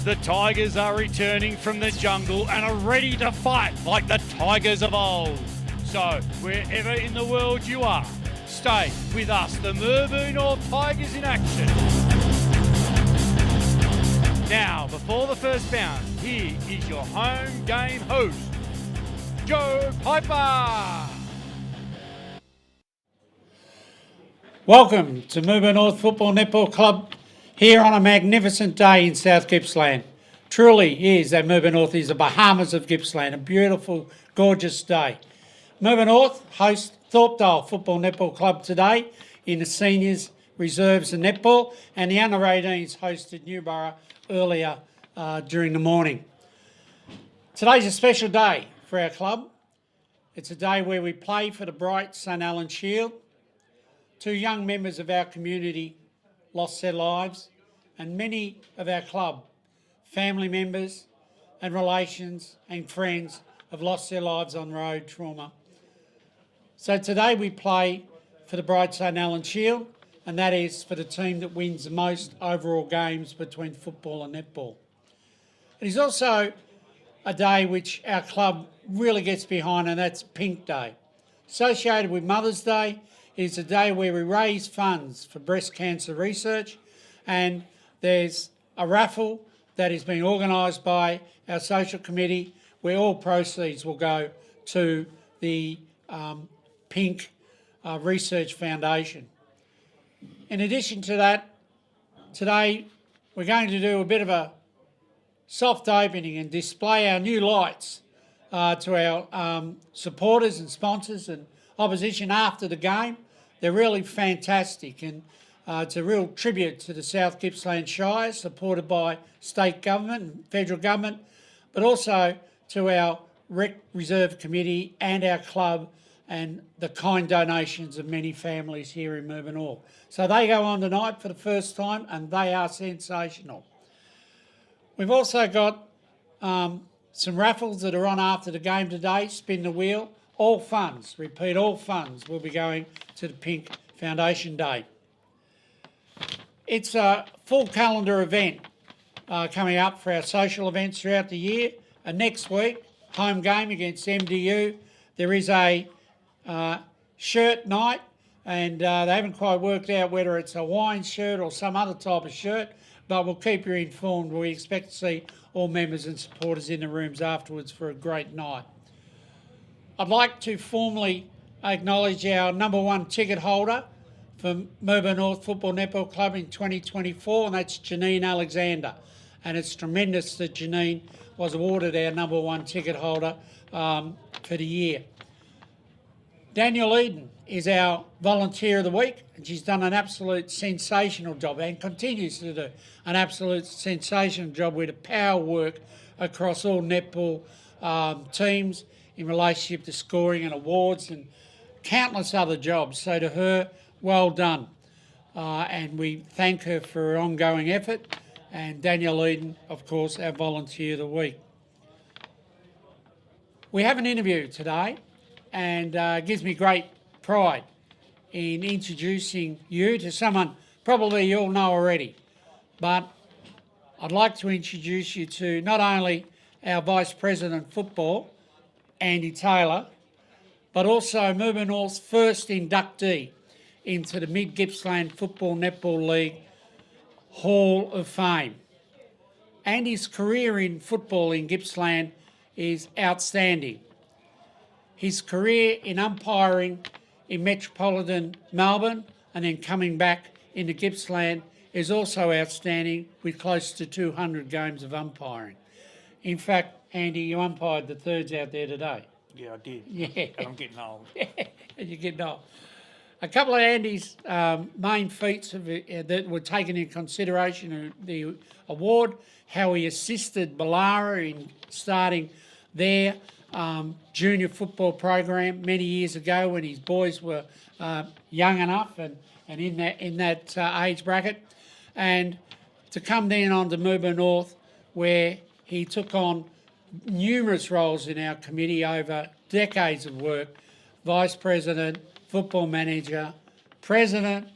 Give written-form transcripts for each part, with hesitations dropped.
The Tigers are returning from the jungle and are ready to fight like the Tigers of old. So, wherever in the world you are, stay with us, the Mirboo North Tigers in action. Now, before the first bound, here is your home game host, Joe Piper. Welcome to Mirboo North Football Netball Club here on a magnificent day in South Gippsland. Truly is that Mirboo North is the Bahamas of Gippsland, a beautiful, gorgeous day. Mirboo North hosts Thorpdale Football Netball Club today in the seniors, reserves and netball, and the under-18s hosted Newborough earlier during the morning. Today's a special day for our club. It's a day where we play for the bright St Allen Shield. Two young members of our community lost their lives, and many of our club family members and relations and friends have lost their lives on road trauma. So today we play for the Bright St Allen Shield, and that is for the team that wins the most overall games between football and netball. It is also a day which our club really gets behind, and that's Pink Day. Associated with Mother's Day, it is a day where we raise funds for breast cancer research, and there's a raffle that is being organised by our social committee where all proceeds will go to the Pink Research Foundation. In addition to that, today we're going to do a bit of a soft opening and display our new lights to our supporters and sponsors and opposition after the game. They're really fantastic, and it's a real tribute to the South Gippsland Shire, supported by state government and federal government, but also to our Rec Reserve Committee and our club and the kind donations of many families here in Mirboo North. So they go on tonight for the first time, and they are sensational. We've also got some raffles that are on after the game today. Spin the wheel. All funds, repeat, all funds will be going to the Pink Foundation Day. It's a full calendar event coming up for our social events throughout the year. And next week, home game against MDU, there is a shirt night, and they haven't quite worked out whether it's a wine shirt or some other type of shirt, but we'll keep you informed. We expect to see all members and supporters in the rooms afterwards for a great night. I'd like to formally acknowledge our number one ticket holder for Mirboo North Football Netball Club in 2024, and that's Janine Alexander. And it's tremendous that Janine was awarded our number one ticket holder for the year. Daniel Eden is our volunteer of the week, and she's done an absolute sensational job and continues to do an absolute sensational job with a power work across all netball teams in relationship to scoring and awards and countless other jobs. So to her, well done. And we thank her for her ongoing effort. And Daniel Eden, of course, our volunteer of the week. We have an interview today, and it gives me great pride in introducing you to someone probably you all know already. But I'd like to introduce you to not only our Vice President of Football, Andy Taylor, but also Mirboo North's first inductee into the Mid-Gippsland Football Netball League Hall of Fame. Andy's career in football in Gippsland is outstanding. His career in umpiring in metropolitan Melbourne and then coming back into Gippsland is also outstanding, with close to 200 games of umpiring. In fact, Andy, you umpired the thirds out there today. Yeah, I did. Yeah. And I'm getting old. You're getting old. A couple of Andy's main feats that were taken into consideration of the award, how he assisted Ballara in starting their junior football program many years ago when his boys were young enough and in that age bracket, and to come then on to Mirboo North, where he took on numerous roles in our committee over decades of work: vice president, football manager, president,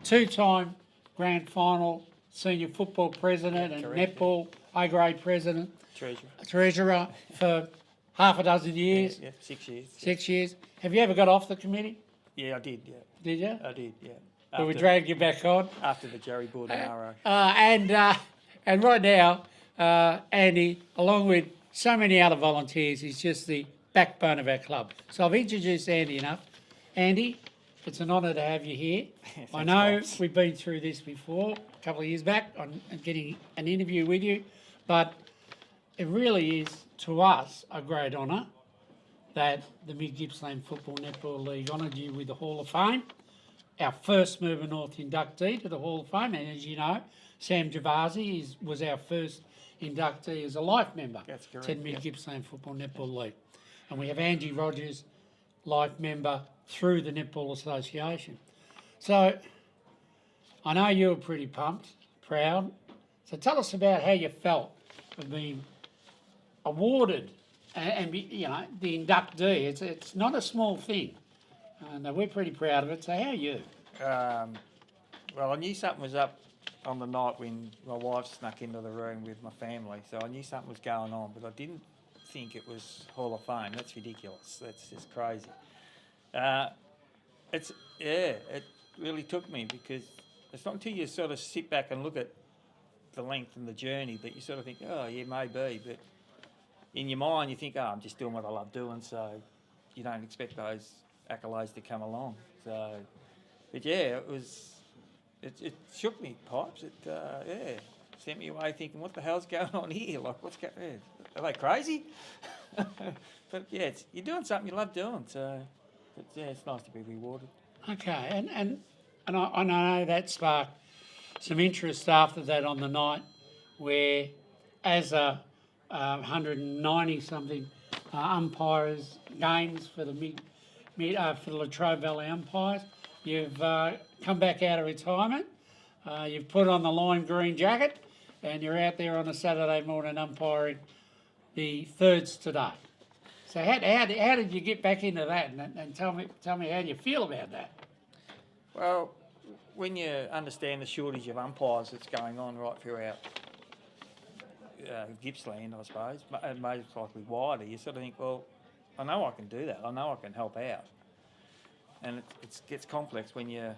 two-time grand final senior football president and correct, netball A-grade president, Treasurer. treasurer for half a dozen years, Yeah, 6 years. 6 years. Have you ever got off the committee? Yeah, I did, yeah. Did you? I did, yeah. But we dragged you back on. After the Jerry Borden RO. And right now, Andy, along with so many other volunteers, is just the backbone of our club. So I've introduced Andy enough. Andy, it's an honour to have you here. Thanks, I know Pops. we've been through this before, a couple of years back, on getting an interview with you, but it really is, to us, a great honour that the Mid-Gippsland Football Netball League honoured you with the Hall of Fame. Our first Mirboo North inductee to the Hall of Fame, and as you know, Sam Javasi was our first inductee as a life member That's correct, to the Mid-Gippsland Football Netball League. And we have Angie Rogers, life member through the Netball Association. So I know you were pretty pumped, proud. So tell us about how you felt of being awarded and be, you know, the inductee. It's not a small thing, and we're pretty proud of it. So how are you? Well, I knew something was up on the night when my wife snuck into the room with my family, so I knew something was going on, but I didn't think it was Hall of Fame. That's ridiculous. That's just crazy. It really took me, because it's not until you sort of sit back and look at the length and the journey that you sort of think, oh, yeah, maybe, but in your mind you think, oh, I'm just doing what I love doing, so you don't expect those accolades to come along. So, but yeah, it shook me, Pipes. It sent me away thinking, what the hell's going on here? Like, what's going? Are they crazy? But yeah, you're doing something you love doing. So, but yeah, it's nice to be rewarded. Okay, and I know that sparked some interest after that on the night, where as a 190 something umpires games for the for the Latrobe Valley umpires, you've come back out of retirement. You've put on the lime green jacket, and you're out there on a Saturday morning umpiring the thirds today. So how did you get back into that? And tell me how you feel about that. Well, when you understand the shortage of umpires that's going on right throughout Gippsland, I suppose, and most likely wider, you sort of think, well, I know I can do that. I know I can help out. And it gets complex when you're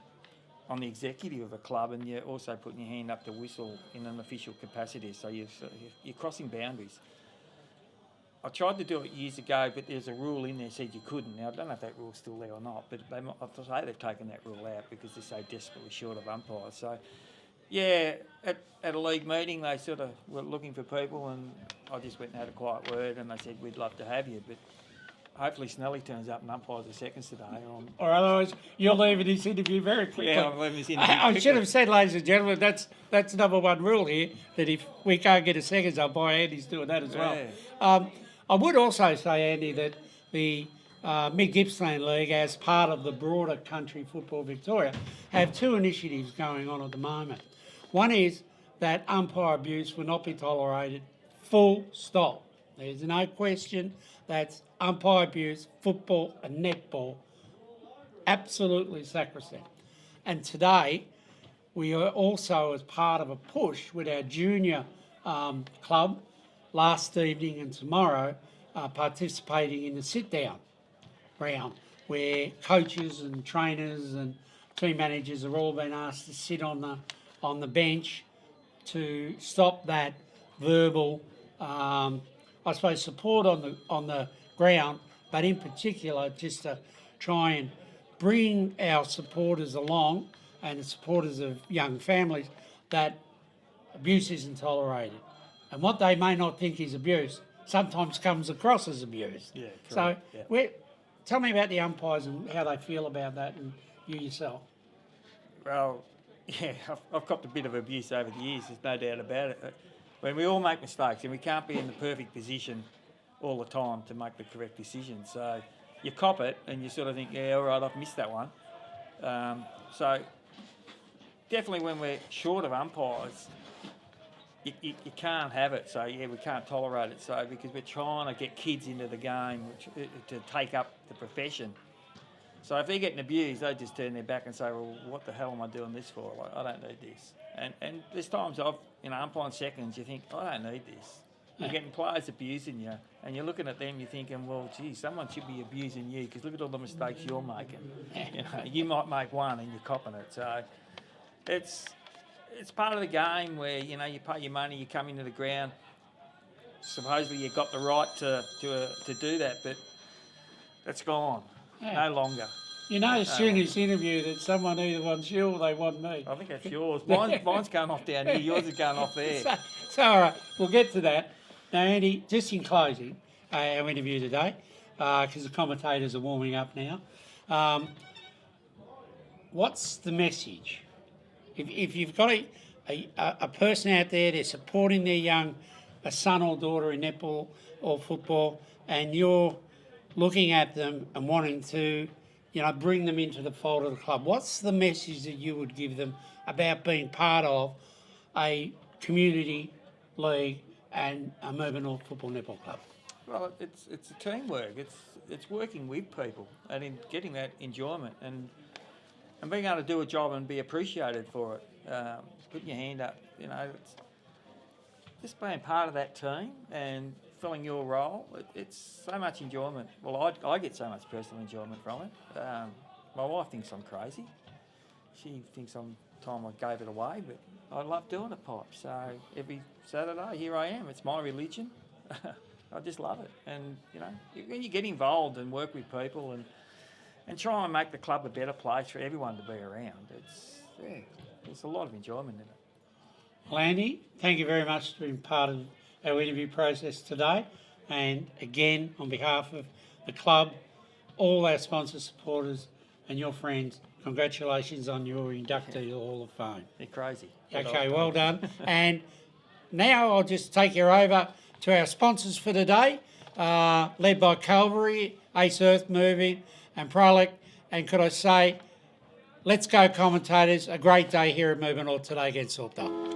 on the executive of a club and you're also putting your hand up to whistle in an official capacity. So you're crossing boundaries. I tried to do it years ago, but there's a rule in there that said you couldn't. Now, I don't know if that rule's still there or not, but I'd say they've taken that rule out because they're so desperately short of umpires. So, yeah, at a league meeting, they sort of were looking for people, and I just went and had a quiet word, and they said, we'd love to have you, but hopefully Snelly turns up and umpires the seconds today. Or otherwise, you're leaving this interview very quickly. Yeah, I'm leaving this interview I quickly. should have said, ladies and gentlemen, that's number one rule here, that if we can't get a seconds umpire, Andy's doing that as well. Yeah. I would also say, Andy, that the Mid-Gippsland League, as part of the broader country football Victoria, have two initiatives going on at the moment. One is that umpire abuse will not be tolerated, full stop. There's no question. That's umpire abuse, football and netball, absolutely sacrosanct. And today, we are also, as part of a push with our junior club, last evening and tomorrow, participating in the sit-down round, where coaches and trainers and team managers have all been asked to sit on the bench to stop that verbal, I suppose, support on the ground, but in particular just to try and bring our supporters along, and the supporters of young families, that abuse isn't tolerated. And what they may not think is abuse sometimes comes across as abuse. Yeah, so yeah. Tell me about the umpires and how they feel about that, and you yourself. Well, yeah, I've copped a bit of abuse over the years, there's no doubt about it. When we all make mistakes, and we can't be in the perfect position all the time to make the correct decision. So you cop it and you sort of think, yeah, all right, I've missed that one. So definitely when we're short of umpires, you can't have it. So yeah, we can't tolerate it. So because we're trying to get kids into the game to take up the profession. So if they're getting abused, they just turn their back and say, well, what the hell am I doing this for? Like, I don't need this. And there's times umpiring seconds, you think, I don't need this. You're getting players abusing you, and you're looking at them, you're thinking, well, gee, someone should be abusing you, because look at all the mistakes you're making. You might make one and you're copping it. So it's part of the game where, you pay your money, you come into the ground. Supposedly you've got the right to do that, but that's gone. No longer. You noticed during this interview that someone either wants you or they want me. I think that's yours. Mine's going off down here. Yours is going off there. So all right, we'll get to that. Now, Andy, just in closing our interview today, because the commentators are warming up now, what's the message? If you've got a person out there, they're supporting their a son or daughter in netball or football, and you're looking at them and wanting to, bring them into the fold of the club, what's the message that you would give them about being part of a community league and a Mirboo North Football Netball Club? Well, it's a teamwork. It's working with people and in getting that enjoyment and being able to do a job and be appreciated for it. Putting your hand up, it's just being part of that team and filling your role. It's so much enjoyment. Well, I get so much personal enjoyment from it. My wife thinks I'm crazy. She thinks I gave it away, but I love doing it, Pipe. So every Saturday, here I am. It's my religion. I just love it. And, when you get involved and work with people and try and make the club a better place for everyone to be around, there's a lot of enjoyment in it. Well, Andy, thank you very much for being part of our interview process today. And again, on behalf of the club, all our sponsors, supporters and your friends, congratulations on your inductee to the Hall of Fame. They're crazy. Okay, well done. And now I'll just take you over to our sponsors for today, led by Calvary, Ace Earth Moving and Prolic. And could I say, let's go commentators, a great day here at Mirboo North today against Thorpdale.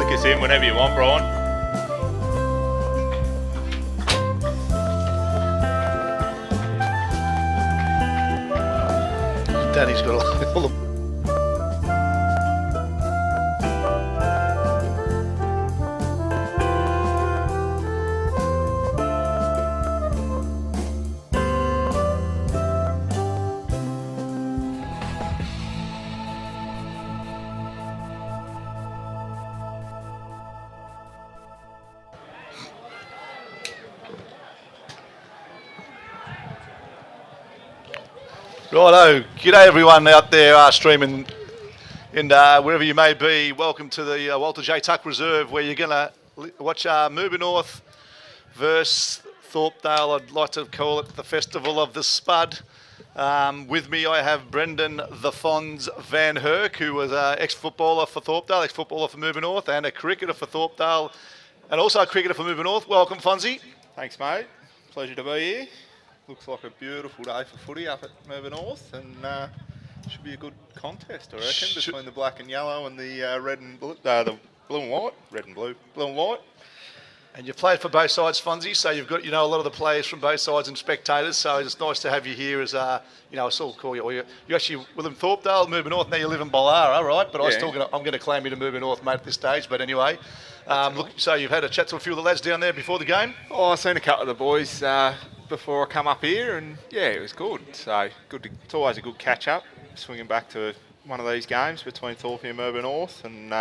flick us in whenever you want, Brian. Danny's got all the... Righto, g'day everyone out there streaming and wherever you may be. Welcome to the Walter J. Tuck Reserve, where you're going to watch Mirboo North versus Thorpdale. I'd like to call it the Festival of the Spud. With me I have Brendan the Fonz Van Herk, who was an ex-footballer for Thorpdale, ex-footballer for Mirboo North, and a cricketer for Thorpdale, and also a cricketer for Mirboo North. Welcome, Fonzie. Thanks, mate. Pleasure to be here. Looks like a beautiful day for footy up at Mirboo North, and should be a good contest, I reckon, between the black and yellow and the red and blue, the blue and white, red and blue, blue and white. And you've played for both sides, Fonzie, so you've got, you know, a lot of the players from both sides and spectators, so it's nice to have you here as, you know, I still call you, or you actually live in Thorpdale, Mirboo North, now you live in Bollara, right? But Yeah. I'm going to claim you to Mirboo North, mate, at this stage, but anyway. Look, so you've had a chat to a few of the lads down there before the game? Oh, I've seen a couple of the boys before I come up here, and yeah, it was good. So good. It's always a good catch up, swinging back to one of these games between Thorpe and Mirboo North, and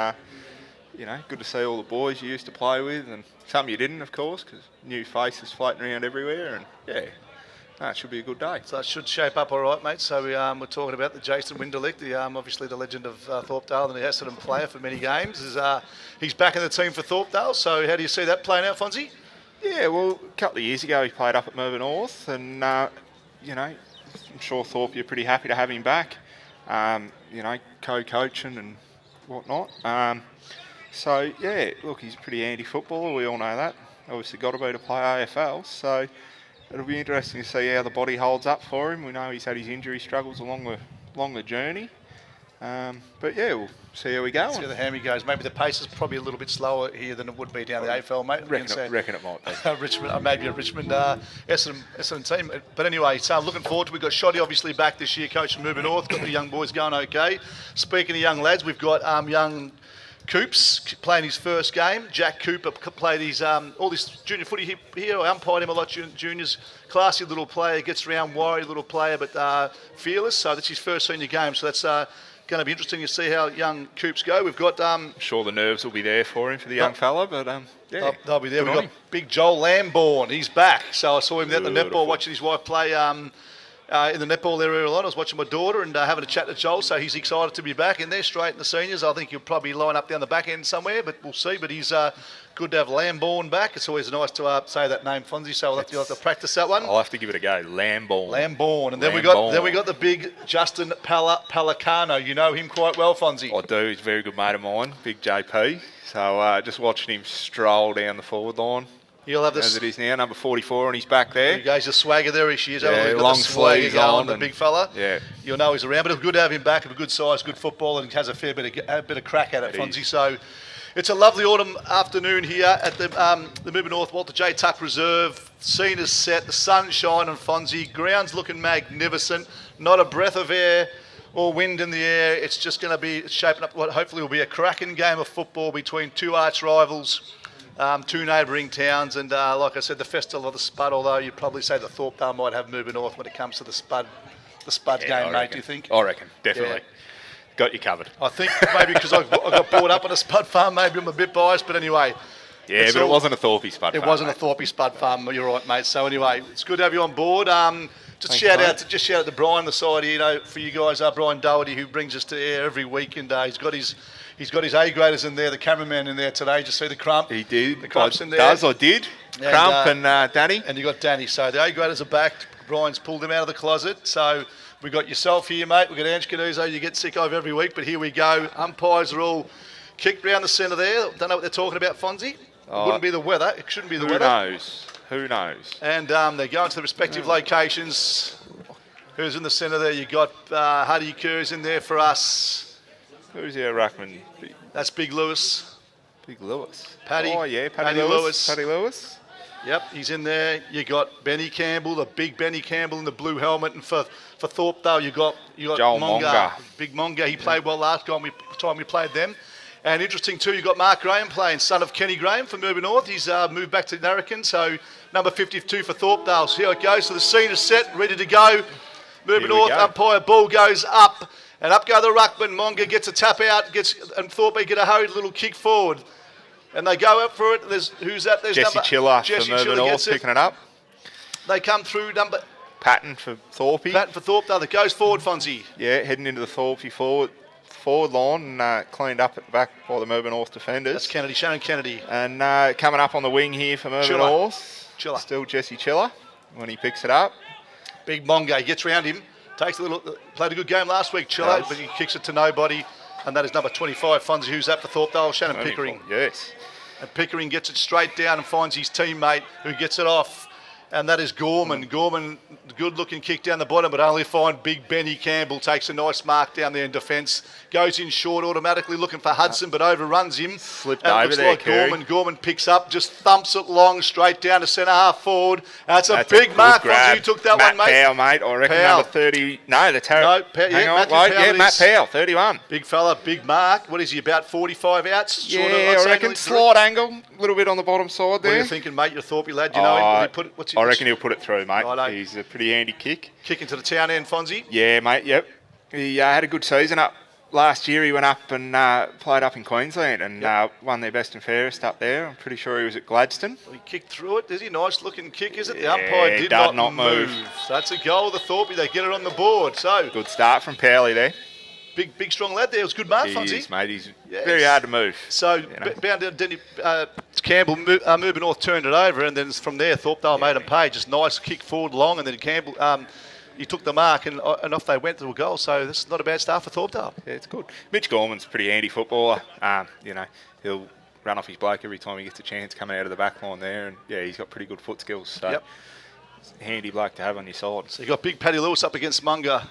you know, good to see all the boys you used to play with, and some you didn't, of course, because new faces floating around everywhere, and yeah, no, it should be a good day. So it should shape up all right, mate. So we're talking about the Jason Winderlich, the obviously the legend of Thorpdale and the Essendon player for many games. He's back in the team for Thorpdale. So how do you see that playing out, Fonzie? Yeah, well, a couple of years ago he played up at Mirboo North, and you know, I'm sure Thorpe, you're pretty happy to have him back. You know, co-coaching and whatnot. So yeah, look, he's a pretty handy footballer. We all know that. Obviously, got to be to play AFL. So it'll be interesting to see how the body holds up for him. We know he's had his injury struggles along the journey. But yeah, we'll see how we go. See how the hammy goes. Maybe the pace is probably a little bit slower here than it would be down the AFL, mate. Reckon it might be. Richmond, maybe a Richmond Essendon team. But anyway, so I'm looking forward to it. We've got Shoddy obviously back this year, coaching Mirboo North. Got the young boys going okay. Speaking of young lads, we've got young Coops playing his first game. Jack Cooper played his all this junior footy here. I umpired him a lot, juniors. Classy little player, gets around, worried little player, but fearless. So that's his first senior game. So that's going to be interesting to see how young Coops go. We've got I'm sure the nerves will be there for him, for the young fella, but yeah, they'll be there. Good We've on got him. big Joel Lambourne. He's back. So I saw him at the Beautiful. netball, watching his wife play in the netball area a lot. I was watching my daughter and having a chat to Joel, so he's excited to be back in there, straight in the seniors. I think he'll probably line up down the back end somewhere, but we'll see. But he's good to have Lambourne back. It's always nice to say that name, Fonzie. So you'll have to practice that one. I'll have to give it a go. Lambourne. Lambourne, and then Lambourne. we got the big Justin Palicano. You know him quite well, Fonzie. I do. He's a very good mate of mine, big JP. So just watching him stroll down the forward line. He'll have As this. it is now, number 44 on his back there. He goes the swagger there. He is. Yeah, He's got long the swagger sleeves going, on the and- big fella. Yeah. You'll know he's around, but it's good to have him back. A good size, good football, and has a fair bit of crack at it, It Fonzie. is. So it's a lovely autumn afternoon here at the Mirboo North Walter J. Tuck Reserve. Scene is set, the sun's shining, Fonzie. Ground's looking magnificent. Not a breath of air or wind in the air. It's just going to be shaping up what hopefully will be a cracking game of football between two arch rivals. Two neighbouring towns, and like I said, the Festival of the Spud. Although you'd probably say that Thorpdale might have Mirboo North when it comes to the Spud game, I mate. reckon. Do you think? I reckon, definitely. Yeah. Got you covered. I think maybe because I got brought up on a Spud farm, maybe I'm a bit biased, but anyway. Yeah, it's but all- it wasn't a Thorpe Spud It farm, wasn't mate. a Thorpe Spud farm. You're right, mate. So anyway, it's good to have you on board. Just Thanks, shout mate. out to Brian on the side here, you know, for you guys. Brian Doherty, who brings us to air every week, and he's got his A graders in there, the cameraman in there today. Just see the crump. He did. The crump's in there. I did. And, Crump and Danny. And you got Danny. So the A graders are back. Brian's pulled them out of the closet. So we got yourself here, mate. We got Ange Canuso. You get sick of every week, but here we go. Umpires are all kicked round the centre there. Don't know what they're talking about, Fonzie. It wouldn't be the weather. It shouldn't be the Who weather. knows? Who knows? And they're going to the respective locations. Who's in the centre there? You got Huddy Kerr's in there for us. Who's our ruckman? That's Big Lewis. Big Lewis. Paddy. Oh, yeah, Paddy Lewis. Paddy Lewis. Yep, he's in there. You got Benny Campbell, the big Benny Campbell in the blue helmet, and for Thorpdale you got Joel Monga. Big Monga. He played well last time we played them. And interesting too, you got Mark Graham playing, son of Kenny Graham from Mirboo North. He's moved back to Narracon, so number 52 for Thorpdale. So here it goes. So the scene is set, ready to go. Mirboo North umpire, ball goes up, and up go the ruckman. Monga gets a tap out, and Thorpe get a hurried little kick forward. And they go up for it. Who's that? There's Jesse Chiller from Mirboo North picking it up. They come through Patton for Thorpe. Patton for Thorpdale. That goes forward, Fonzie. Yeah, heading into the Thorpe forward line and cleaned up at the back by the Mirboo North defenders. That's Kennedy, Shannon Kennedy. And coming up on the wing here for Mirboo North. Chiller. Still Jesse Chiller when he picks it up. Big Monga gets round him. Played a good game last week, Chiller, but he kicks it to nobody. And that is number 25, Fonzie. Who's that for Thorpdale? Shannon Pickering. Yes. And Pickering gets it straight down and finds his teammate who gets it off. And that is Gorman. Gorman, good-looking kick down the bottom, but only find big Benny Campbell takes a nice mark down there in defence. Goes in short automatically, looking for Hudson, but overruns him. Slipped and over there, like Kerry. Gorman picks up, just thumps it long, straight down to centre half forward. That's a big mark. Grab. You took that Matt one, mate. Powell, mate. I reckon Powell. number 30. No, that's Hang on, Matthew Powell Matt Powell, 31. Big fella, big mark. What is he, about 45 outs? Yeah, I reckon slight angle, a little bit on the bottom side there. What are you thinking, mate? You're a Thorpe lad. Do you know him? I reckon he'll put it through, mate. Righto. He's a pretty handy kick. Kick into the town end, Fonzie. Yeah, mate, yep. He had a good season up. Last year he went up and played up in Queensland and won their best and fairest up there. I'm pretty sure he was at Gladstone. He kicked through it. Is he? Nice looking kick, is it? The Yeah, umpire did not move. So that's a goal of the Thorpe. They get it on the board. So Good start from Powley there. big strong lad there. It was a good mark, He Fonzie. is, mate. He's very hard to move. So bound down Denny Campbell, Mirboo North turned it over, and then from there Thorpdale made him pay. Just nice kick forward long, and then Campbell he took the mark, and off they went to a goal. So this is not a bad start for Thorpdale. Yeah, it's good. Mitch Gorman's a pretty handy footballer. He'll run off his bloke every time he gets a chance coming out of the back line there, and he's got pretty good foot skills. So it's a handy bloke to have on your side. So you got big Paddy Lewis up against Monga,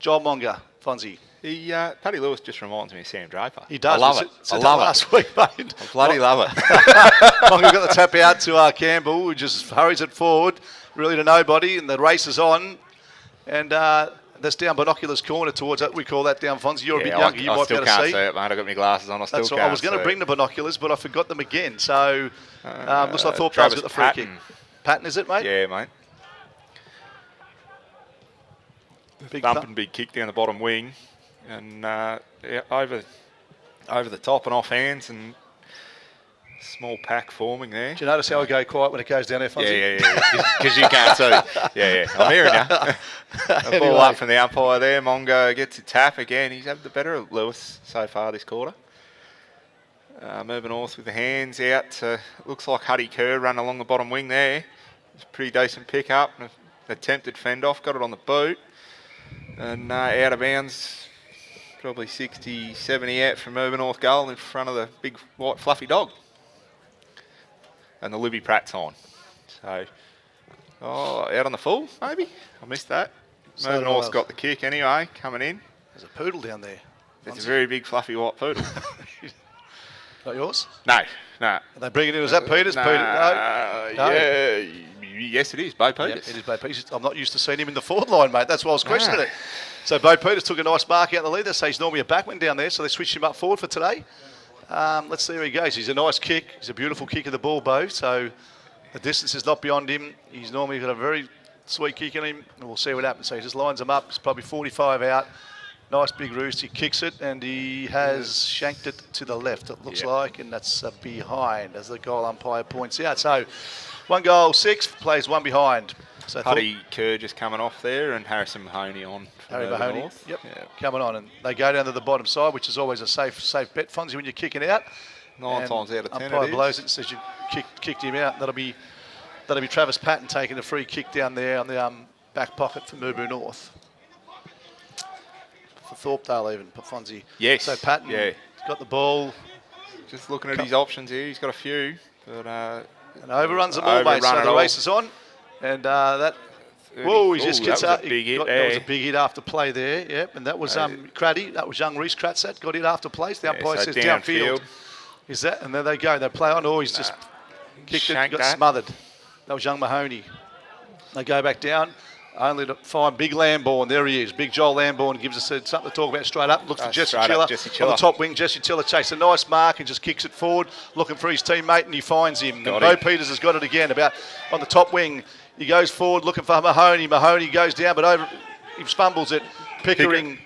Joel Monga, Fonzie. Paddy Lewis just reminds me of Sam Draper. He does. I love it. I love it. Last week, mate. I bloody love it. Monga got the tap out to Campbell, who just hurries it forward, really to nobody, and the race is on. And that's down Binoculars corner towards that. We call that down, Fonzie. You're a bit younger. You might be able to see. I still can't see it, mate. I've got my glasses on. I still can't I was going to bring the binoculars, but I forgot them again. So looks like Thorpdale's got the free kick. Patton, is it, mate? Yeah, mate. Big Thumping big kick down the bottom wing, and over the top and off hands, and small pack forming there. Do you notice how I go quiet when it goes down there, Fonzie? Yeah. Because you can't see. Yeah. I'm hearing you. A ball up from the umpire there. Mongo gets a tap again. He's had the better of Lewis so far this quarter. Mirboo North with the hands out. Looks like Huddy Kerr run along the bottom wing there. It's a pretty decent pick up. An attempted fend off. Got it on the boot. And out of bounds. Probably 60, 70 out from Mirboo North goal in front of the big white fluffy dog. And the Libby Pratt's on. So, out on the full, maybe? I missed that. Mirboo North's got the kick anyway, coming in. There's a poodle down there. It's a very big fluffy white poodle. Not yours? No. Are they bringing it in? Is that Peters? No. Peter? No. Yeah. Yes, it is. Bo Peters. Yeah, it is Bo Peters. I'm not used to seeing him in the forward line, mate. That's why I was questioning it. So Bo Peters took a nice mark out in the lead. They say he's normally a backman down there, so they switched him up forward for today. Let's see where he goes. He's a nice kick. He's a beautiful kick of the ball, Bo. So the distance is not beyond him. He's normally got a very sweet kick in him. And we'll see what happens. So he just lines him up. It's probably 45 out. Nice big roost. He kicks it, and he has shanked it to the left, it looks like, and that's behind, as the goal umpire points out. So 1 goal, 6, plays 1 behind. So Huddy Kerr just coming off there, and Harrison Mahoney on. Harry Mahoney, North. yep, coming on, and they go down to the bottom side, which is always a safe bet, Fonzie, when you're kicking out. 9 times out of 10 umpire blows it and says you kicked him out. That'll be Travis Patton taking a free kick down there on the back pocket for Mirboo North. For Thorpdale even, Fonzie. Yes. So Patton got the ball. Just looking at his options here, he's got a few. But, and overruns the ball, mate. So the race is on. And that... Whoa, he just gets out. That was a big hit after play there, yep. And that was Craddy. That was young Reese Kratzat. Got hit after play. The umpire says downfield. Is that? And there they go. They play on. Oh, he's just kicked it, Shanked got that. smothered. That was young Mahoney. They go back down. Only to find Big Lambourne. There he is. Big Joel Lambourne gives us something to talk about straight up. Looks for Jesse straight Chiller. up, Jesse On Chiller. the top wing, Jesse Chiller takes a nice mark and just kicks it forward, looking for his teammate, and he finds him. Got Bo him. Peters has got it again. About on the top wing, he goes forward looking for Mahoney. Mahoney goes down, but over he fumbles it. Pickering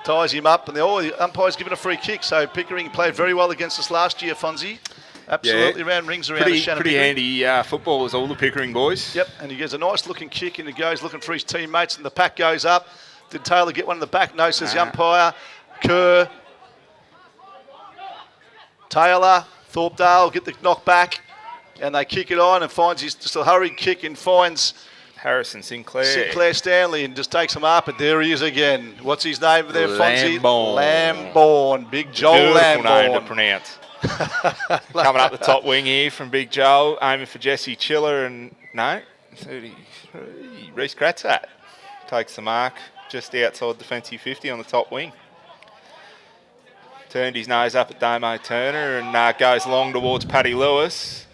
ties him up, and the umpire's given a free kick. So Pickering played very well against us last year, Fonzie. Absolutely, round rings around the Shannon Pretty Pickering. handy footballers, all the Pickering boys. Yep, and he gets a nice looking kick and he goes looking for his teammates and the pack goes up. Did Taylor get one in the back? No, says the umpire. Kerr. Taylor, Thorpdale get the knock back and they kick it on and finds his just a hurried kick and finds Harrison Sinclair. Sinclair Stanley and just takes him up and there he is again. What's his name there, Fonzie? Lambourne. Lambourne. Big Joel Beautiful Lambourne. name to pronounce. Coming up the top wing here from Big Joe, aiming for Jesse Chiller and 33. Reece Kratzat takes the mark just outside defensive 50 on the top wing. Turned his nose up at Damo Turner and goes long towards Paddy Lewis.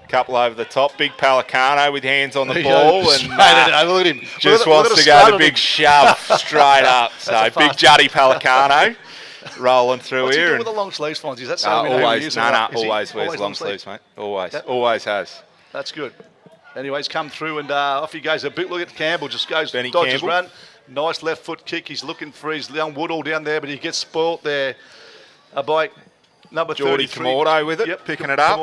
Couple over the top. Big Pelicano with hands on the ball and look at him. just Look at wants the to go strut the on big him. shove straight up. So a Big fast- Juddy Pelicano rolling through What's he here. doing and with the long sleeves, Fonzie? Is that something we know he always, is? no, Is he always wears long sleeves, mate. Always, Yep. always has. That's good. Anyways, come through and off he goes. A bit. Look at Campbell, just goes, Benny dodges Campbell. run. Nice left foot kick. He's looking for his young Woodall down there, but he gets spoilt there by number Geordie 33. Komodo with it, Yep, picking it up.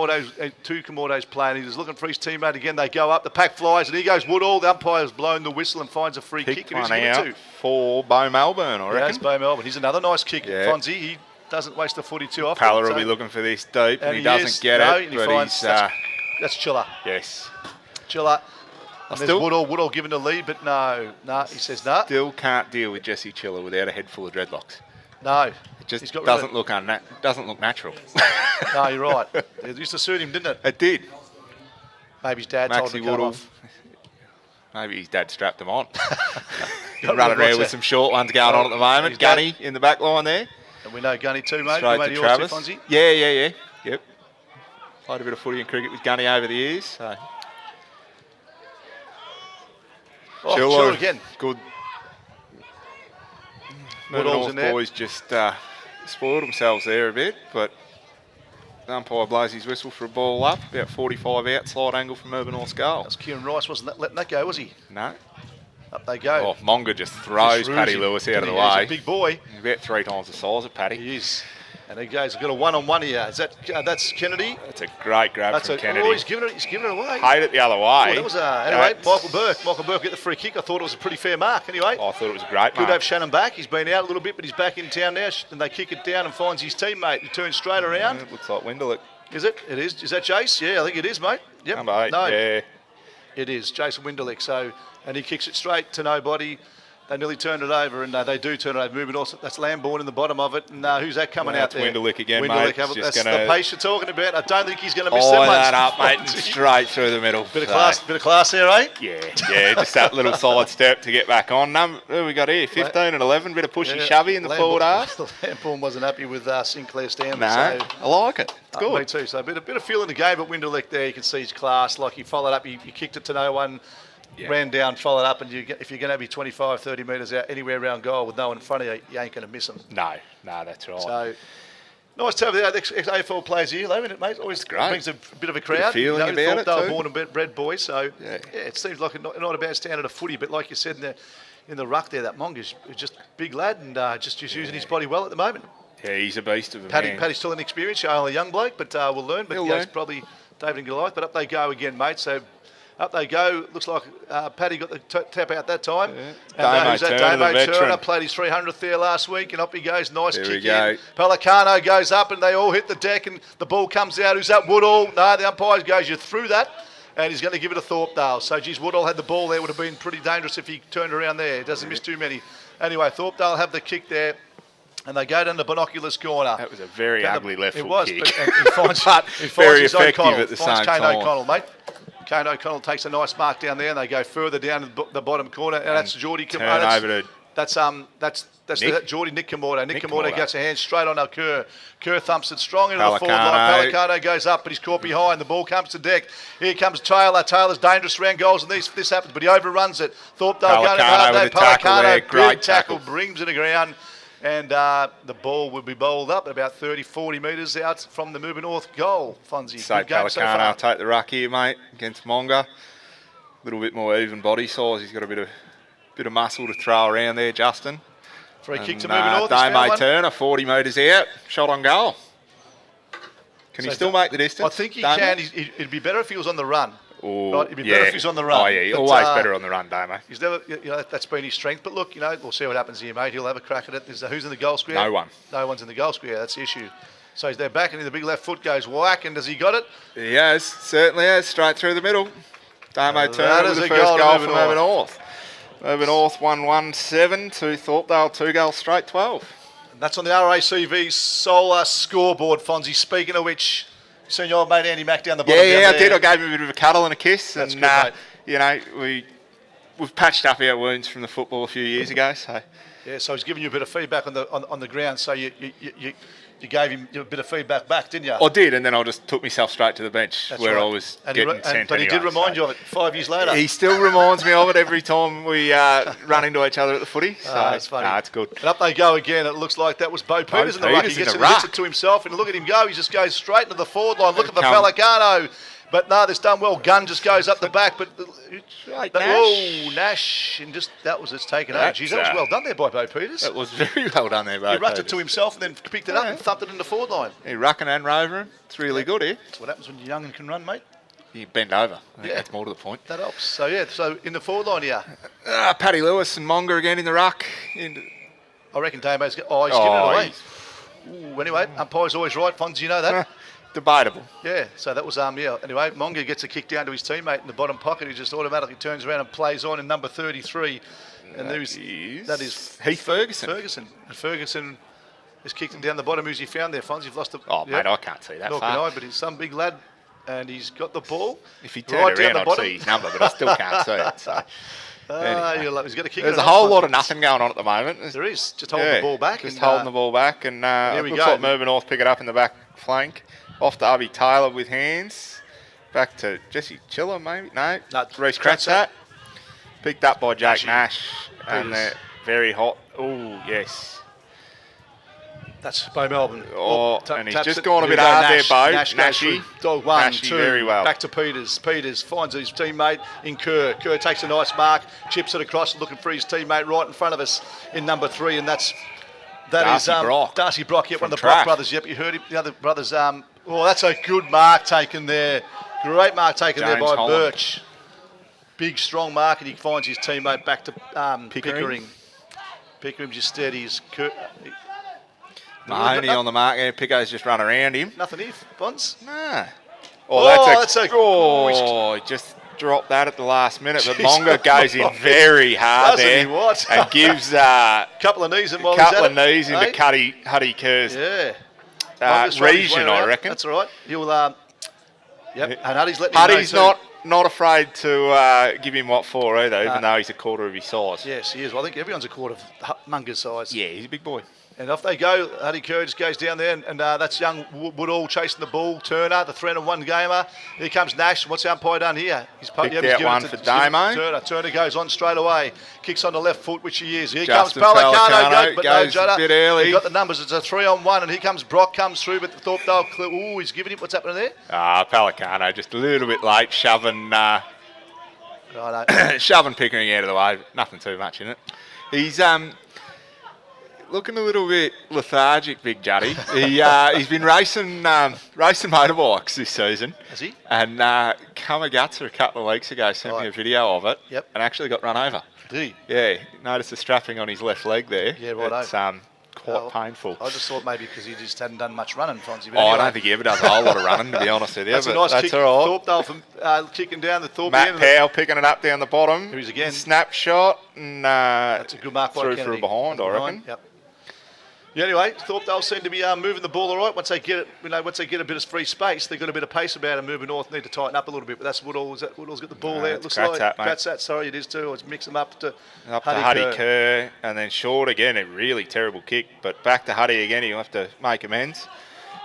Two Komodos playing. He's looking for his teammate again. They go up. The pack flies, and he goes Woodall. The umpire's blown the whistle and finds a free Picked kick. And who's one he given out it to? for Bo Melbourne, I Yeah, reckon. it's Bo Melbourne. He's another nice kick. Yeah. Fonzie, he doesn't waste the footy too often. Palla so- will be looking for this deep, and he is. doesn't get No, it, and he but finds he's, that's Chiller. yes. Chiller. And there's still- Woodall given the lead, but no, he says no. Still can't deal with Jesse Chiller without a head full of dreadlocks. No. It just He's got rid doesn't of- doesn't look natural. No, you're right. It used to suit him, didn't it? It did. Maybe his dad told Maxie him to cut him Woodall. off. Maybe his dad strapped him on. Got Running rid of around with some short ones going on at the moment. His dad- Gunny in the back line there. And we know Gunny too, mate. Straight You to made yours too, Travis. Fonzie. Yeah. Yep. Played a bit of footy and cricket with Gunny over the years. So. Oh, Chiller again. Good. Woodall's North in there. boys just spoiled themselves there a bit, but the umpire blows his whistle for a ball up, about 45 out, slide angle from Mirboo North's goal. That's Kieran Rice wasn't letting that go, was he? No. Up they go. Oh, Monga just throws Just Paddy him. Lewis out of the He's way. a big boy. He's about 3 times the size of Paddy. He is. And he goes, got a one-on-one here. Is that that's Kennedy? That's a great grab That's from Kennedy. Oh, he's giving it away. Paid it the other Oh, way. that was anyway. That's- Michael Burke get the free kick. I thought it was a pretty fair mark. Anyway, I thought it was a great good to mark. have Shannon back. He's been out a little bit, but he's back in town now. And they kick it down and finds his teammate. He turns straight around. It looks like Winderlick. Is it? It is. Is that Jace? Yeah, I think it is, mate. Yep. Number 8. No, Yeah. it is Jason Winderlick. So, and he kicks it straight to nobody. They nearly turned it over, and they do turn it over. Moving also, that's Lambourne in the bottom of it. And who's that coming Well, out that's there? Winderlick again, Winderlick, mate. that's Just the gonna- pace you're talking about. I don't think he's going to miss Oh, that much. that up, mate, and straight through the middle. Bit of So, class there, eh? Yeah, just that little side step to get back on. Who have we got here? 15 and 11, bit of pushy shovey in the forward half. Lambourne wasn't happy with Sinclair Stanley. No, So, I like it. It's me good. too. So a bit of feel in the game, but Winderlick there, you can see his class. Like he followed up, he kicked it to no one, ran down, followed up, and if you're going to be 25, 30 metres out anywhere around goal with no one in front of you, you ain't going to miss them. No, that's right. So nice to have the ex-AFL players here, though, isn't it, mate? Always great. brings a bit of a crowd. feeling about it Thorpdale too. born and bred boys, so Yeah. it seems like not a bad standard of footy. But like you said in the ruck there, that Monga's just a big lad and just using his body well at the moment. Yeah, he's a beast of a man. Paddy's still inexperienced, only a young bloke, but we'll learn. But He'll yeah, learn. it's probably David and Goliath. But up they go again, mate. So up they go. Looks like Paddy got the tap out that time. Yeah. And Damo who's that? Turner, the Damo veteran. Turner played his 300th there last week, and up he goes. Nice There kick we go. in. Pelicano goes up, and they all hit the deck, and the ball comes out. Who's that? Woodall. No, the umpire goes, you threw that. And he's going to give it to Thorpdale. So, geez, Woodall had the ball there. Would have been pretty dangerous if he turned around there. He doesn't miss too many. Anyway, Thorpdale have the kick there. And they go down the binoculars corner. That was a very ugly left It foot was, kick. but he finds, But he finds very his effective O'Connell, at the finds same Kane time. O'Connell, mate. Kane O'Connell takes a nice mark down there, and they go further down the bottom corner. And that's Geordie. Turn over to That's Nick? Geordie Nick Kamordo. Nick Nick Kamordo Kamordo. gets a hand straight on Kerr. Kerr thumps it strong into the forward line. Pelicano goes up, but he's caught behind. The ball comes to deck. Here comes Taylor. Taylor's dangerous around goals, and this happens, but he overruns it. Thorpdale going hard. with a tackle there. Great tackle. Brings it to ground. And the ball will be bowled up about 30, 40 metres out from the Mirboo North goal, Fonzie. So Pelicano take the ruck here, mate, against Monga. A little bit more even body size. He's got a bit of muscle to throw around there, Justin. Free kick to Mirboo North. Damo Turner, 40 metres out, shot on goal. Can he still make the distance? I think he can. It'd be better if he was on the run. Ooh, Right, it'd be better if he's on the run. Oh, yeah, But, always better on the run, Damo. He's never, that's been his strength. But look, we'll see what happens here, mate. He'll have a crack at it. Who's in the goal square? No one. No one's in the goal square. That's the issue. So he's there back, and the big left foot goes whack. And has he got it? He has, certainly has, straight through the middle. Damo Turner that with is the a first goal to goal Mirboo for Mirboo North. Mirboo North 1-1-7 to Thorpdale, 2 goals straight, 12. And that's on the RACV Solar scoreboard, Fonzie. Speaking of which, you seen your old mate Andy Mack down the bottom? Yeah, I did. I gave him a bit of a cuddle and a kiss. That's and, good, we've patched up our wounds from the football a few years ago. So yeah, so he's giving you a bit of feedback on the ground. So you gave him a bit of feedback back, didn't you? I did, and then I just took myself straight to the bench That's where right. I was And getting sent. but he did anyway, remind you of it 5 years later. He still reminds me of it every time we run into each other at the footy. So That's funny. Nah, it's good. And up they go again. It looks like that was Bo Peters in the ruck. He Peters gets in it, the hits ruck. it to himself, and look at him go. He just goes straight into the forward line. Looking for Come. Pelicano. But no, this done well. Gunn just goes up the back, but Right, whoa, Nash, and just it's taken over. Geez, that was well done there by Bo Peters. It was very well done there, Bo He rucked it Peters. to himself and then picked it up and thumped it in the forward line. He rucking and rovering. It's really good here. That's what happens when you're young and can run, mate. You bend over. I think Yeah. that's more to the point. That helps. So yeah, so in the forward line here, Paddy Lewis and Monga again in the ruck. I reckon Damo's he's giving it away. Ooh, anyway, umpire's always right, Fonz, you know that. Debatable. Yeah, so that was anyway, Monga gets a kick down to his teammate in the bottom pocket, who just automatically turns around and plays on in number 33. And that is Heath Ferguson. And Ferguson is kicked him down the bottom. Who's he found there, Fonz? You've lost the Mate, I can't see that nor far. can I, but he's some big lad, and he's got the ball. If he turned right down around, the I'd bottom. see his number, but I still can't see it. So. Anyway. He's got a kick. There's a whole lot of nothing going on at the moment. There is, just holding the ball back. Just holding the ball back, and here we looks go. like Mirboo North pick it up in the back flank. Off to Abby Taylor with hands. Back to Jesse Chiller, maybe? No, Reece Kratzat. Picked up by Jake Nash. And they're very hot. Oh, yes. That's Bo Melbourne. Oh, and he's just gone a bit hard there, Bo. Nash goes through. Dog 1, 2. very well. Back to Peters. Peters finds his teammate in Kerr. Kerr takes a nice mark, chips it across, looking for his teammate right in front of us in number 3, and that Darcy is Brock. Darcy Brock, yep, one of the Track. Brock brothers. Yep, you heard him. The other brothers. That's a good mark taken there. Great mark taken there James by Holland. Birch. Big, strong mark, and he finds his teammate back to Pickering. Pickering just steadies. Mahoney on the mark there. Picco's just run around him. Nothing if, Bonds. Nah. He just dropped that at the last minute. But Jeez. Monga goes in very hard Doesn't there he, what? and gives a couple of knees in while couple he's of at it, knees into Huddy Kerr's Yeah. Monga's run his region, way I around. reckon. That's all right. He'll. Yep. And Huddy's letting Huddy's him know too. not afraid to give him what for either, even though he's a quarter of his size. Yes, he is. Well, I think everyone's a quarter of Munga's size. Yeah, he's a big boy. And off they go. Huddy Kerr just goes down there, and that's young Woodall chasing the ball. Turner, the 3-1 gamer. Here comes Nash. What's the umpire done here? He's Picked out one for Damo. Turner goes on straight away. Kicks on the left foot, which he is. Here Justin comes Pelicano. Pelicano But no goes Judder. a bit early. He's got the numbers. It's a 3-on-1, and here comes Brock comes through, but Thorpdale. Ooh, he's giving it. What's happening there? Pelicano just a little bit late, shoving shoving Pickering out of the way. Nothing too much in it. He's looking a little bit lethargic, Big Juddy. He's been racing motorbikes this season. Has he? And Kamagutsa a couple of weeks ago sent me a video of it. Yep. And actually got run over. Did he? Yeah, noticed the strapping on his left leg there. Yeah, righto. It's quite painful. I just thought maybe because he just hadn't done much running, Fonzie. I don't think he ever does a whole lot of running, to be honest with you. That's a but nice that's kick. all right. Thorpdale from kicking down the Thorpe Matt end. Powell picking it up down the bottom. Who's again? Snapshot and That's a good mark by through Kennedy. behind, I reckon. Yep. Yeah, anyway, Thorpdale seem to be moving the ball all right. Once they get it, once they get a bit of free space, they've got a bit of pace about them. Mirboo North need to tighten up a little bit, but that's Woodall. Woodall's got the ball there. It looks like that's that. Sorry, it is too. Let's mix them up to Huddy Kerr, and then short again. A really terrible kick, but back to Huddy again. He'll have to make amends.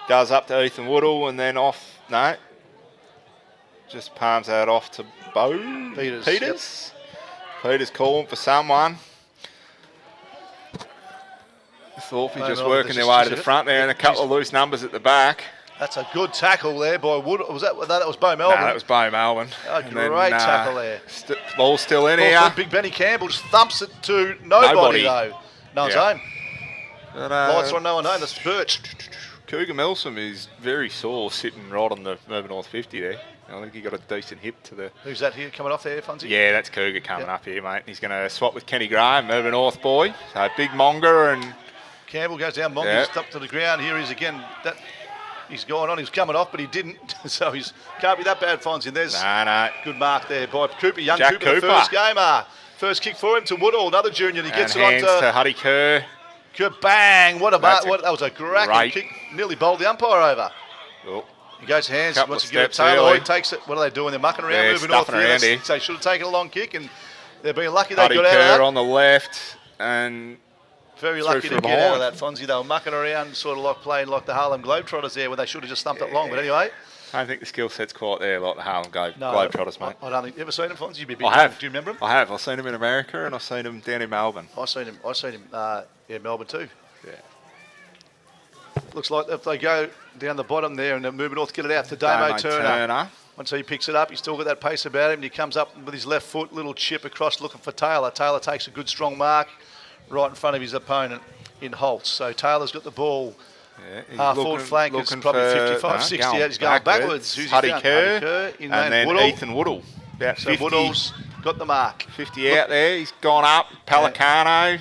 Goes up to Ethan Woodall, and then off. No, just palms that off to Bo Peters. Yep. Peters calling for someone. Thorpe just working their way to the front there, and a couple of loose numbers at the back. That's a good tackle there by Wood. Was that was Bo Melbourne? No, that was Bo Melbourne. Oh, great tackle there. Ball still in here. Big Benny Campbell just thumps it to nobody though. No one's home. But, Lights on, no one home. That's Birch. Cougar Milsom is very sore sitting right on the Mirboo North 50 there. I think he got a decent hip to the... Who's that here coming off there, Funzy? Yeah, that's Cougar coming up here, mate. He's going to swap with Kenny Graham, Mirboo North boy. So big Monger and... Campbell goes down, Monger's up to the ground. Here he's again. He's going on. He was coming off, but he didn't. So he's can't be that bad, Fonzie. And there's good mark there by Cooper, young Jack Cooper, the first gamer. First kick for him to Woodall, another junior. And he gets it on to Huddy Kerr. Bang! What that was a cracking kick. Nearly bowled the umpire over. Oh. He goes hands. Wants to get a Taylor. He takes it. What are they doing? They're mucking around, moving north. So they should have taken a long kick, and they're being lucky they got out of that. on the left and. Very lucky to get out of that, Fonzie. They were mucking around, sort of like playing like the Harlem Globetrotters there, where they should have just thumped it long. But anyway, I don't think the skill set's quite there like the Harlem Globetrotters, mate. I don't think you ever seen him, Fonzie. You'd be big. I have. Do you remember him? I have. I've seen him in America, and I've seen him down in Melbourne. I seen him. Yeah, Melbourne too. Yeah. Looks like if they go down the bottom there and they're moving north, get it out to Damo Turner. Once he picks it up, he's still got that pace about him. And he comes up with his left foot, little chip across, looking for Taylor. Taylor takes a good strong mark right in front of his opponent in Holtz. So Taylor's got the ball. Half forward flank is probably 55, 60 out. He's going backwards. Who's Huddy Kerr in and then Woodall. Ethan Woodall. About so Woodall's got the mark. 50 out there. He's gone up. Pelicano.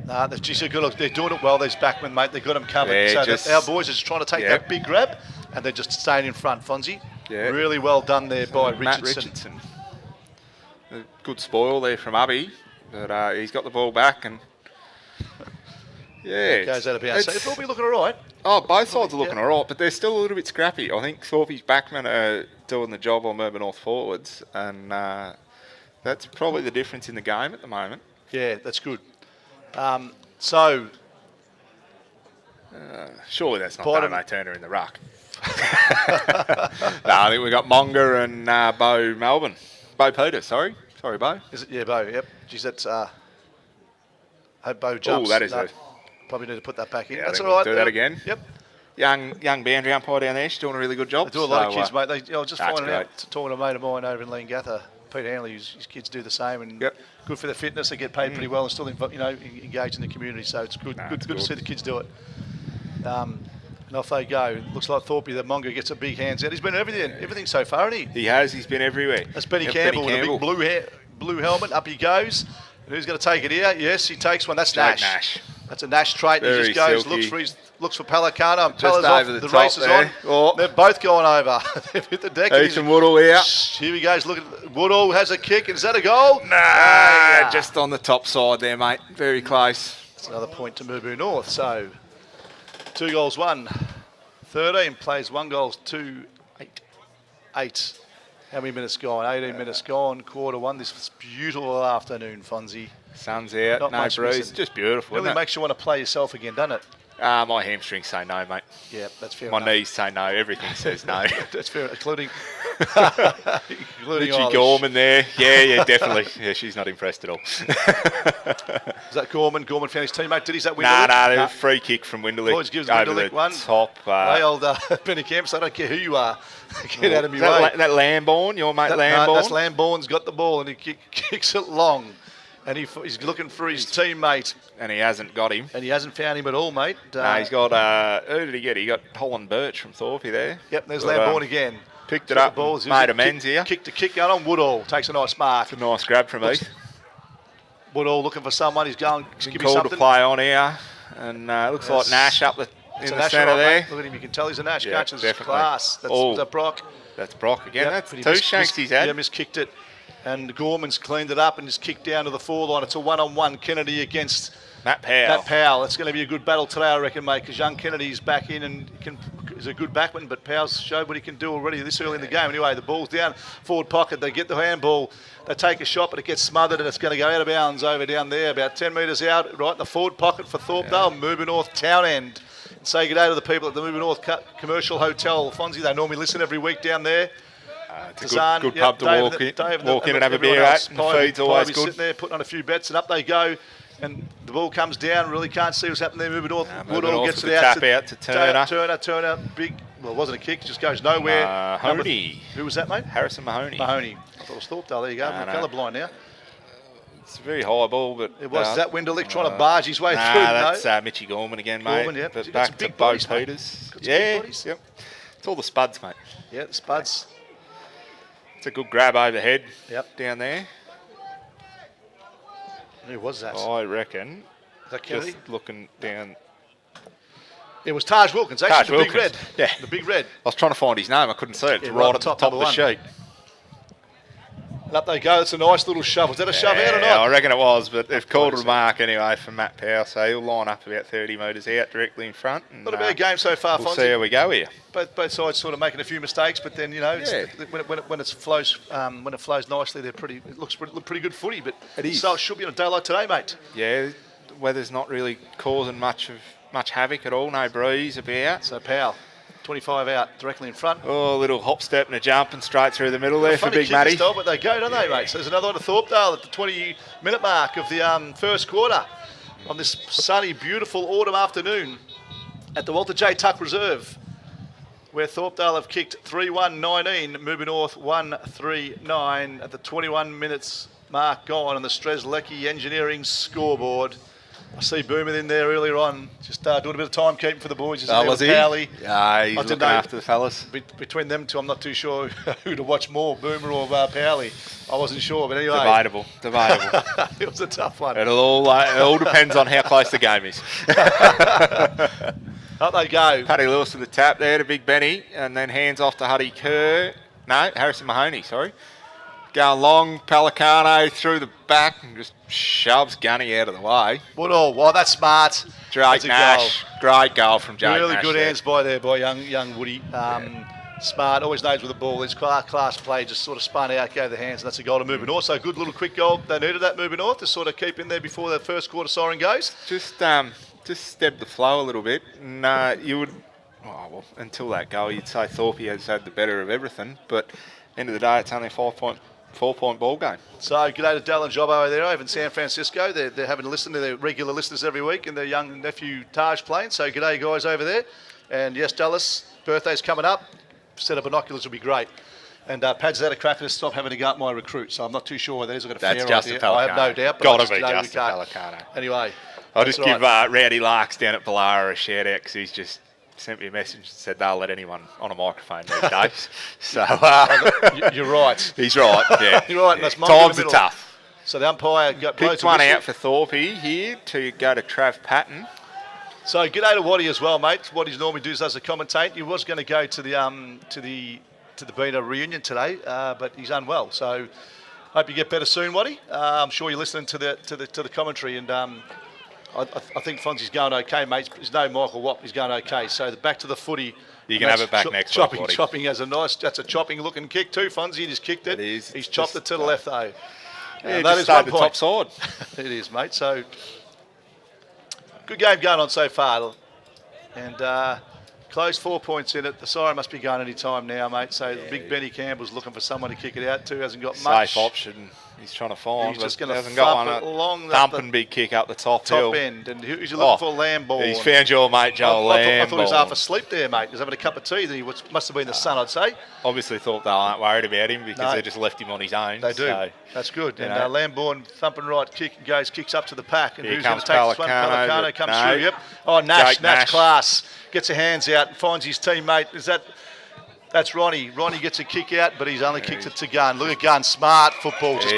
Nah, they're doing it well, these backmen, mate. They've got them covered. Yeah, so our boys are just trying to take that big grab, and they're just staying in front, Fonzie. Yeah. Really well done there by Matt Richardson. A good spoil there from Ubby, but he's got the ball back and goes out of bounds. So they'll be looking all right. Oh, both sides are looking all right, but they're still a little bit scrappy. I think Thorpe's backmen are doing the job on Mirboo North forwards, and that's probably the difference in the game at the moment. Yeah, that's good. Surely that's not Damo Turner in the ruck. No, I think we've got Monger and Bo Melbourne. Bo Peters, sorry, Bo. Is it? Yeah, Bo, yep. Geez, that's... hope Bo jumps. Oh, that is it. Probably need to put that back in. Yeah, that's all right. Do that again. Yep. Young boundary umpire down there. She's doing a really good job. They do a lot of kids, mate. I was just finding great. out, talking to a mate of mine over in Leongatha, Pete Hanley, his kids do the same, and good for their fitness. They get paid pretty well and still, engaged in the community. So it's good. Good to see the kids do it. And off they go. Looks like Thorpe, the Monger, gets a big hands out. He's been everything so far, hasn't he? He has. He's been everywhere. That's Benny Campbell with a big blue helmet. Up he goes. And who's going to take it here? Yes, he takes one. That's Nash. That's a Nash trait. He just goes, looks for Pelicano, and Pella's off. The race is on. Oh. They're both going over. They've hit the deck. Ethan Woodall here. Here he goes. Look at Woodall has a kick. Is that a goal? Nah, just on the top side there, mate. Very close. That's another point to Mirboo North. So 2 goals, 1. 13 plays 1 goal, 2, 8. How many minutes gone? 18 minutes gone. Quarter 1. This beautiful afternoon, Fonzie. Sun's out. Not no much breeze. missing. Just beautiful. Really makes you want to play yourself again, doesn't it? My hamstrings say no, mate. Yeah, that's fair. My knees say no. Everything says no. That's fair, including Richie Gorman there. Yeah, definitely. Yeah, she's not impressed at all. Is that Gorman? Gorman found his teammate. Did he? Is that Winderlick? No, free kick from Winderlick. Boys gives Winderlick one. Top. Way old Benny Camps. I don't care who you are. Get out of me way. That Lambourne, your mate Lambourne? No, that's Lambourne's got the ball and he kicks it long. And he's looking for his teammate. And he hasn't got him. And he hasn't found him at all, mate. No, he's got, who did he get? He got Holland Birch from Thorpe there. Yep, there's Lambourne again. Picked it up, made amends here. Kicked the kick going on. Woodall takes a nice mark. It's a nice grab from Heath. Woodall looking for someone. He's going, give me something. something. To play on here. And looks like Nash up in the centre there. Mate. Look at him, you can tell he's a Nash. Yeah, That's class. That's Brock. That's Brock again. That's 2 shanks he's had. Yeah, miskicked it. And Gorman's cleaned it up and just kicked down to the 4 line. It's a 1-on-1. Kennedy against Matt Powell. It's going to be a good battle today, I reckon, mate, because young Kennedy's back in and is a good backman, but Powell's showed what he can do already this early in the game. Anyway, the ball's down, forward pocket. They get the handball. They take a shot, but it gets smothered and it's going to go out of bounds over down there, about 10 metres out, right in the forward pocket for Thorpdale. Mirboo North Town End. Say good day to the people at the Mirboo North Commercial Hotel. Fonzie, they normally listen every week down there. It's a good pub to walk in and have a beer at, and the food's always good. Sitting there putting on a few bets, and up they go. And the ball comes down, really can't see what's happening there. Mirboo North. Woodall gets it out to Turner. Turner, big. Well, it wasn't a kick, it just goes nowhere. Mahoney. Who was that, mate? Harrison Mahoney. I thought it was Thorpdale. There you go. I'm colourblind now. It's a very high ball, but it was. Is that Winderlick trying to barge his way through? That's Mitchy Gorman again, mate. Gorman, yeah. But back to Bo Peters. Yeah, yep. It's all the spuds, mate. Yeah, the spuds. It's a good grab overhead. Yep. Down there. Who was that? I reckon. Is that Kennedy? Just looking down. It was Taj Wilkins, actually, Taj the Wilkins. big red. Yeah. The big red. I was trying to find his name. I couldn't see it. It's right at the top of the sheet. And up they go. It's a nice little shove. Was that a shove out or not? Yeah, I reckon it was, but they've called it a mark anyway for Matt Powell, so he'll line up about 30 metres out directly in front. And, not a bad game so far, We'll Fonzie. see how we go here. Both sides sort of making a few mistakes, but then, you know, when it flows nicely, it looks pretty good footy. But it is. So it should be on a day like today, mate. Yeah, weather's not really causing much havoc at all. No breeze about. So Powell, 25 out, directly in front. Oh, a little hop step and a jump and straight through the middle there for Big Matty. Matty. Style, but they go, don't they, mate? So there's another one to Thorpdale at the 20-minute mark of the first quarter on this sunny, beautiful autumn afternoon at the Walter J. Tuck Reserve, where Thorpdale have kicked 3-1-19, Mirboo North 1-3-9 at the 21 minutes mark gone on the Strzelecki Engineering scoreboard. I see Boomer in there earlier on, just doing a bit of timekeeping for the boys. Was he? Yeah, he's looking after the fellas. Between them two, I'm not too sure who to watch more, Boomer or Powley. I wasn't sure, but anyway. Debatable. It was a tough one. It all depends on how close the game is. Up they go. Paddy Lewis to the tap there to Big Benny, and then hands off to Huddy Kerr. No, Harrison Mahoney, sorry. Going long, Pelicano through the back and just shoves Gunny out of the way. Well, that's smart. Jake Nash, great goal from Jake Nash. Really good hands by young Woody. Smart, always knows with the ball. His class play just sort of spun out, gave the hands, and that's a goal to Mirboo North. So good little quick goal. They needed that Mirboo North to sort of keep in there before the first quarter siren goes. Just step the flow a little bit, and you would, until that goal, you'd say Thorpe has had the better of everything. But end of the day, it's only a 4-point ball game. So g'day to Dallin Jobbo over in San Francisco. They're having to listen to their regular listeners every week, and their young nephew Taj playing. So g'day guys over there. And yes, Dallas, birthday's coming up. Set of binoculars will be great. And Pad's had a crack at us, stop having to go up my recruit. So I'm not too sure whether that is. I've got a That's fair Justin idea. Pelicano. I have no doubt. But Got to be Justin Pelicano. Anyway. I'll just give Rowdy Larks down at Ballara a shout out because he's just sent me a message and said they'll let anyone on a microphone these days. So you're right. He's right. Yeah, you're right. Yeah. That's Times are tough. So the umpire picked one out for Thorpe here to go to Trav Patton. So g'day to Waddy as well, mate. What he normally does as a commentator. He was going to go to the Bina reunion today, but he's unwell. So hope you get better soon, Waddy. I'm sure you're listening to the commentary, and I think Fonzie's going okay, mate. There's no Michael Watt. He's going okay. So back to the footy. You can have it back next week. Chopping has that's a chopping looking kick too. Fonzie just kicked it. It is. He's chopped it to the left though. Yeah, that is the top side. It is, mate. So good game going on so far, and close 4 points in it. The siren must be going any time now, mate. So the big Benny Campbell's looking for someone to kick it out to. Hasn't got much. Safe option. He's trying to find. He's just going to hasn't got one. Along thumping big kick up the top end. And who's you looking for? Lamborn. He's found your mate Joel Lamborn. I thought he was half asleep there, mate. He was having a cup of tea. Then he must have been the sun, I'd say. Obviously thought they aren't worried about him because they just left him on his own. They do. So, that's good. And Lamborn thumping right kicks up to the pack. And here who's going to take this one? Pelicano comes through. Yep. Oh, Nash class. Gets her hands out and finds his teammate. That's Ronnie. Ronnie gets a kick out, but he's only kicked it to Gunn. Look at Gunn, smart football. Just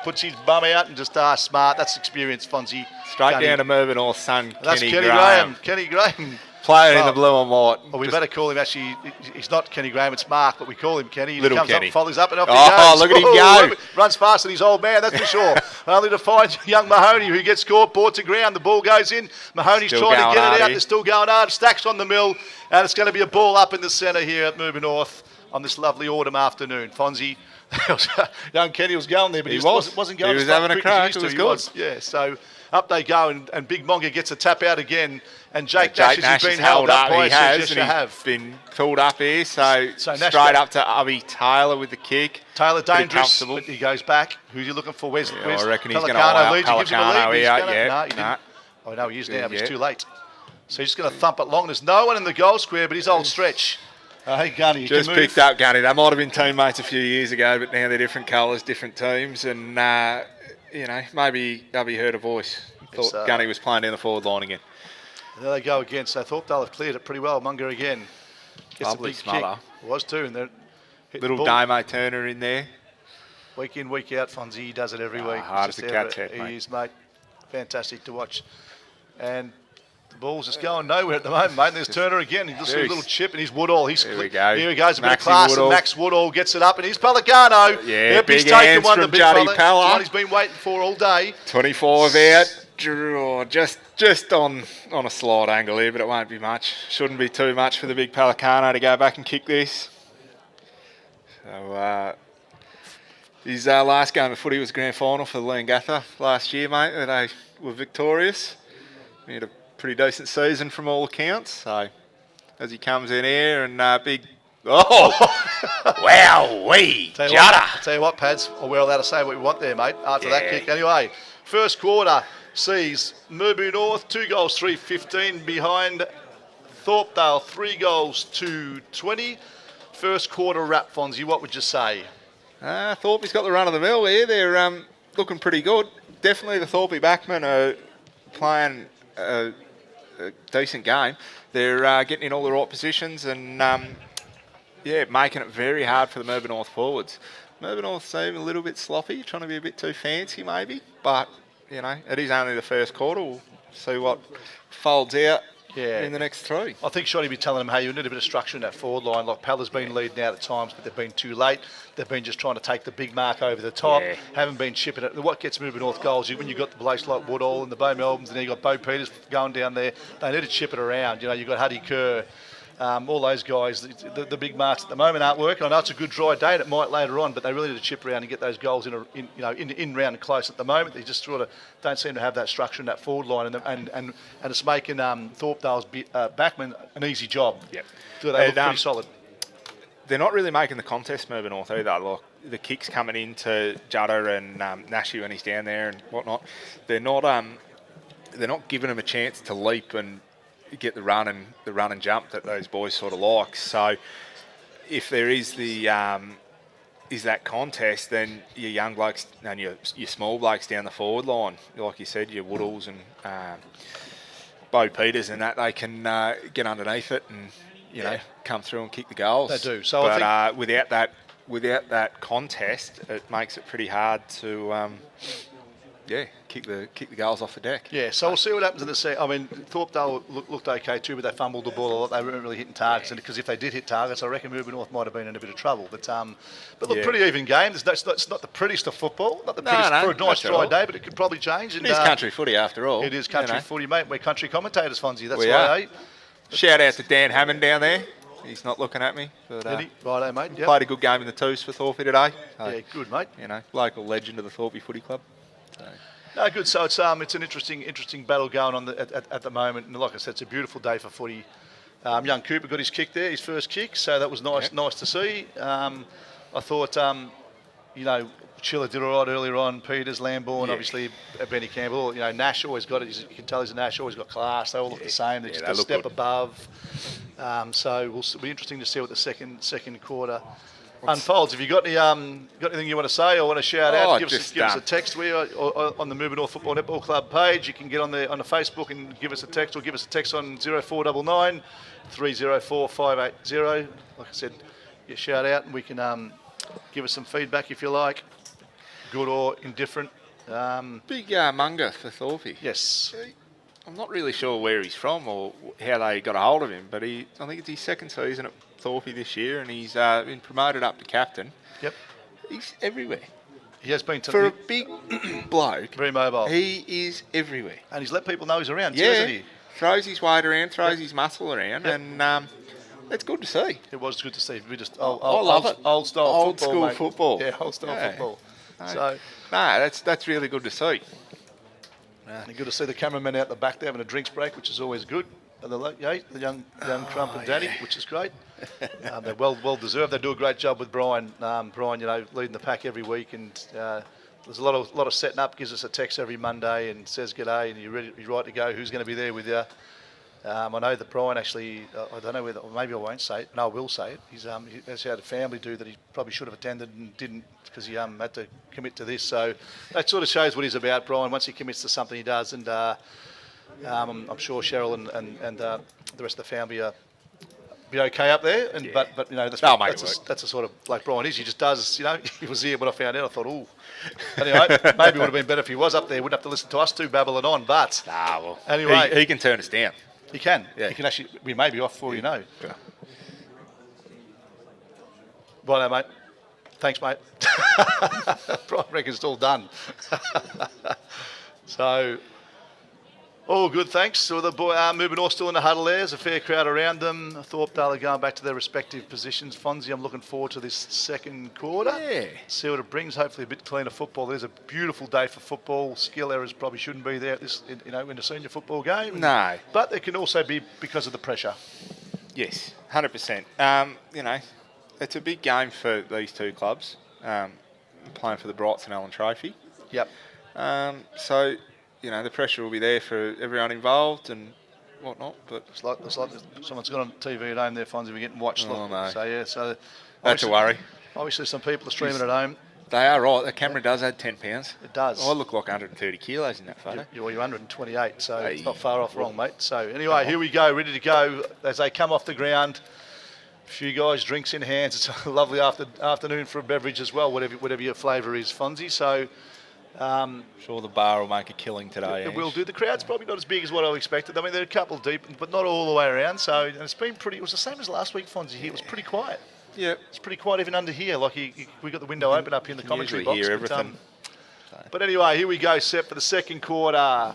puts his bum out and just smart. That's experience, Fonzie. Straight Kenny. down to Mirboo North son, That's Kenny Kenny Graham. Kenny Graham. Playing in Well, the blue and white. Well, we Just better call him, actually, he's not Kenny Graham, it's Mark, but we call him Kenny. He Little comes Kenny. up, follows up, and off he Oh, goes. look at him Whoa, go. Runs faster than his old man, that's for sure. Only to find young Mahoney, who gets caught, brought to ground. The ball goes in. Mahoney's Still trying to going get it hard out. here. They're still going hard. Stacks on the mill, and it's going to be a ball up in the centre here at Mirboo North on this lovely autumn afternoon. Fonzie, young Kenny was going there, but he was. wasn't going He as was having a quick as crack. used It to. was He good. was, yeah, so up they go, and Big Monga gets a tap out again. And Jake Jake Nash Nash has has been held up by He has, yes, and you he's have. been pulled up here. So Nash straight got- up to Ubby Taylor with the kick. Taylor Pretty dangerous, comfortable. but he goes back. Who's he looking for? Where's I reckon he's going to Pelicano allow leads? He gives him a lead, Pelicano but he's here. gonna- Yeah, no, he didn't. nah. Oh, no, he is now, but he's Yeah. too late. So he's just going to thump it long. There's no one in the goal square, but his old stretch. Hey, Gunny, you Just can move. picked up Gunny. They might have been teammates a few years ago, but now they're different colours, different teams, and maybe Ubby heard a voice. Thought Gunny was playing down the forward line again. There they go again. So Thorpdale have cleared it pretty well. Munger again. Gets Lovely a big smother. kick. It was too. And they're hitting Little the ball. Damo Turner in there. Week in, week out, Fonzie does it every week. hard It's as just a cat's ever- head, mate. He is, mate. Fantastic to watch. And the ball's just going nowhere at the moment, mate. And there's Turner again. He just a little chip, and he's Woodall. He's There we go. Here he goes. A bit of Maxi class, Woodall. and Max Woodall gets it up, and he's Pelicano. Yeah, Yep, he's big taken hands one. The from big Juddy fella. Pella. The one he's been waiting for all day. 25 out. Draw. Just on a slight angle here, but it won't be much. Shouldn't be too much for the big Pelicano to go back and kick this. So his last game of footy was grand final for the Leongatha last year, mate. And they were victorious. We had a pretty decent season from all accounts. So as he comes in here and big. Oh, wow, wee, Tell you what, Pads, we're allowed to say what we want there, mate, after that Yeah. kick. Anyway, first quarter sees Mirboo North 2 goals 3-15 behind Thorpdale 3 goals 2-20. First quarter wrap, Fonzie, what would you say? Thorpey's got the run of the mill here. They're looking pretty good. Definitely the Thorpey backmen are playing a decent game. They're getting in all the right positions and making it very hard for the Mirboo North forwards. Mirboo North seem a little bit sloppy, trying to be a bit too fancy maybe, but it is only the first quarter. We'll see what folds out in the next 3. I think Shotty be telling them, hey, you need a bit of structure in that forward line. Like Pella's been leading out at times, but they've been too late. They've been just trying to take the big mark over the top. Yeah. Haven't been chipping it. What gets Mirboo North goals is when you've got the blokes like Woodall and the Bo Melbournes, and then you've got Bo Peters going down there. They need to chip it around. You've got Huddy Kerr. All those guys, the big marks at the moment aren't working. I know it's a good dry day and it might later on, but they really need to chip around and get those goals in round and close. At the moment, they just sort of don't seem to have that structure in that forward line, and it's making Thorpdale's backman an easy job. Yep. So they look pretty solid. They're not really making the contest Mirboo North either. Like the kicks coming into Judder and Nashi when he's down there and whatnot. They're not giving him a chance to leap and get the run and jump that those boys sort of like. So if there is that contest, then your young blokes and your small blokes down the forward line, like you said, your Woodalls and Bo Peters and that, they can get underneath it and come through and kick the goals. They do. So but I think without that contest, it makes it pretty hard to kick the goals off the deck. Yeah, so we'll see what happens in the second. I mean, Thorpdale looked okay too, but they fumbled the ball a lot. They weren't really hitting targets, and because if they did hit targets, I reckon Mirboo North might have been in a bit of trouble. But look, pretty even game. It's not the prettiest of football, not the prettiest for a nice dry day, but it could probably change. It is country footy after all. It is country footy, mate. We're country commentators, Fonzie. That's We why. are. Shout out to Dan Hammond down there. He's not looking at me. But, Righto, mate. Yep. Played a good game in the twos for Thorpey today. So, Yeah, good, mate. Local legend of the Thorpey Footy Club. So. No, good. So it's an interesting battle going on at the moment, and like I said, it's a beautiful day for footy. Young Cooper got his kick there, his first kick, so that was nice to see. I thought, Chiller did all right earlier on. Peters, Lambourne, obviously Benny Campbell. Nash always got it. You can tell he's a Nash. Always got class. They all look the same. They're just a step above. So it'll be interesting to see what the second quarter unfolds. Have you got anything you want to say or want to shout out? Give us a text. We are on the Mirboo North Football Netball Club page. You can get on the Facebook and give us a text, or give us a text on 0499 304 580. Like I said, you shout out and we can give us some feedback if you like, good or indifferent. Big Munger for Thorpe. Yes. I'm not really sure where he's from or how they got a hold of him, but I think it's his second season at Thorpe this year, and he's been promoted up to captain. Yep. He's everywhere. He has been For a big bloke, very mobile. he is everywhere. And he's let people know he's around too, Yeah, hasn't he? throws his weight around, throws his muscle around, and it's good to see. It was good to see. We just I love it. Old style Old football, school mate. football. Yeah, old style Yeah. football. No, So that's really good to see. and good to see the cameramen out the back there having a drinks break, which is always good. And the young Crump and Danny, which is great. They're well deserved. They do a great job with Brian. Brian, leading the pack every week, and there's a lot of setting up. Gives us a text every Monday and says g'day, and you're right to go. Who's going to be there with you? I know that Brian actually, I don't know whether, maybe I won't say it. No, I will say it. He actually had a family do that he probably should have attended and didn't because he had to commit to this. So that sort of shows what he's about, Brian. Once he commits to something, he does. And I'm sure Cheryl and the rest of the family be okay up there. And Yeah. but that's They'll make it work. that's a sort of like Brian is. He just does. He was here when I found out. I thought, ooh. Anyway, maybe it would have been better if he was up there. Wouldn't have to listen to us two babbling on. But anyway, he can turn us down. he can. Yeah. He can actually. We may be off before you know. Yeah. Righto, mate. Thanks, mate. Brian reckons it's all done. So, all good, thanks. So the Mirboo North still in the huddle there. There's a fair crowd around them. Thorpdale are going back to their respective positions. Fonzie, I'm looking forward to this second quarter. Yeah. See what it brings. Hopefully a bit cleaner football. There's a beautiful day for football. Skill errors probably shouldn't be there at this, in a senior football game. No. But it can also be because of the pressure. Yes, 100%. It's a big game for these two clubs, playing for the Brights and Allen Trophy. Yep. So, the pressure will be there for everyone involved and whatnot. But It's like someone's got on TV at home there, Fonzie. We're getting watched. Oh, no. So, yeah. So that's a worry. Obviously, some people are streaming at home. They are right. The camera does add 10 pounds. It does. I look like 130 kilos in that photo. You're 128, so it's Hey. not far off wrong, mate. So anyway, here we go, ready to go as they come off the ground. A few guys, drinks in hands. It's a lovely afternoon for a beverage as well, whatever your flavour is, Fonzie. So Sure, the bar will make a killing today. it will do. The crowd's probably not as big as what I expected. I mean, they're a couple deep, but not all the way around. So and it's been pretty. It was the same as last week, Fonzie. Here it was pretty quiet. Yeah. It's pretty quiet even under here. Like we got the window open up here in the commentary box. Hear but, everything. But anyway, here we go, set for the second quarter.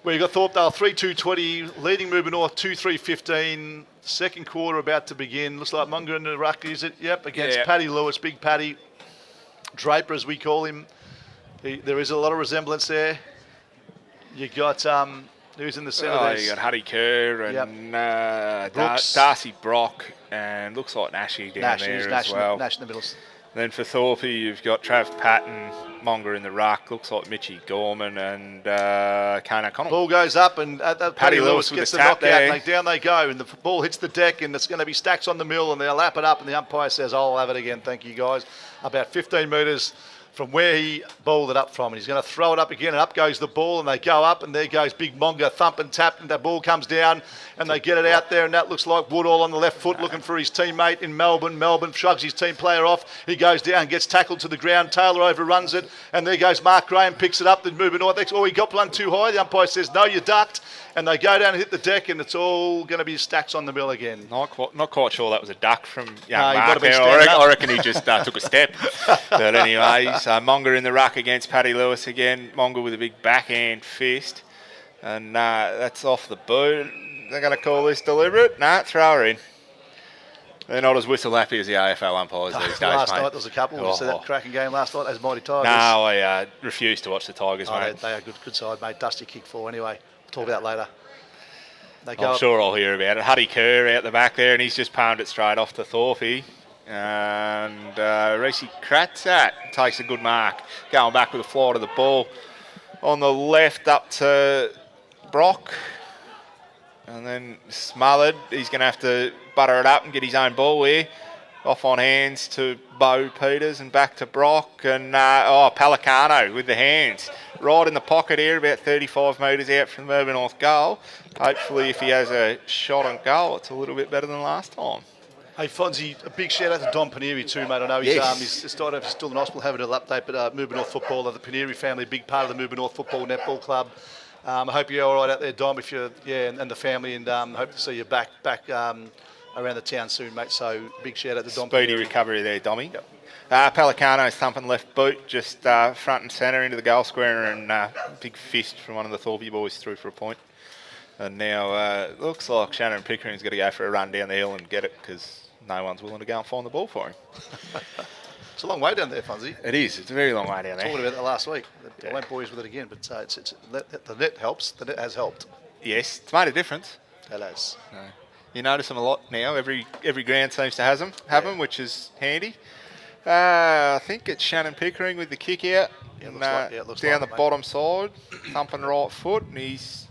We've got Thorpdale 3-2-20, leading Mirboo North 2-3-15. Second quarter about to begin. Looks like Munger in the ruck, is it? Yep, against Yeah. Paddy Lewis, Big Paddy. Draper, as we call him. There is a lot of resemblance there. You got, who's in the centre there? You got Huddy Kerr and Brooks. Darcy Brock, and looks like Nashy down Nash, there who's as Nash, well. Nash in the middle. Then for Thorpe, you've got Trav Patton, Monger in the ruck, looks like Mitchy Gorman and Kane O'Connell. Ball goes up and Paddy Lewis with gets the the tap knockout there. and down they go and the ball hits the deck and it's going to be stacks on the mill and they'll lap it up and the umpire says, I'll have it again, thank you guys. About 15 metres from where he bowled it up from. And he's going to throw it up again and up goes the ball and they go up and there goes Big Monger, thump and tap and the ball comes down and they get it out there and that looks like Woodall on the left foot looking for his teammate in Melbourne. Melbourne shrugs his team player off. He goes down, gets tackled to the ground. Taylor overruns it and there goes Mark Graham, picks it up. Then Mirboo North, he got one too high. The umpire says, no, you ducked. And they go down and hit the deck and it's all going to be stacks on the mill again. Not quite sure that was a duck from young No, he might Mark have been there. standing up. I reckon he just took a step. But anyway, so Monger in the ruck against Paddy Lewis again. Monger with a big backhand fist. And that's off the boot. They're going to call this deliberate. Nah, throw her in. They're not as whistle happy as the AFL umpires these days, Last mate. night there was a couple. We said that cracking game last night as Mighty Tigers. No, I refuse to watch the Tigers, Oh, mate. they are good side, mate. Dusty kick four anyway. We'll talk about that later. They go I'm up. sure I'll hear about it. Huddy Kerr out the back there, and he's just palmed it straight off to Thorpe. And Reece Kratzat takes a good mark, going back with a fly to the ball. On the left up to Brock. And then smothered. He's going to have to butter it up and get his own ball here. Off on hands to Bo Peters and back to Brock. And Pelicano with the hands. Right in the pocket here, about 35 metres out from the Mirboo North goal. Hopefully if he has a shot on goal, it's a little bit better than last time. Hey Fonzie, a big shout out to Don Paneri too, mate. I know he's still in hospital, having an update, but Mirboo North football, the Paneri family, big part of the Mirboo North football netball club. I hope you're all right out there, Dom. If you're, and the family, and hope to see you back around the town soon, mate. So big shout out to Don. Speedy recovery there, Dommy. Yep. Pelicano's thumping left boot, just front and centre into the goal square, and big fist from one of the Thorpdale boys through for a point. And now looks like Shannon Pickering's got to go for a run down the hill and get it, because no one's willing to go and find the ball for him. It's a long way down there, Fonzie. It is. It's a very long way down there. Talked about that last week. I won't bore you with it again, but the net helps. The net has helped. Yes, it's made a difference. It has. No. You notice them a lot now. Every ground seems to have them, which is handy. I think it's Shannon Pickering with the kick out. Yeah, it looks down like the bottom side, thumping right foot, and he's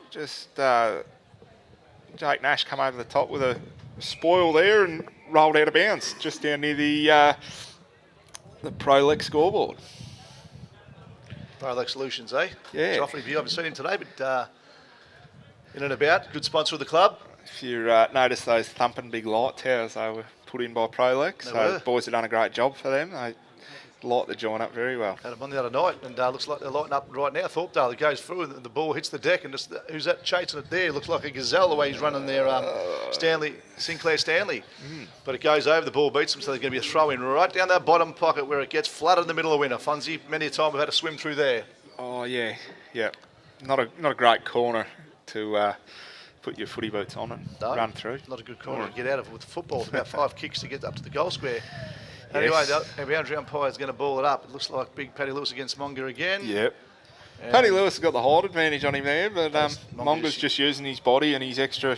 just Jake Nash come over the top with a spoil there and rolled out of bounds just down near the ProLex scoreboard. ProLex Solutions, eh? Yeah. Joffrey View, I haven't seen him today, but in and about, good sponsor of the club. If you notice those thumping big light towers, they were put in by ProLex. So the boys have done a great job for them. They light the joint up very well. Had them on the other night, and looks like they're lighting up right now. Thorpdale, it goes through, and the ball hits the deck, and just who's that chasing it there? Looks like a gazelle the way he's running there, Sinclair Stanley. But it goes over, the ball beats him, so there's going to be a throw in right down that bottom pocket where it gets flooded in the middle of winter. Fonzie, many a time we've had to swim through there. Oh yeah. Not a great corner to put your footy boots on and run through. Not a good corner to get out of with the football. It's about 5 kicks to get up to the goal square. Anyway, the boundary umpire is going to ball it up. It looks like big Paddy Lewis against Monger again. Yep. Paddy Lewis has got the height advantage on him there, but Monger's just using his body and his extra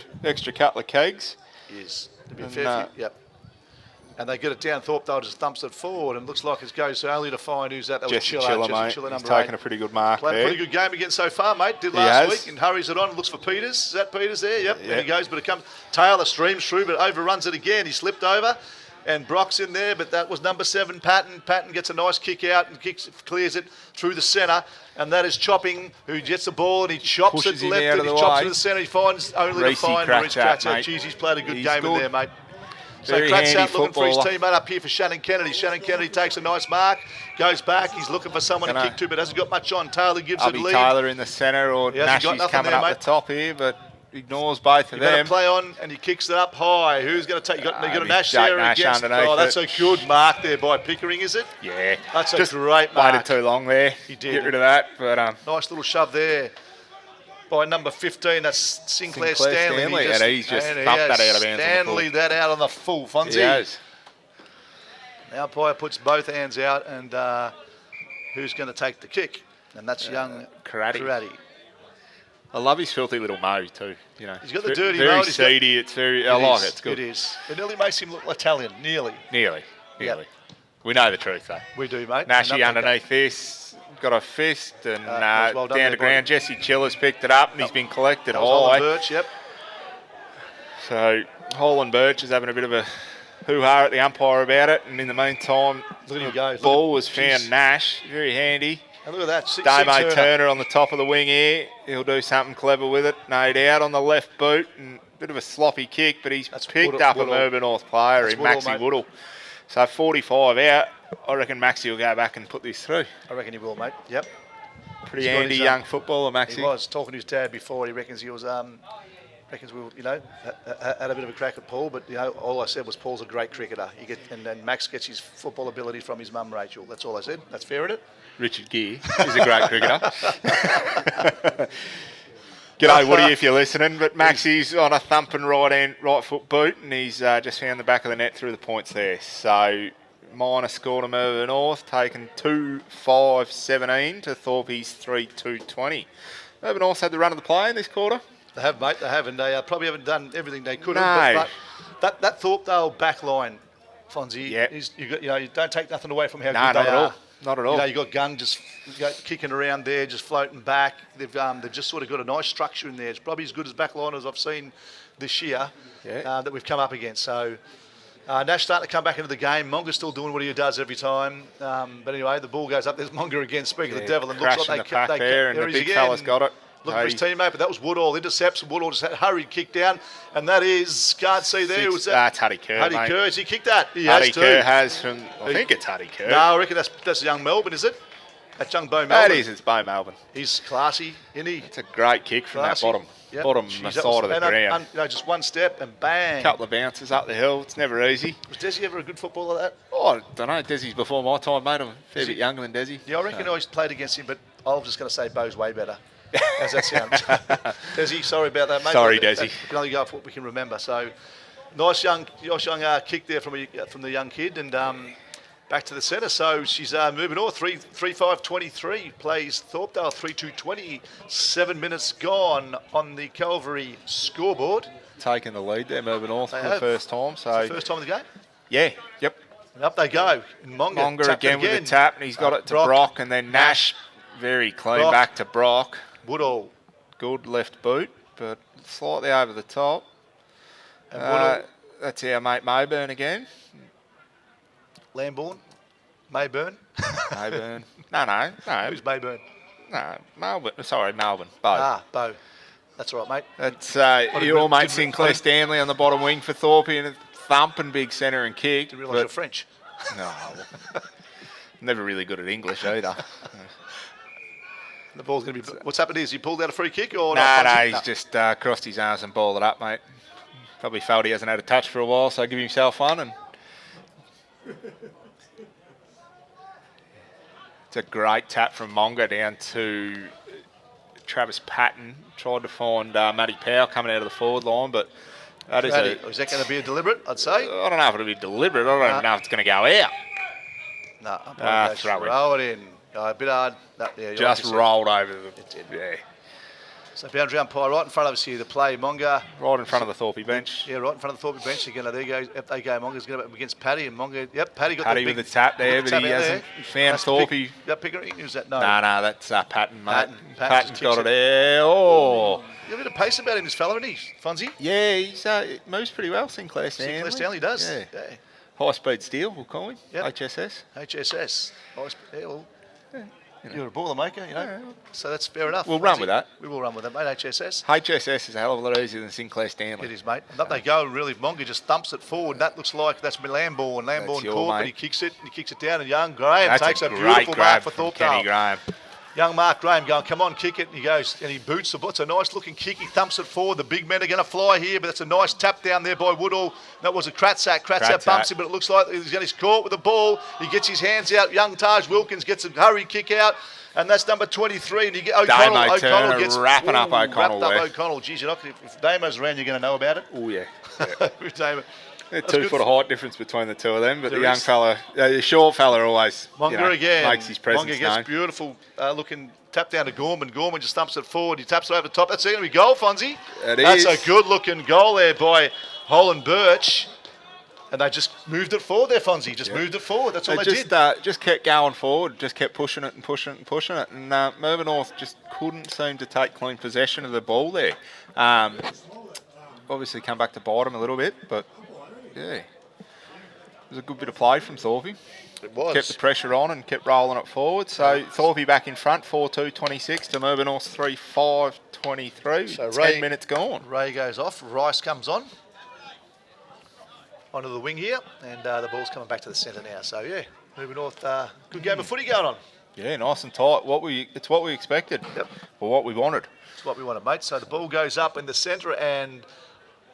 couple of kegs. Yes. Yep. And they get it down. Thorpdale just dumps it forward, and looks like it goes only to find who's that. That was Chiller, mate. Chiller, He's taken a pretty good mark Played there. a pretty good game again so far, mate. Did last week and hurries it on. Looks for Peters. Is that Peters there? Yep. There he goes, but it comes. Taylor streams through, but overruns it again. He slipped over. And Brock's in there, but that was number 7, Patton. Patton gets a nice kick out and clears it through the centre. And that is Chopping, who gets the ball and he chops it left and he chops it to the centre. He finds only to find Reece Cratchit. Jeez, he's played a good game in there, mate. So Kratz out looking for his teammate up here for Shannon Kennedy. Shannon Kennedy takes a nice mark, goes back. He's looking for someone to kick to, but hasn't got much on. Taylor gives it a lead. Taylor in the centre, or Nashy's coming up the top here, but ignores both of them. You've got to play on, and he kicks it up high. Who's going to take? You got a Nash there against. Oh, that's a good mark there by Pickering, is it? Yeah, that's a great mark. Waited too long there. He did. Get rid of that, but nice little shove there by number 15. That's Sinclair Stanley. He's just thumped that out of bounds. Stanley that out on the full, Fonzie. He has. The umpire puts both hands out, and who's going to take the kick? And that's young Karate. I love his filthy little mo too. You know, he's got the dirty very mode. seedy. It's very. I like it. It's good. It is. It nearly makes him look Italian. Nearly. Yep. We know the truth though. We do, mate. Nashy underneath this, got a fist and down to ground. Jesse Chiller's picked it up and he's been collected high. Holland Birch, yep. So Holland Birch is having a bit of a hoo-ha at the umpire about it, and in the meantime, the ball was found. Nash, very handy. And look at that. Damo Turner on the top of the wing here. He'll do something clever with it, no doubt, on the left boot. And a bit of a sloppy kick, but he's picked up a Mirboo North player in Maxie Woodall. So 45 out. I reckon Maxie will go back and put this through. I reckon he will, mate. Yep. Pretty handy young footballer, Maxie. He was talking to his dad before. He reckons he was, had a bit of a crack at Paul, but all I said was Paul's a great cricketer. And Max gets his football ability from his mum, Rachel. That's all I said. That's fair, isn't it? Richard Gere is a great cricketer. G'day, Woody, if you're listening. But Maxie's on a thumping right foot boot, and he's just found the back of the net through the points there. So minor score to Mirboo North, taken 2-5-17 to Thorpey's 3-2-20. Mirboo North had the run of the play in this quarter. They have, mate. They have, and they probably haven't done everything they could have. But that Thorpdale back line, Fonzie, you don't take nothing away from how good they are. Not at all. You got Gunn just kicking around there, just floating back. They've just sort of got a nice structure in there. It's probably as good as backliners I've seen this year that we've come up against. So Nash starting to come back into the game. Monger's still doing what he does every time. But anyway, the ball goes up. There's Monger again, speaking of the devil. And looks like the pack there, and the big fella's got it. looking for his teammate, but that was Woodall. Intercepts, and Woodall just had hurried kick down, and that is, can't see there. Was that? That's Huddy Kerr, Huddy mate. Kerr, has he kicked that? He Huddy has too. Kerr has from, I think it's Huddy Kerr. No, I reckon that's young Melbourne, is it? That's young Bo Melbourne. That is, it's Bo Melbourne. He's classy, isn't he? It's a great kick from Classy. that bottom Yep. side of the ground. Just one step and bang. Couple of bounces up the hill. It's never easy. Was Desi ever a good footballer like that? Oh, I don't know. Desi's before my time, mate. I'm a fair bit younger than Desi. Yeah, I reckon I played against him, but I was just going to say Bo's way better. How's that sound? Desi, sorry about that, mate. Sorry, That- Desi. that can only go off what we can remember. So, nice young kick there from the young kid, and back to the centre. So she's moving on. 3-5-23 plays Thorpdale 3-2-20. 7 minutes gone on the Calvary scoreboard. Taking the lead there, Mirboo North They for have. the first time. So It's the first time of the game. yeah, yep. And up they go. And Monga tapped it again with the tap, and he's got it to Brock, and then Nash very clean Brock. back to Brock. Woodall. Good left boot, but slightly over the top. And Woodall. That's our mate Mayburn again. Lambourne. Mayburn. Mayburn. No. Who's Mayburn? No, Melbourne. Sorry, Melbourne. Bo. Bo. That's all right, mate. That's your mate Sinclair Stanley on the bottom wing for Thorpe, and a thumping big centre and kick. Didn't realise you're French. No. Never really good at English either. The ball's going to be... What's happened is he pulled out a free kick or No, not? he's just crossed his arms and balled it up, mate. Probably felt he hasn't had a touch for a while, so give himself one. And it's a great tap from Monga down to Travis Patton. Tried to find Matty Powell coming out of the forward line, but that is Is that going to be a deliberate, I'd say? I don't know if it'll be deliberate. I don't even know if it's going to go out. No, throw it in. A bit hard. Just rolled over the... It did. Yeah. So boundary umpire right in front of us here. The play, Monga. Right in front of the Thorpe bench. Yeah, right in front of the Thorpe bench again. There goes. They go. Monga's going to against Paddy, and Monga. Yep, Paddy got Paddy the big, with the tap there, but tap he out hasn't there. found That's the Thorpe. pick- That Pickering? Who's that? No. No, that's Patton, mate. Patton Patton's just got kicks it there. Oh. You have a bit of pace about him, this fella, isn't he, Fonzie? Yeah, he's moves pretty well, Sinclair Stanley. Sinclair Stanley does. Yeah. Yeah. High speed steel, we'll call him. Yep. HSS. HSS. Yeah, well, you're a baller maker, you know. So that's fair enough. We'll run Fonzie. with that. We will run with that, mate. HSS. HSS is a hell of a lot easier than Sinclair Stanley. It is, mate. And up they go, really. Monga just thumps it forward. That looks like that's Lambourne. Lambourne your caught, mate. but he kicks it down, and young Graham That's takes a great beautiful grab mark for from Kenny Thorpdale. Graham. Young Mark Graham going, come on, kick it. And he goes, and he boots the ball. It's a nice looking kick. He thumps it forward. The big men are going to fly here, but that's a nice tap down there by Woodall. That was a Kratzak. Kratzak bumps him, but it looks like he's caught with the ball. He gets his hands out. Young Taj Wilkins gets a hurry kick out. And that's number 23. And you get O'Connell gets wrapping up O'Connell. Wrapped up O'Connell. Geez, if Damo's around, you're going to know about it. Oh, yeah. With Damo. Yeah, That's 2 good foot of height difference between the two of them, but There the young is. fella, the short fella always Monga again. makes his presence Monga gets known. beautiful looking tap down to Gorman. Gorman just thumps it forward. He taps it over the top. That's going to be goal, Fonzie. That's a good looking goal there by Holland Birch. And they just moved it forward there, Fonzie. Just moved it forward. That's all they did. Just kept going forward, just kept pushing it and pushing it and pushing it. And Mirboo North just couldn't seem to take clean possession of the ball there. Obviously come back to bite him a little bit, but yeah. It was a good bit of play from Thorpe. It was. Kept the pressure on and kept rolling it forward. So Thorpe back in front, 4-2-26 to Mirboo North 3-5-23. So 10 minutes gone. Ray goes off. Rice comes on. Onto the wing here. And the ball's coming back to the centre now. So, yeah, Mirboo North, good game of footy going on. Yeah, nice and tight. It's what we expected. Yep. Or what we wanted. It's what we wanted, mate. So the ball goes up in the centre and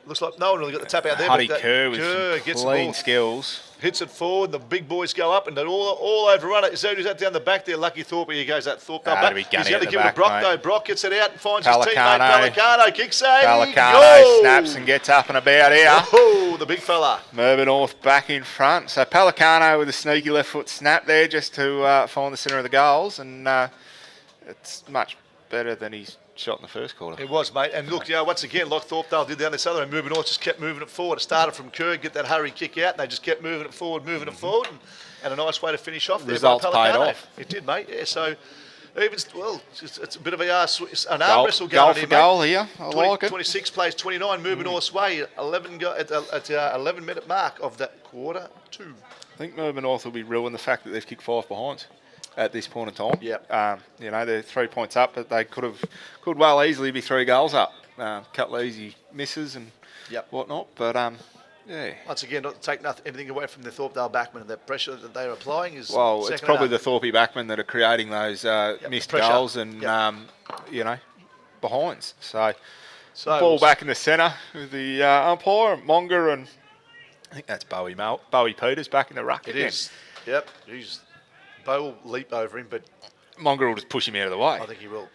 looks like no one really got the tap out there. Huddy but Kerr with some gets the clean ball, skills. hits it forward. The big boys go up and they're all overrun it. So who's that down the back there? Lucky Thorpe. Here goes that Thorpe. That'd be He's gunny going at to the give it to back, Brock mate. though. Brock gets it out and finds his teammate Pelicano. Pelicano. Kick save. Pelicano Goal. snaps and gets up and about here. Oh, the big fella. Mirboo North back in front. So Pelicano with a sneaky left foot snap there just to find the centre of the goals. And it's much better than his shot in the first quarter. It was, mate. And look, once again, like Thorpdale did down this other, and Mirboo North just kept moving it forward. It started from Kerr, get that hurry kick out, and they just kept moving it forward, and a nice way to finish off there. Results by paid Pelicano. off. It did, mate. Yeah, so even it's a bit of an arm wrestle going Goal on for here, goal mate. here. I like it. 26 plays 29, Mirboo North's way, 11 at the 11-minute mark of that quarter 2. I think Mirboo North will be ruining the fact that they've kicked 5 behinds. at this point in time. Yep. You know, they're 3 points up, but they could well easily be 3 goals up. Couple of easy misses and whatnot, but yeah. Once again, not to take anything away from the Thorpdale backmen and that pressure that they're applying is it's probably the Thorpe backmen that are creating those missed goals and you know, behinds. So ball back in the centre with the umpire, Monger, and I think that's Bowie Peters back in the ruck again. It is. Yep. Bo will leap over him, but Monger will just push him out of the way. I think he will.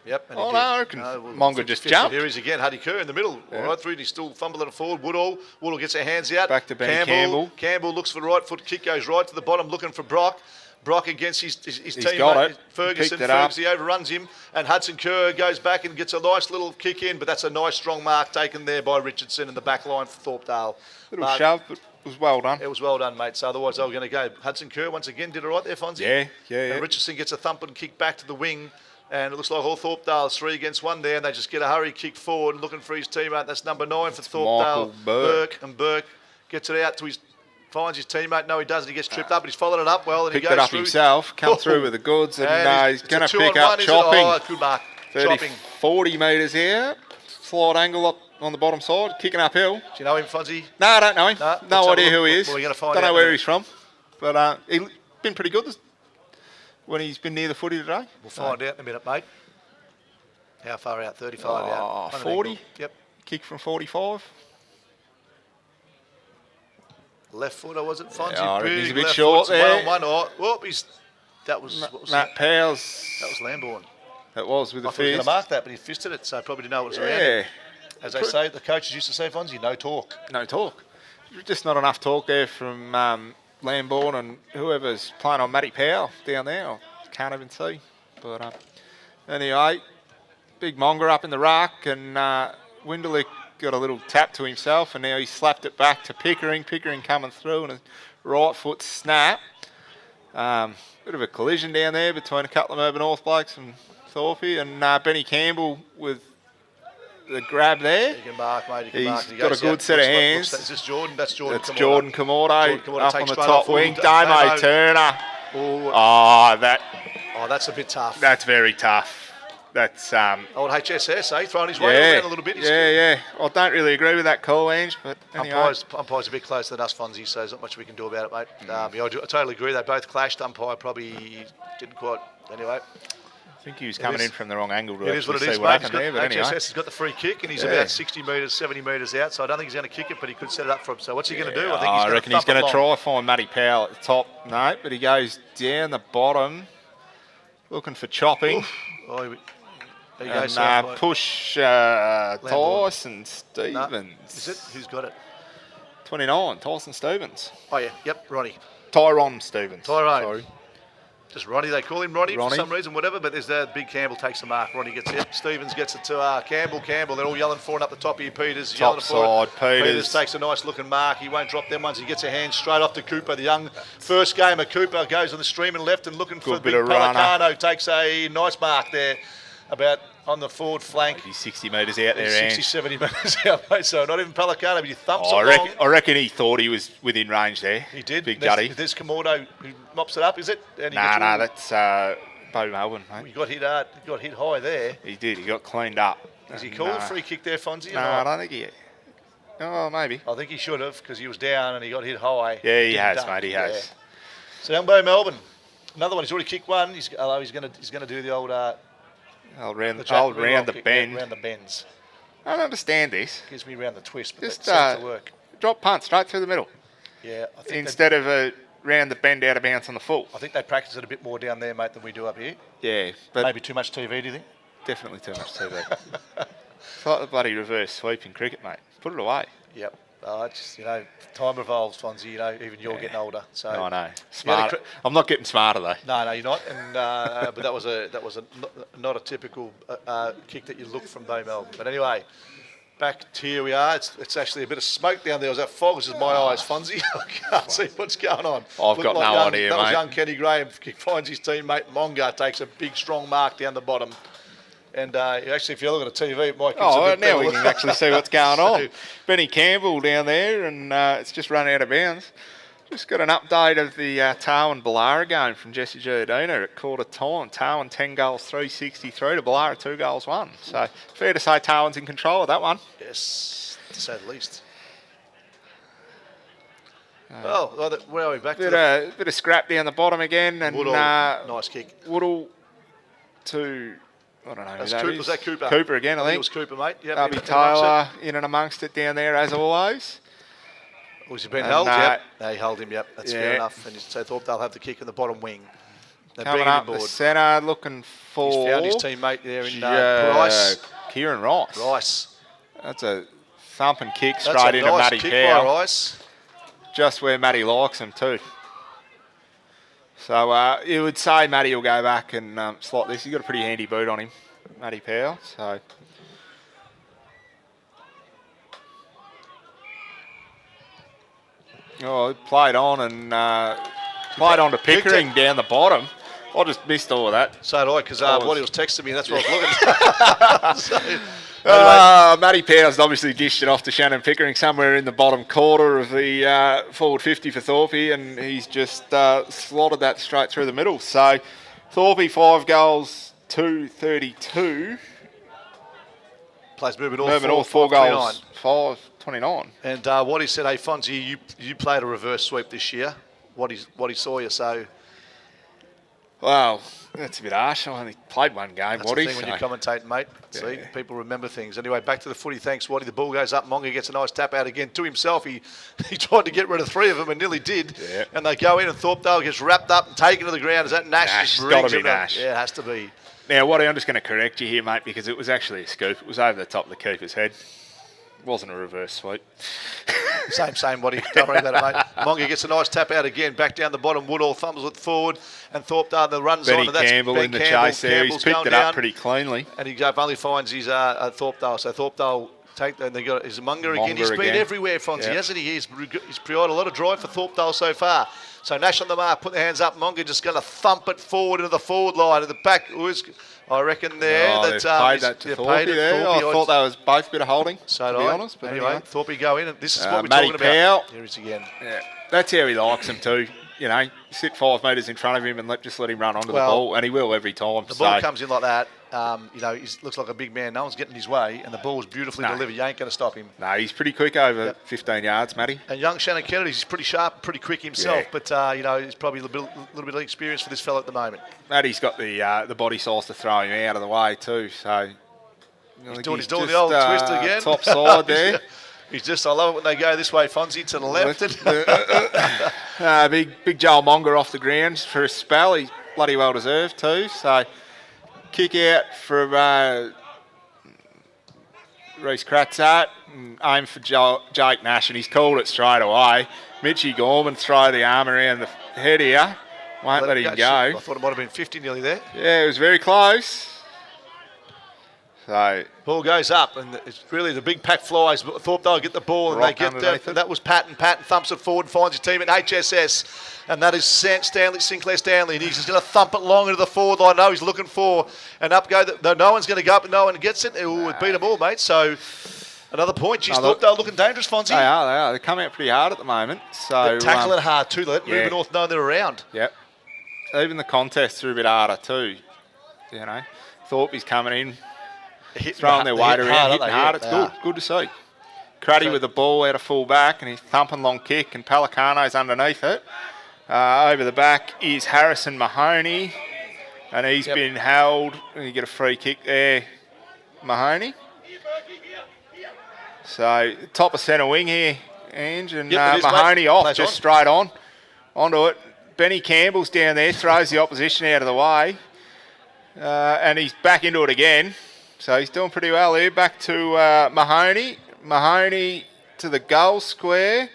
Yep. And I reckon Monger just jumped. Here he is again, Huddy Kerr in the middle. All right through, he's still fumbling it forward. Woodall gets their hands out. Back to Ben Campbell. Campbell looks for the right foot kick, goes right to the bottom, looking for Brock. Brock against his teammate, Ferguson. Ferguson overruns him, and Hudson Kerr goes back and gets a nice little kick in, but that's a nice strong mark taken there by Richardson in the back line for Thorpdale. Little shove, but it was well done. It was well done, mate. So otherwise they were going to go. Hudson Kerr once again did it right there, Fonzie. Yeah. And Richardson gets a thumping kick back to the wing. And it looks like all Thorpdale's 3 against 1 there, and they just get a hurry kick forward, looking for his teammate. That's number 9 for Thorpdale, Burke. And Burke gets it out to finds his teammate. No, he doesn't. He gets tripped up, but he's followed it up well, and picked he goes it up through. Himself, come through with the goods, and he's going to pick up chopping. Oh, good mark. 40 metres here, slight angle up on the bottom side, kicking uphill. Do you know him, Fonzie? No, I don't know him. No idea who he is. Well, we're going to find don't out know where he's from, but he's been pretty good when he's been near the footy today. We'll find out in a minute, mate. How far out? 35 out. 40? Yep. Kick from 45. Left footer, was it, Fonzie? Yeah, I reckon he's a bit left short foot, there. That was Matt Powers. That was Lambourne. It was with the I thought he was fist. going to mark that, but he fisted it, so probably didn't know what was around it. As they say, the coaches used to say, Fonzie, no talk. No talk. Just not enough talk there from Lambourne and whoever's playing on Matty Powell down there. I can't even see. But anyway, big Monger up in the ruck, and Winderlick got a little tap to himself, and now he slapped it back to Pickering. Pickering coming through, and a right foot snap. Bit of a collision down there between a couple of Mirboo North blokes and Thorpe, and Benny Campbell with the grab there. You can mark, mate. He's got a good set of hands. Is this Jordan? That's Jordan. That's Jordan Kamordo up on the top wing. Damo Damo Turner. Oh, that's a bit tough. That's very tough. That's old HSS, throwing his weight around a little bit. Yeah. I don't really agree with that call, Ange, but anyway. Umpire's a bit closer than us, Fonzie, so there's not much we can do about it, mate. I totally agree. They both clashed. Umpire probably didn't quite. Anyway. I think he was coming in from the wrong angle to it is what it see is, what mate. happened there, but anyway. HSS has got the free kick, and he's about 60 metres, 70 metres out, so I don't think he's going to kick it, but he could set it up for him. So what's he going to do? I reckon he's going to try find Matty Powell at the top. No, but he goes down the bottom, looking for chopping. And push Tyson Stevens. No. Is it? Who's got it? 29, Tyson Stevens. Oh, yeah. Yep, Ronnie. Tyrone Stevens. Sorry. Just Ronnie, they call him Ronnie for some reason, whatever, but there's that big Campbell takes the mark. Ronnie gets it. Stevens gets it to Campbell. They're all yelling for it up the top here. Peters top side, Peters takes a nice looking mark. He won't drop them ones. He gets a hand straight off to Cooper. The young first gamer Cooper goes on the stream and left and looking for big Pelicano. Takes a nice mark there about on the forward flank. Maybe 60 metres out there, 60, 70 metres out, mate. So not even Pelicano, but he thumps it along. I reckon he thought he was within range there. He did. Big Gutty. There's Kamordo who mops it up, is it? Nah, that's Bo Melbourne, mate. He got hit high there. He did. He got cleaned up. Has he called a free kick there, Fonzie? No, I don't think he. Oh, maybe. I think he should have because he was down and he got hit high. Yeah, he has, mate. He has. Yeah. So young Bo Melbourne, another one. He's already kicked one. He's going to do the old. Round the bend. Round the bends. I don't understand this. Gives me round the twist, but just that seems to work. Drop punt straight through the middle. Yeah, I think instead of a round the bend out of bounds on the full. I think they practice it a bit more down there, mate, than we do up here. Yeah, but maybe too much TV. Do you think? Definitely too much TV. It's like the bloody reverse sweep in cricket, mate. Put it away. Yep. Just, time revolves, Fonzie. Even you're getting older. So I know. Smart. I'm not getting smarter though. No, you're not. And but that was not a typical kick that you look from Bo Melbourne. But anyway, back to here we are. It's actually a bit of smoke down there. Was that fog? It's just my eyes, Fonzie. I can't see what's going on. I've got no idea, that mate. Was young Kenny Graham finds his teammate Monga, takes a big strong mark down the bottom. And actually, if you look at the TV, it might give now we can actually see what's going on. Benny Campbell down there, and it's just run out of bounds. Just got an update of the Tarwin-Ballara game from Jesse Giardina at quarter time. Tarwin 10 goals, 363 to Ballara 2 goals, 1. So fair to say Tarwin's in control of that one. Yes, to say the least. Where are we back to? Bit of scrap down the bottom again, and Woodall, nice kick. Woodall to, I don't know who that is. Was that Cooper? Cooper again, I think. It was Cooper, mate. Yep, That'll be Taylor in and amongst it down there as always. Was he been held? Yep. They held him, yep. That's fair enough. And so Thorpdale have the kick in the bottom wing. They're coming up the centre, looking for... He's found his teammate there in Price. Kieran Rice. Rice. That's a thumping kick straight into Matty kick Powell. by Rice. Just where Matty likes him too. So you would say Matty will go back and slot this. He's got a pretty handy boot on him, Matty Powell. So... Oh, played on and played on to Pickering down the bottom. I just missed all of that. So did I, because Waddy was texting me, and that's what I was looking at. Matty Powell's obviously dished it off to Shannon Pickering somewhere in the bottom quarter of the forward 50 for Thorpe, and he's just slotted that straight through the middle. So Thorpe 5 goals, 232. Plays Mirboo North, 4 goals, 5-29. And what he said, hey Fonzie, you played a reverse sweep this year. What he saw you, so... Well, that's a bit harsh. I only played one game, That's the thing when you commentate, mate. See, people remember things. Anyway, back to the footy. Thanks, Waddy. The ball goes up. Monga gets a nice tap out again to himself. He tried to get rid of 3 of them and nearly did. Yeah. And they go in and Thorpdale gets wrapped up and taken to the ground. Is that Nash? Nash, it's got to be Nash. Yeah, it has to be. Now, Waddy, I'm just going to correct you here, mate, because it was actually a scoop. It was over the top of the keeper's head. It wasn't a reverse sweep. Same, Waddy. Don't worry about it, mate. Monga gets a nice tap out again. Back down the bottom. Woodall thumbs it forward. And Thorpdale the runs Benny on. And that's Campbell Ben in the Campbell. chase there. He's picked it up pretty cleanly. And he only finds his Thorpdale. So Thorpdale take and they got his Monga again. He's been everywhere, Fonzie, hasn't he? He's provided a lot of drive for Thorpdale so far. So Nash on the mark, put their hands up. Monga just going to thump it forward into the forward line. At the back, I reckon there. They've paid that to Thorpe there. I thought that was both a bit of holding, so to be honest. But anyway, Thorpe go in, and this is what we're Matty talking Powell. about. Here he is again. Yeah, that's how he likes him too. You know, sit 5 metres in front of him and just let him run onto the ball, and he will every time. The ball comes in like that. He looks like a big man. No one's getting his way, and the ball's beautifully delivered. You ain't going to stop him. No, he's pretty quick over 15 yards, Matty. And young Shannon Kennedy, he's pretty sharp, pretty quick himself, but he's probably a little bit of experience for this fella at the moment. Matty's got the body size to throw him out of the way too, so... He's doing the old twist again. Top side there. I love it when they go this way, Fonzie, to the left. Big Joel Monger off the ground for a spell. He's bloody well deserved too. So kick out for Reece Kratzat and aim for Jake Nash, and he's called it straight away. Mitchie Gorman throw the arm around the head here. Won't let him go. I thought it might have been 50 nearly there. Yeah, it was very close. So ball goes up, and it's really the big pack flies. Thorpdale get the ball, and they get that was Patton. Patton thumps it forward and finds his team at HSS, and that is Sinclair Stanley, and he's just going to thump it long into the forward line. No, he's looking for an up go. No one's going to go up, and no one gets it. It would beat them all, mate. So another point. Thorpdale looking dangerous, Fonzie. They are. They come out pretty hard at the moment. So they're tackling hard too. Let Mirboo North know they're around. Yep. Even the contests are a bit harder too. You know, Thorpe is coming in. Throwing their weight around, hitting hard. It's good to see. Cruddy with the ball out of full back, and he's thumping long kick, and Pelicano's underneath it. Over the back is Harrison Mahoney, and he's been held. And you get a free kick there, Mahoney. So top of centre wing here, Ange, and Mahoney off, just straight on, onto it. Benny Campbell's down there, throws the opposition out of the way, and he's back into it again. So he's doing pretty well here. Back to Mahoney. Mahoney to the goal square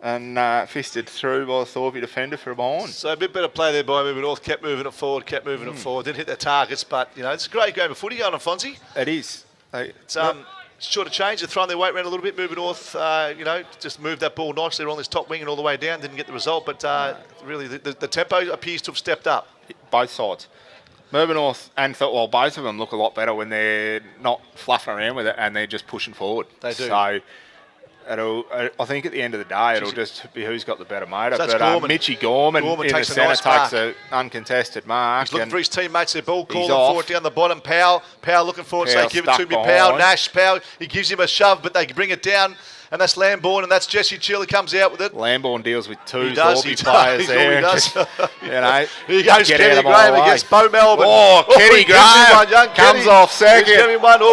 and fisted through by the Thorpe defender for a behind. So a bit better play there by Mirboo North. Kept moving it forward, Didn't hit their targets, but, it's a great game of footy going on, Fonzie. It is. It's sort of changed. They're throwing their weight around a little bit. Mirboo North, just moved that ball nicely on this top wing and all the way down. Didn't get the result, but really the tempo appears to have stepped up. Both sides. Mirboo North and both of them look a lot better when they're not fluffing around with it and they're just pushing forward. They do. So I think at the end of the day, it'll just be who's got the better motor. So that's but Gorman. Mitchy Gorman in takes the a centre nice takes mark. an uncontested mark. He's looking for his teammates. Their ball calling off. for it down the bottom. Powell looking for it. Say, Powell give it to stuck me, Powell. behind. Nash, Powell. He gives him a shove, but they bring it down. And that's Lambourne, and that's Jesse Chill. He comes out with it. Lambourne deals with two He does. Thorpy players there. He does. You know, Here goes get Kenny out of my Graham way. against Bo Melbourne. Oh, Kenny he gives him Graham one, young comes Kenny. off second. He's giving him one. Oh,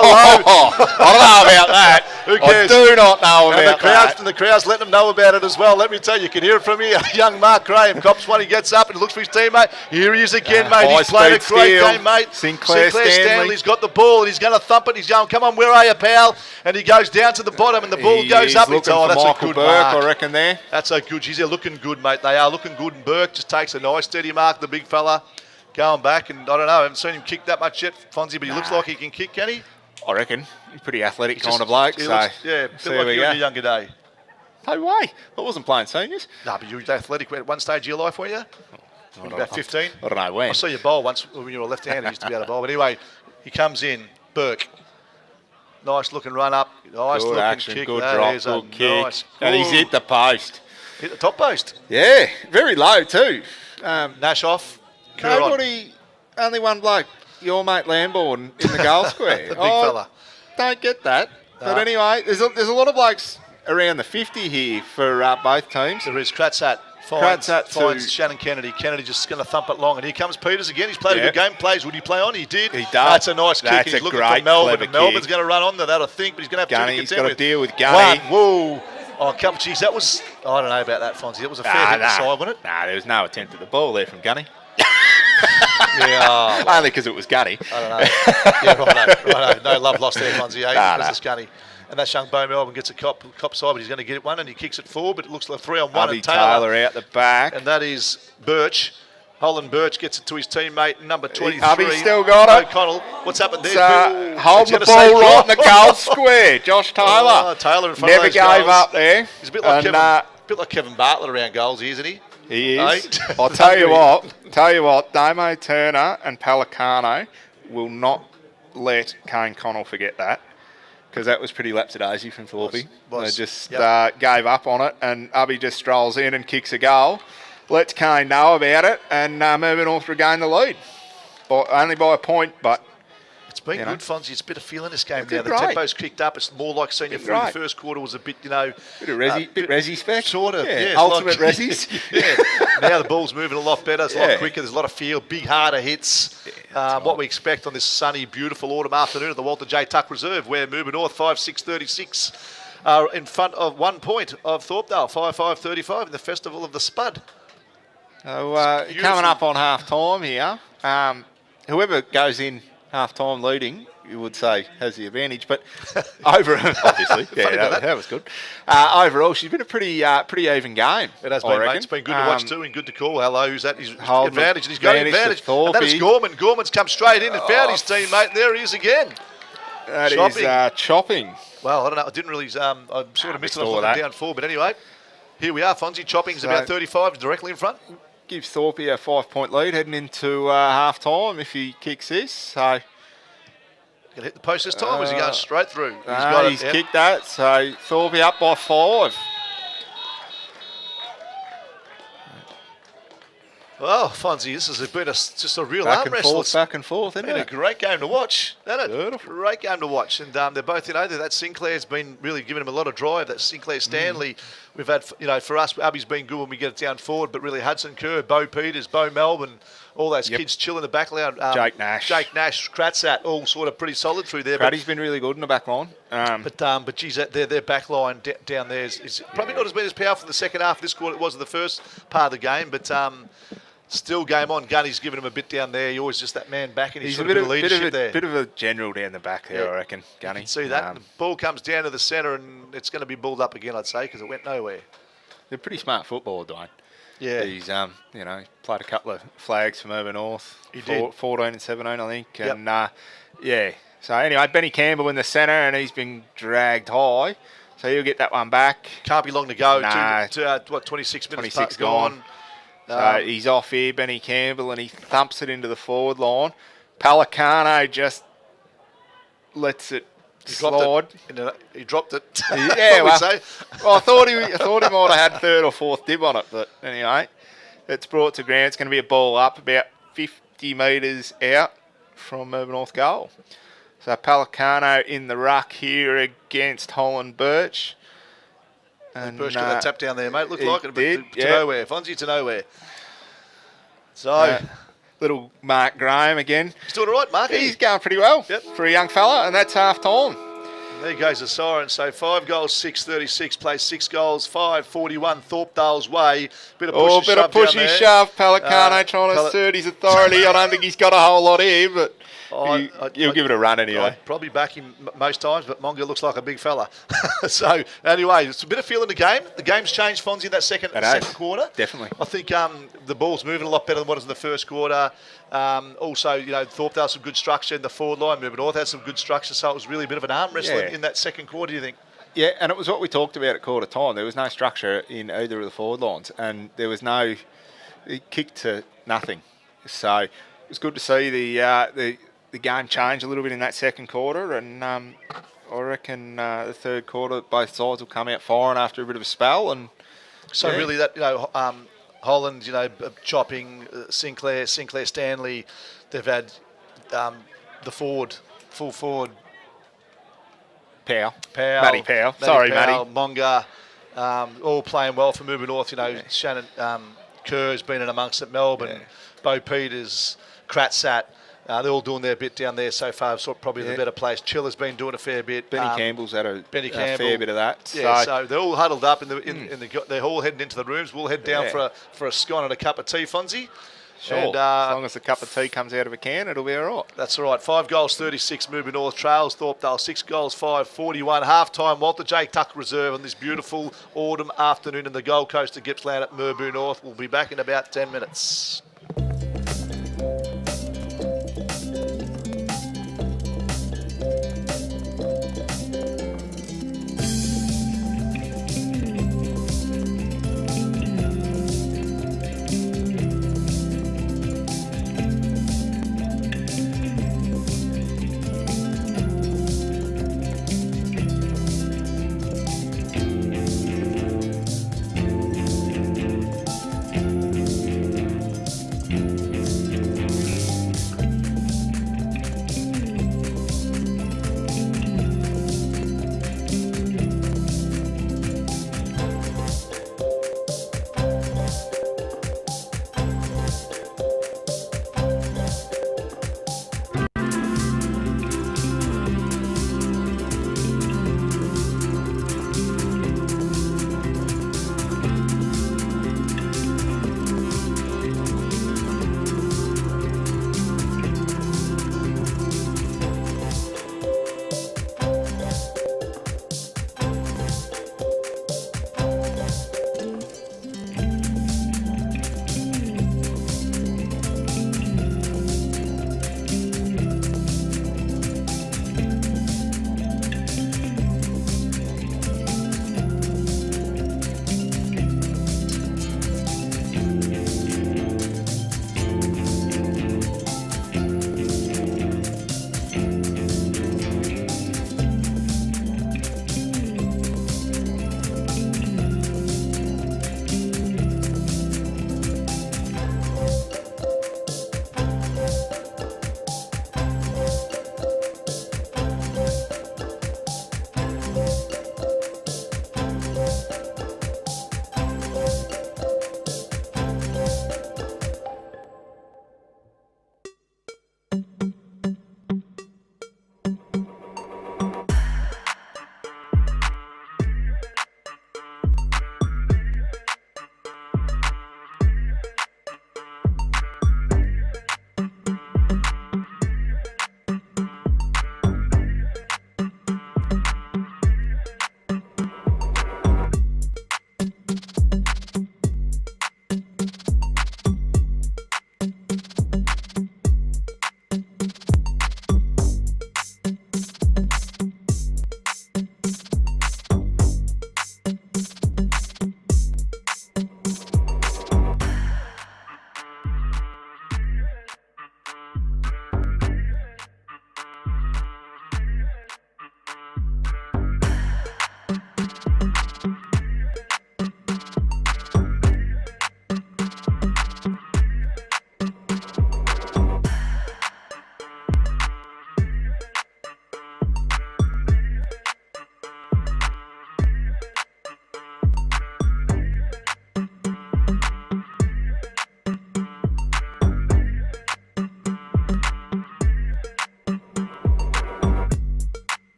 hello. I don't know about that. Who I cares? do not know And about that. the crowd's letting them know about it as well. Let me tell you, you can hear it from here. Young Mark Graham cops one. He gets up and looks for his teammate. Here he is again, mate. He's played a high-speed great steal. game, mate. Sinclair Stanley's got the ball and he's going to thump it. He's going, come on, where are you, pal? And he goes down to the bottom and the ball goes up. Looking Oh, for that's a Michael good Burke, mark. I reckon there. That's a good. Geez, they're looking good, mate. They are looking good. And Burke just takes a nice steady mark. The big fella going back, and I don't know. I haven't seen him kick that much yet, Fonzie, but he looks like he can kick, can he? I reckon. He's pretty athletic He's kind just- of bloke. he So looks- yeah, see feel how like we you in go. your younger day. No way. I wasn't playing seniors. No, but you were athletic at one stage of your life, weren't you? When you were about 15? I don't know when. I saw you bowl once when you were left-handed. You used to be able to bowl. But anyway, he comes in. Burke. Nice looking run up. Nice Good looking action, kick. good That drop, is a good kick. nice. And he's Ooh. hit the post. Hit the top post. Yeah, very low too. Nash off. Kerr on. Nobody, only one bloke, your mate Lambourne in the goal square. The big fella. Don't get that. But anyway, there's a lot of blokes around the 50 here for both teams. There is Kratzat. Kratzat to- Finds Shannon Kennedy. Kennedy just going to thump it long. And here comes Peters again. He's played a good game. Plays. Would he play on? He did. He does. That's a nice kick. That's He's a looking great, for Melbourne. clever And Melbourne's kick. going to run on to that, I think. But he's going to have Gunny, to he's contend got to with. deal with Gunny. Whoa. Oh, come, geez, that was... I don't know about that, Fonzie. That was a fair hit inside, wasn't it? Nah, there was no attempt at the ball there from Gunny. Yeah. Only because it was Gunny. I don't know. Yeah, righto. No love lost there, Fonzie. Eh? Nah, That's Gunny. And that young Bo Melbourne gets a cop side, but he's going to get it one, and he kicks it forward, but it looks like 3-on-1. Bobby And Taylor, out the back. and that is Birch. Holland Birch gets it to his teammate, number 23. Hubby still got it. O'Connell. What's happened there? So, Ooh, hold he's the gonna ball say right in the goal. goal square. Josh Taylor. Oh, Taylor in front Never of those gave goals. up there. He's a bit like And, Kevin Bartlett around goals, isn't he? He is. Hey? I'll tell you what, Damo Turner and Pelicano will not let Kane Connell forget that, because that was pretty lapsadaisy from Thorpy. Was. They just Yep. gave up on it, and Ubby just strolls in and kicks a goal, lets Kane know about it, and Mirboo North regain the lead. Only by a point, but It's been You know. good, Fonzie. It's a bit of feel in this game It's now. been The great. tempo's kicked up. It's more like senior Been through. The great. first quarter was a bit, bit of resi spec. Sort of, yeah. it's ultimate like- resis. Yeah. Now the ball's moving a lot better. It's a lot Yeah. quicker. There's a lot of feel. Big, harder hits. What we expect on this sunny, beautiful autumn afternoon at the Walter J. Tuck Reserve, where Mirboo North 5-6-36 are in front of 1 point of Thorpdale 5-5-35 in the Festival of the Spud. So It's coming beautiful. up on half time here, whoever goes in half time leading, you would say has the advantage, but overall, obviously, Funny about that was good. Overall, she's been a pretty even game. It has I been, mate. reckon. It's been good to watch too and good to call. Hello, who's that? He's Hold the advantage, and he's got advantage advantage. to And that is Thorpey. Gorman. Gorman's come straight in and found his teammate, and there he is again. That is Chopping. chopping. Well, I don't know. I didn't really. I sort of missed it. I missed all was of looking that. down 4, but anyway, here we are. Fonzie Chopping's So- about 35, directly in front. Gives Thorpey a 5-point lead heading into half time if he kicks this. So Going to hit the post this time. Or is he going straight through? he's kicked that. So Thorpey up by 5. Well, Fonzie, this has been just a real Back arm and wrestle. forth, It's back and forth, isn't been a it? great game to watch, hasn't it? Beautiful. Great game to watch. And they're both, that Sinclair's been really giving him a lot of drive. That Sinclair Stanley, we've had, for us, Abby's been good when we get it down forward, but really Hudson Kerr, Bo Peters, Bo Melbourne, all those kids chill in the back line. Jake Nash. Jake Nash, Kratzat, all sort of pretty solid through there. Brady's been really good in the back line. But geez, their back line down there is probably not as been as powerful in the second half of this quarter it was in the first part of the game, but still game on. Gunny's giving him a bit down there. He always just that man back, and he's He's a sort of bit of, leadership there. bit of a general down the back there, Yeah. I reckon, Gunny. See that? The ball comes down to the centre, and it's going to be balled up again, I'd say, because it went nowhere. They're pretty smart footballer, Dwayne. Yeah. He's played a couple of flags from Mirboo North. He did. 14 and 17, I think. Yep. And yeah. So anyway, Benny Campbell in the centre, and he's been dragged high. So he'll get that one back. Can't be long to go. Nah. 26 minutes 26 gone. So he's off here, Benny Campbell, and he thumps it into the forward line. Pelicano just lets it slide. He dropped it. Yeah, well, well, I thought he might have had third or fourth dib on it, but anyway, it's brought to ground. It's going to be a ball up about 50 metres out from Mirboo North goal. So Pelicano in the ruck here against Holland Birch. And Birch got that tap down there, mate. Looked like it, but to yeah. nowhere. Fonzie to nowhere. So little Mark Graham again. He's doing all right, Mark. He's going pretty well for a young fella, and that's half time. There goes the siren. So 5 goals, 6:36, plays 6 goals, 5:41, Thorpdale's way. Bit of pushy shove. Pelicano trying to assert his authority. I don't think he's got a whole lot here, but you'll give it a run anyway. I'd probably back him most times, but Monga looks like a big fella. So anyway, it's a bit of feel in the game. The game's changed, Fonzie, in that second quarter. Definitely. I think the ball's moving a lot better than what it was in the first quarter. Also, Thorpdale some good structure in the forward line. Mirboo North had some good structure, so it was really a bit of an arm wrestling in that second quarter, do you think? Yeah, and it was what we talked about at quarter time. There was no structure in either of the forward lines, and there was no kick to nothing. So it was good to see the game change a little bit in that second quarter, and I reckon the third quarter both sides will come out firing after a bit of a spell. And so really that Holland, chopping Sinclair, Stanley, they've had the full forward. Matty Powell. Sorry, Matty. Monga, all playing well for Mirboo North. Shannon Kerr's been in amongst it. Melbourne, Bo Peters, Kratzat. They're all doing their bit down there so far. Probably the better place. Chiller's been doing a fair bit. Benny Campbell's had a fair bit of that. Yeah, so they're all huddled up they're all heading into the rooms. We'll head down for a scone and a cup of tea, Fonzie. Sure. And, as long as the cup of tea comes out of a can, it'll be all right. That's all right. 5 goals, 36, Mirboo North trails Thorpdale. 6 goals, 5:41. Half-time, Walter J. Tuck Reserve on this beautiful autumn afternoon in the Gold Coast of Gippsland at Mirboo North. We'll be back in about 10 minutes.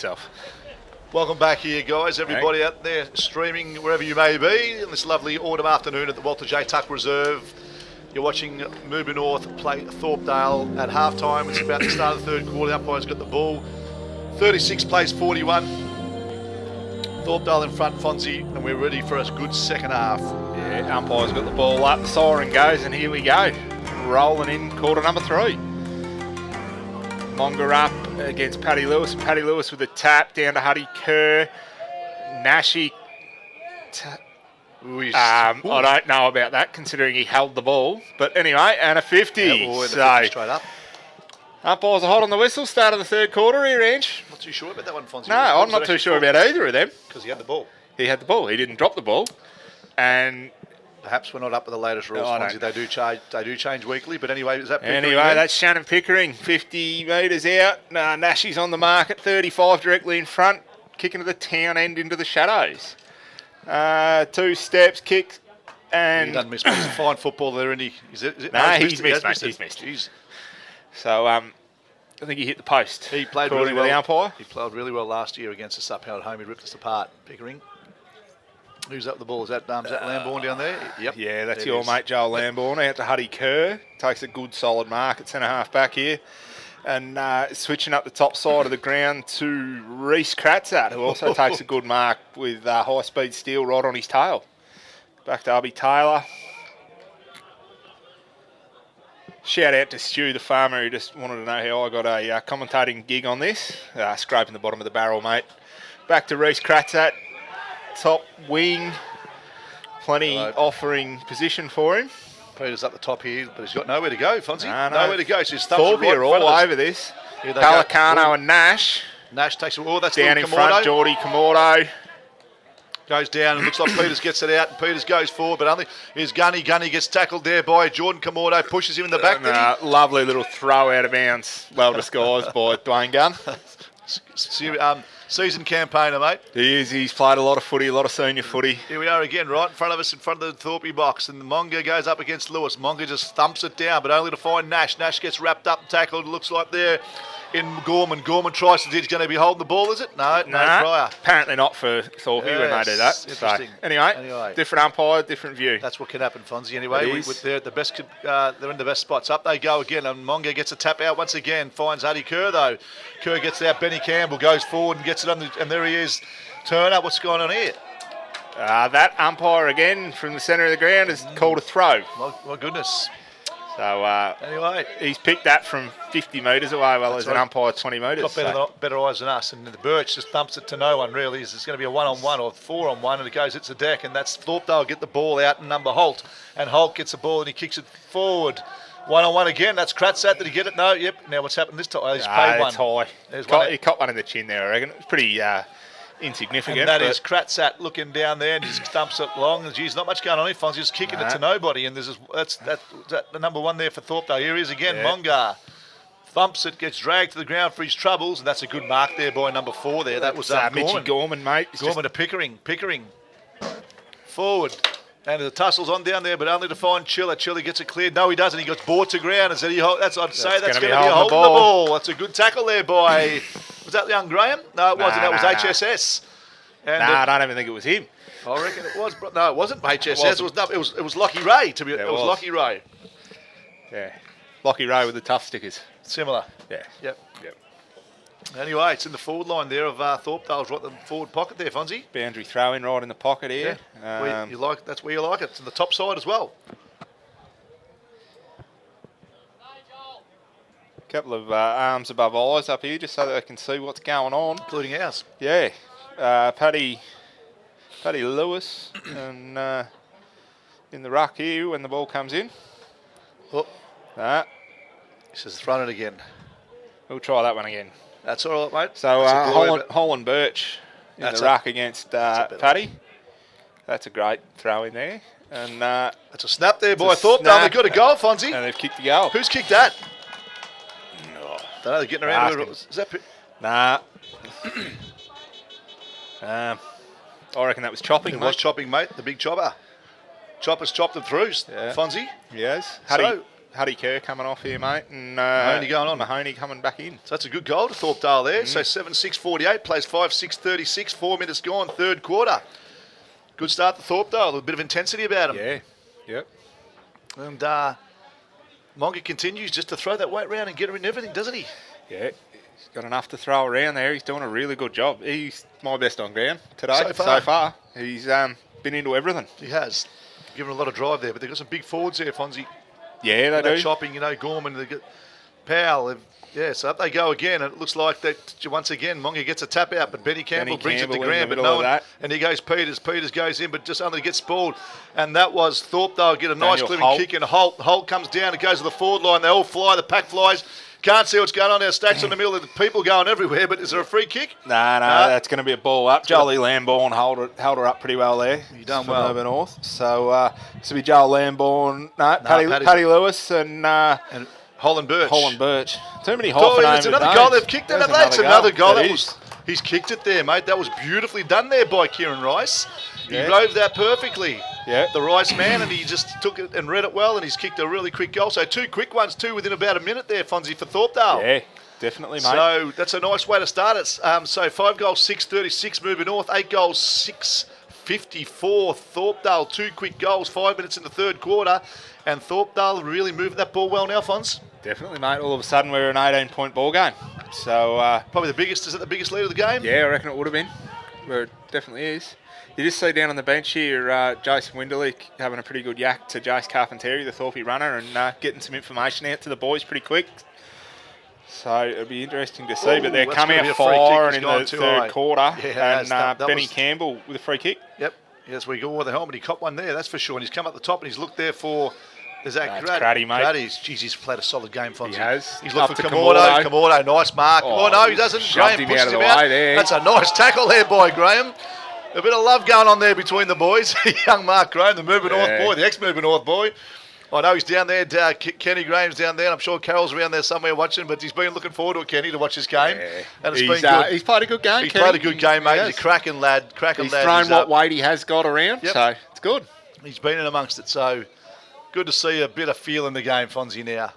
Self. Welcome back here, guys. Everybody out there streaming wherever you may be on this lovely autumn afternoon at the Walter J. Tuck Reserve. You're watching Mirboo North play Thorpdale at halftime. It's about the start of the third quarter. The umpire's got the ball. 36 plays 41. Thorpdale in front, Fonzie, and we're ready for a good second half. Yeah, umpire's got the ball up, the siren goes, and here we go. Rolling in quarter number 3. Monga up against Paddy Lewis. Paddy Lewis with a tap down to Huddy Kerr. Nashi. I don't know about that, considering he held the ball. But anyway, and a 50. Yeah, so, straight up. Umpires are hot on the whistle. Start of the third quarter here, Ange. Not too sure about that one, Fonzie. No, I'm not too sure about either of them. Because he had the ball. He had the ball. He didn't drop the ball. And perhaps we're not up with the latest rules, Fonzie. They do change weekly. But anyway, is that Pickering? Anyway, that's Shannon Pickering, 50 metres out. Nashi's on the mark at 35, directly in front, kicking to the town end into the shadows. 2 steps, kick, and he doesn't miss. He's a fine footballer there, isn't he? Is it? No, he's missed, mate. He's missed. Jeez. So I think he hit the post. He played really well. The umpire. He played really well last year against us up here at home. He ripped us apart, Pickering. Who's up the ball? Is that Lambourne down there? Yep. Yeah, that's your mate Joel Lambourne out to Huddy Kerr. Takes a good solid mark at centre half back here. And switching up the top side of the ground to Reece Kratzat, who also takes a good mark with high-speed steel right on his tail. Back to Abby Taylor. Shout out to Stu, the farmer, who just wanted to know how I got a commentating gig on this. Scraping the bottom of the barrel, mate. Back to Reece Kratzat, top wing. Plenty offering position for him. Peter's up the top here, but he's got nowhere to go, Fonzie. Nowhere to go. So his thumbs Thorpdale are all over this. Pelicano and Nash. Nash takes it. Oh, that's down in front. Geordie Kamordo goes down and looks like Peters gets it out, and Peters goes forward, but only his Gunny gets tackled there by Jordan Kamordo, pushes him in the back. Lovely little throw out of bounds, well disguised by Dwayne Gunn. Seasoned campaigner, mate. He is. He's played a lot of footy, a lot of senior footy. Here we are again, right in front of us, in front of the Thorpe box, and Monga goes up against Lewis. Monga just thumps it down, but only to find Nash. Nash gets wrapped up and tackled. It looks like there in Gorman. Gorman tries to. He's going to be holding the ball, is it? No, Pryor. Apparently not for Thorpe when they do that. Interesting. So, anyway, different umpire, different view. That's what can happen, Fonzie. Anyway, they're at the best. They're in the best spots. Up they go again, and Monga gets a tap out once again. Finds Huddy Kerr though. Kerr gets out. Benny Campbell goes forward and gets it on, and there he is. Turner, what's going on here? That umpire again from the centre of the ground has called a throw. My goodness. So anyway, he's picked that from 50 metres away, well as an umpire 20 metres. Got better eyes than us, and the Birch just thumps it to no one really. It's going to be a 1-on-1 or 4-on-1, and it goes, it's a deck, and that's Thorpdale get the ball out and number Holt, and Holt gets the ball and he kicks it forward. 1-on-1 again. That's Kratzat. Did he get it? No. Yep. Now what's happened this time? Oh, he's paid one. High. He caught one in the chin there, I reckon. It was pretty insignificant. And that is Kratzat looking down there and just dumps it long. And geez, not much going on here. Fonzie just kicking it to nobody. And that's the number 1 there for Thorpdale. Here he is again. Yeah. Monga thumps it, gets dragged to the ground for his troubles, and that's a good mark there by number 4 there. That was Mitchie Gorman, mate. Gorman to Pickering. Pickering forward. And the tussle's on down there, but only to find Chiller. Chiller gets it cleared. No, he doesn't. He gets brought to ground. And said, that's going to be holding the ball. That's a good tackle there by, was that young Graham? No, it wasn't. That was HSS. And I don't even think it was him. I reckon it was. No, it wasn't HSS. It was Lockie Ray. It was Lockie Ray. Yeah, Lockie Ray with the tough stickers. Similar. Yeah. Yep. Anyway, it's in the forward line there of Thorpdale's right in the forward pocket there, Fonzie. Boundary throw in right in the pocket here. Yeah. That's where you like it. It's on the top side as well. A couple of arms above eyes up here just so that they can see what's going on. Including ours. Yeah. Paddy Lewis and in the ruck here when the ball comes in. Oh. This is throwing it again. We'll try that one again. That's all right, mate. So Holland Birch in the ruck against Paddy. That's a great throw in there. And that's a snap there by Thorpdale. They've got a goal, Fonzie. And they've kicked the goal. Who's kicked that? No. Don't know, they're getting around. Is that... Nah. I reckon that was chopping, It was chopping, mate. The big chopper. Chopper's chopped it through, Fonzie. Yes. Huddy Kerr coming off here, mate, and Mahoney going on. Mahoney coming back in. So that's a good goal to Thorpdale there. So 7-6-48, plays 5-6-36, 4 minutes gone, third quarter. Good start to Thorpdale, a bit of intensity about him. Yeah, yep. And Monga continues just to throw that weight round and get her in everything, doesn't he? Yeah, he's got enough to throw around there. He's doing a really good job. He's my best on ground today so far. He's been into everything. He has. Given a lot of drive there, but they've got some big forwards there, Fonzie. Yeah, they do. Chopping, Gorman, they get Powell. So up they go again. And it looks like that once again, Monga gets a tap out, but Benny Campbell brings it to Graham, but no one. And here goes Peters. Peters goes in, but just only gets spoiled. And that was Thorpdale get a nice clipping kick, and Holt comes down. It goes to the forward line. They all fly. The pack flies. Can't see what's going on there. Stacks in the middle. The people going everywhere. But is there a free kick? No, that's going to be a ball up. Jolie Lambourne held her up pretty well there. You done well. Mirboo North. So this will be Joel Lambourne, Paddy Lewis, and Holland Birch. Too many Hoffman. It's another goal they've kicked it, haven't they? It's another goal. He's kicked it there, mate. That was beautifully done there by Kieran Rice. He rode that perfectly. Yeah. The Rice man, and he just took it and read it well, and he's kicked a really quick goal. So 2 quick ones, too, within about a minute there, Fonzie, for Thorpdale. Yeah, definitely, mate. So that's a nice way to start it. So 5 goals, 6-36, Mirboo North. 8 goals, 6-54. Thorpdale, 2 quick goals, 5 minutes in the third quarter. And Thorpdale really moving that ball well now, Fonz. Definitely, mate. All of a sudden, we're an 18-point ball game. So probably the biggest. Is it the biggest lead of the game? Yeah, I reckon it would have been. Well, it definitely is. You just see down on the bench here, Jason Winderlich having a pretty good yak to Jace Carpenteri, the Thorpe runner, and getting some information out to the boys pretty quick. So it'll be interesting to see. But they're coming out firing in the third quarter. Yeah, and Benny Campbell with a free kick. Yep. Yes, we go with the helmet. He caught one there, that's for sure. And he's come up the top and he's looked there for... Is that Craddy, mate? Jeez, he's played a solid game, Fonzie. He has. He's looked for Kamordo. Kamordo, nice mark. Oh, no, he doesn't. Graham pushes him out. That's a nice tackle there by Graham. A bit of love going on there between the boys. Young Mark Graham, the Mirboo North boy, the ex-Mirboo North boy. I know he's down there. Kenny Graham's down there. I'm sure Carol's around there somewhere watching, but he's been looking forward to it, Kenny, to watch his game. Yeah. And it's been good. He's played a good game, He's played a good game, mate. He's a cracking lad. He's thrown what weight he has got around, so it's good. He's been in amongst it, so good to see a bit of feel in the game, Fonzie, now.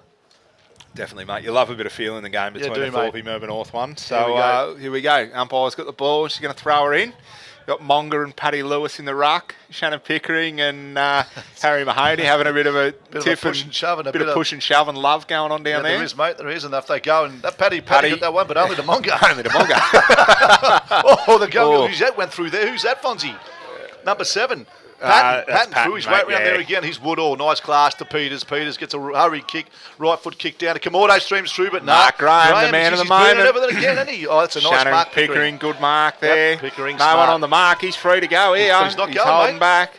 Definitely, mate. You love a bit of feel in the game between the Thorpe Mirboo North one. So here we go. Umpire's got the ball. She's going to throw her in. Got Monga and Paddy Lewis in the ruck, Shannon Pickering and Harry Mahoney having a bit of a tiff and a bit of push and shove and love going on down there. There is, mate. There is enough. They go and that Paddy got that one, but only to Monga. Only to Monga. The goal. Who's that went through there? Who's that, Fonzie? Number 7. Patton threw his weight round there again. He's Woodall. Nice class to Peters. Peters gets a hurried kick, right foot kick down. Kamordo streams through, but Mark Graham, the man of the moment. Everything again, isn't he? Oh, that's a nice Shannon mark. Pickering, good mark there. Pickering, no one on the mark. He's free to go here. He's not going, holding back.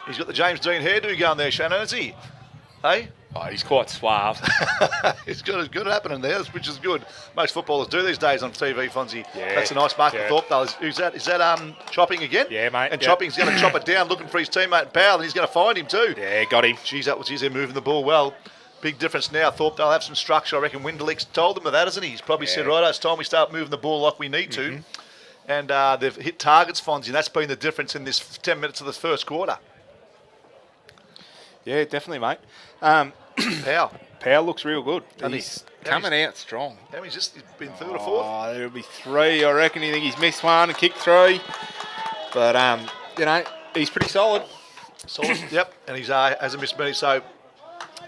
He's got the James Dean hairdo going there, Shannon, is he? Hey? Oh, he's quite suave. It's good happening there, which is good. Most footballers do these days on TV, Fonzie. Yeah, that's a nice mark for Thorpdale. Who's that? Is that Chopping again? Yeah, mate. And Chopping's going to chop it down, looking for his teammate Powell, and he's going to find him too. Yeah, got him. Jeez, they're moving the ball well. Big difference now. Thorpdale have some structure. I reckon Winderlich's told them of that, hasn't he? He's probably said, right, it's time we start moving the ball like we need to. And they've hit targets, Fonzie, and that's been the difference in this 10 minutes of the first quarter. Yeah, definitely, mate. Powell looks real good. And he's coming out strong. How many's just been third or fourth? Oh, there'll be 3, I reckon. You think he's missed one and kicked 3. But, he's pretty solid. Yep, and he's hasn't missed many. So,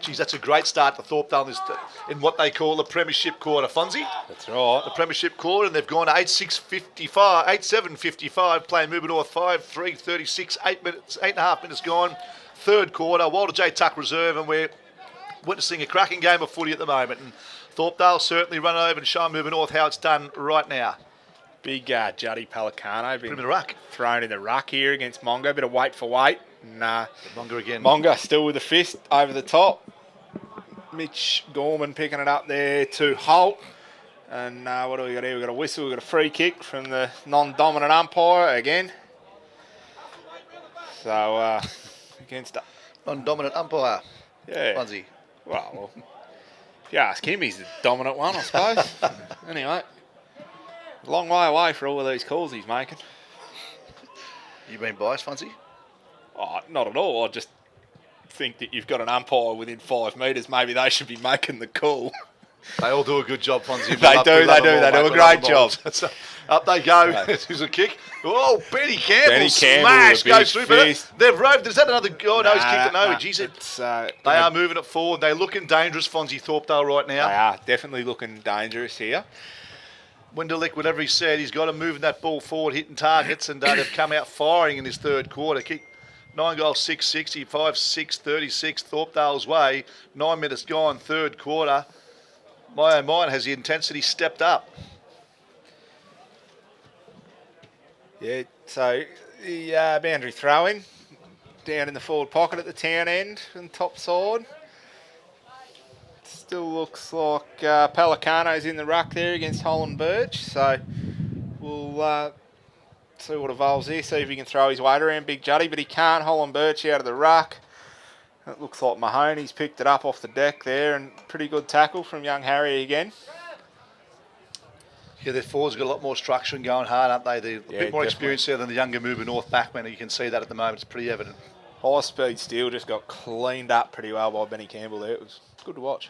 geez, that's a great start to Thorpdale in what they call the Premiership quarter, Fonzie. That's right. The Premiership quarter, and they've gone to 8-6-55, 8-7-55, playing Mirboo North 5-3-36, 8.5 minutes gone. Third quarter, Walter J. Tuck reserve, and we're witnessing a cracking game of footy at the moment. And Thorpdale certainly run over and show Mirboo North how it's done right now. Big Juddy Pelicano been in the ruck. Thrown in the ruck here against Monga. Bit of weight for weight. Monga again. Monga still with the fist over the top. Mitch Gorman picking it up there to Holt. And what do we got here? We've got a whistle. We've got a free kick from the non-dominant umpire again. So, against a non-dominant umpire. Yeah. Fonzie. Well, if you ask him, he's the dominant one, I suppose. Anyway, a long way away for all of these calls he's making. You been biased, Fonzie? Oh, not at all. I just think that you've got an umpire within 5 metres, maybe they should be making the call. They all do a good job, Fonzie. They do a great job. So, up they go. There's a kick. Oh, Benny Campbell smash goes through. But they've roved. Is that another? Oh, no, he's kicked it over. Jeez, they are moving it forward. They're looking dangerous, Fonzie Thorpdale, right now. They are definitely looking dangerous here. Winderlick, whatever he said, he's got to move that ball forward, hitting targets, and they've come out firing in this third quarter. Kick 9 goals, 660, 5-6, 36, Thorpdale's way. 9 minutes gone, third quarter. My own mind, has the intensity stepped up? Yeah, so the boundary throw-in down in the forward pocket at the town end and top side. Still looks like Pelicano's in the ruck there against Holland Birch, so we'll see what evolves there, see if he can throw his weight around Big Juddy, but he can't. Holland Birch out of the ruck. It looks like Mahoney's picked it up off the deck there, and pretty good tackle from young Harry again. Yeah, their forwards got a lot more structure and going hard, aren't they? They're a bit more experienced there than the younger Mirboo North backmen. You can see that at the moment. It's pretty evident. High speed steel just got cleaned up pretty well by Benny Campbell there. It was good to watch.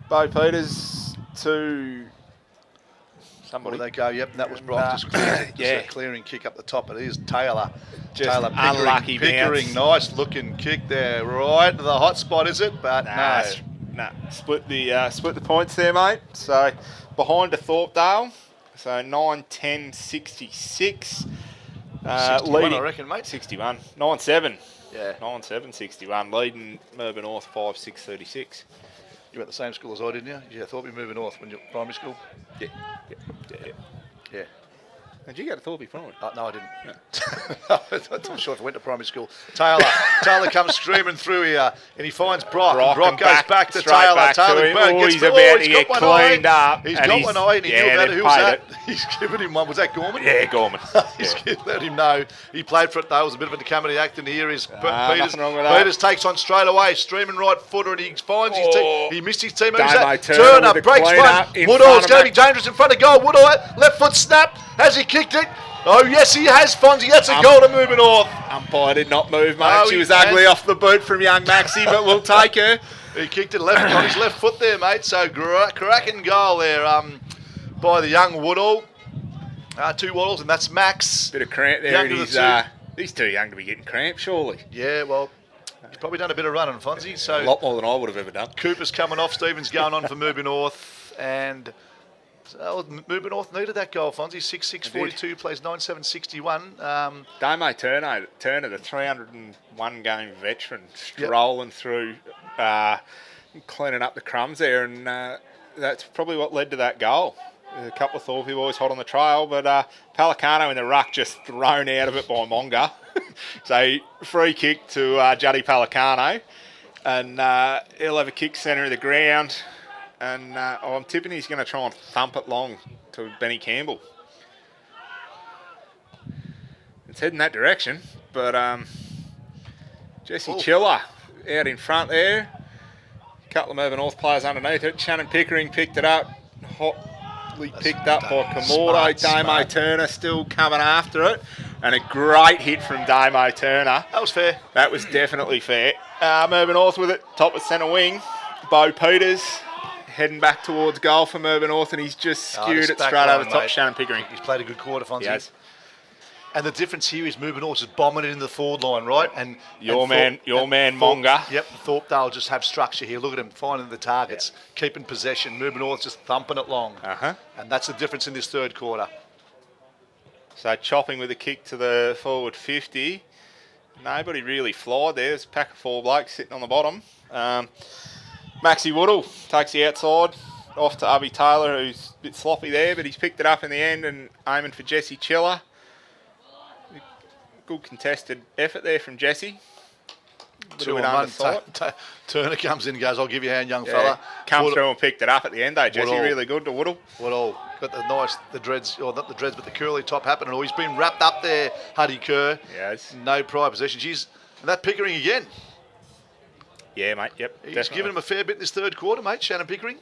Bo Peters to somebody. There they go. Yep, and that was Brock just clearing. Just a clearing kick up the top. It is Taylor. Just Taylor Pickering. Unlucky Pickering, nice looking kick there. Right to the hot spot, is it? But no. Split the points there, mate. So behind to Thorpdale. So 9-10, 66. 61, leading, I reckon, mate. 61. 9-7. Yeah. 9-7, 61. Leading Mirboo North 5-6, 36. You went the same school as I, didn't you? Yeah, I thought we Mirboo North when you were primary school. Yeah. Did you go to Thorpe Primary? No, I didn't. No. I'm not sure if I went to primary school. Taylor comes streaming through here, and he finds Brock. Brock goes back to Taylor. Taylor he's about to get cleaned up. He's got one eye, and he knew about it. Who was that? He's given him one. Was that Gorman? Yeah, Gorman. He's let him know. He played for it, though. It was a bit of a comedy act, and here is Peters. Nothing wrong with that. Peters takes on straight away, streaming right footer, and he finds his team. He missed his team. Who's that? Turner breaks one. Woodall's going to be dangerous in front of goal. Woodall, left foot snap. Has he kicked it? Oh, yes, he has, Fonzie. That's a goal to Mirboo North. Umpire did not move, mate. She was ugly off the boot from young Maxie, but we'll take her. He kicked it left on his left foot there, mate. So, cracking goal there by the young Woodall. 2 Woodalls, and that's Max. Bit of cramp there. He's too young to be getting cramp, surely. Yeah, well, he's probably done a bit of running, Fonzie. So a lot more than I would have ever done. Cooper's coming off. Stevens going on for Mirboo North. And so Mirboo North needed that goal, Fonzie. 6-6-42, plays 9-7-61. Damo Turner, the 301 game veteran, strolling through, cleaning up the crumbs there, and that's probably what led to that goal. A couple of Thorpe boys hot on the trail, but Pelicano in the ruck just thrown out of it by Monga. So free kick to Juddy Pelicano, and he'll have a kick centre of the ground. And I'm tipping he's going to try and thump it long to Benny Campbell. It's heading that direction, but Jesse Chiller out in front there. A couple of Mirboo North players underneath it. Shannon Pickering picked it up. Hotly picked up by Kamordo. Damo Turner still coming after it. And a great hit from Damo Turner. That was fair. That was definitely fair. Mirboo North with it, top of centre wing. Bo Peters heading back towards goal for Mirboo North, and he's just skewed it straight over the top. Mate. Shannon Pickering. He's played a good quarter, Fonzie. He has. And the difference here is Mirboo North just bombing it into the forward line, right? And your man Monga. Yep, Thorpdale just have structure here. Look at him finding the targets, keeping possession. Mirboo North just thumping it long. And that's the difference in this third quarter. So chopping with a kick to the forward 50. Nobody really flied there. There's a pack of 4 blokes sitting on the bottom. Maxie Woodall takes the outside off to Ubby Taylor, who's a bit sloppy there, but he's picked it up in the end and aiming for Jesse Chiller. Good contested effort there from Jesse. 2 on 1. Turner comes in and goes, I'll give you a hand, young fella. Come through and picked it up at the end, though, Jesse. Woodall. Really good to Woodall. Woodall. Got the dreads, or not the dreads, but the curly top happening. He's been wrapped up there, Huddy Kerr. Yes. No prior possession. And that Pickering again. Yeah, mate, yep. He's definitely given him a fair bit this third quarter, mate, Shannon Pickering.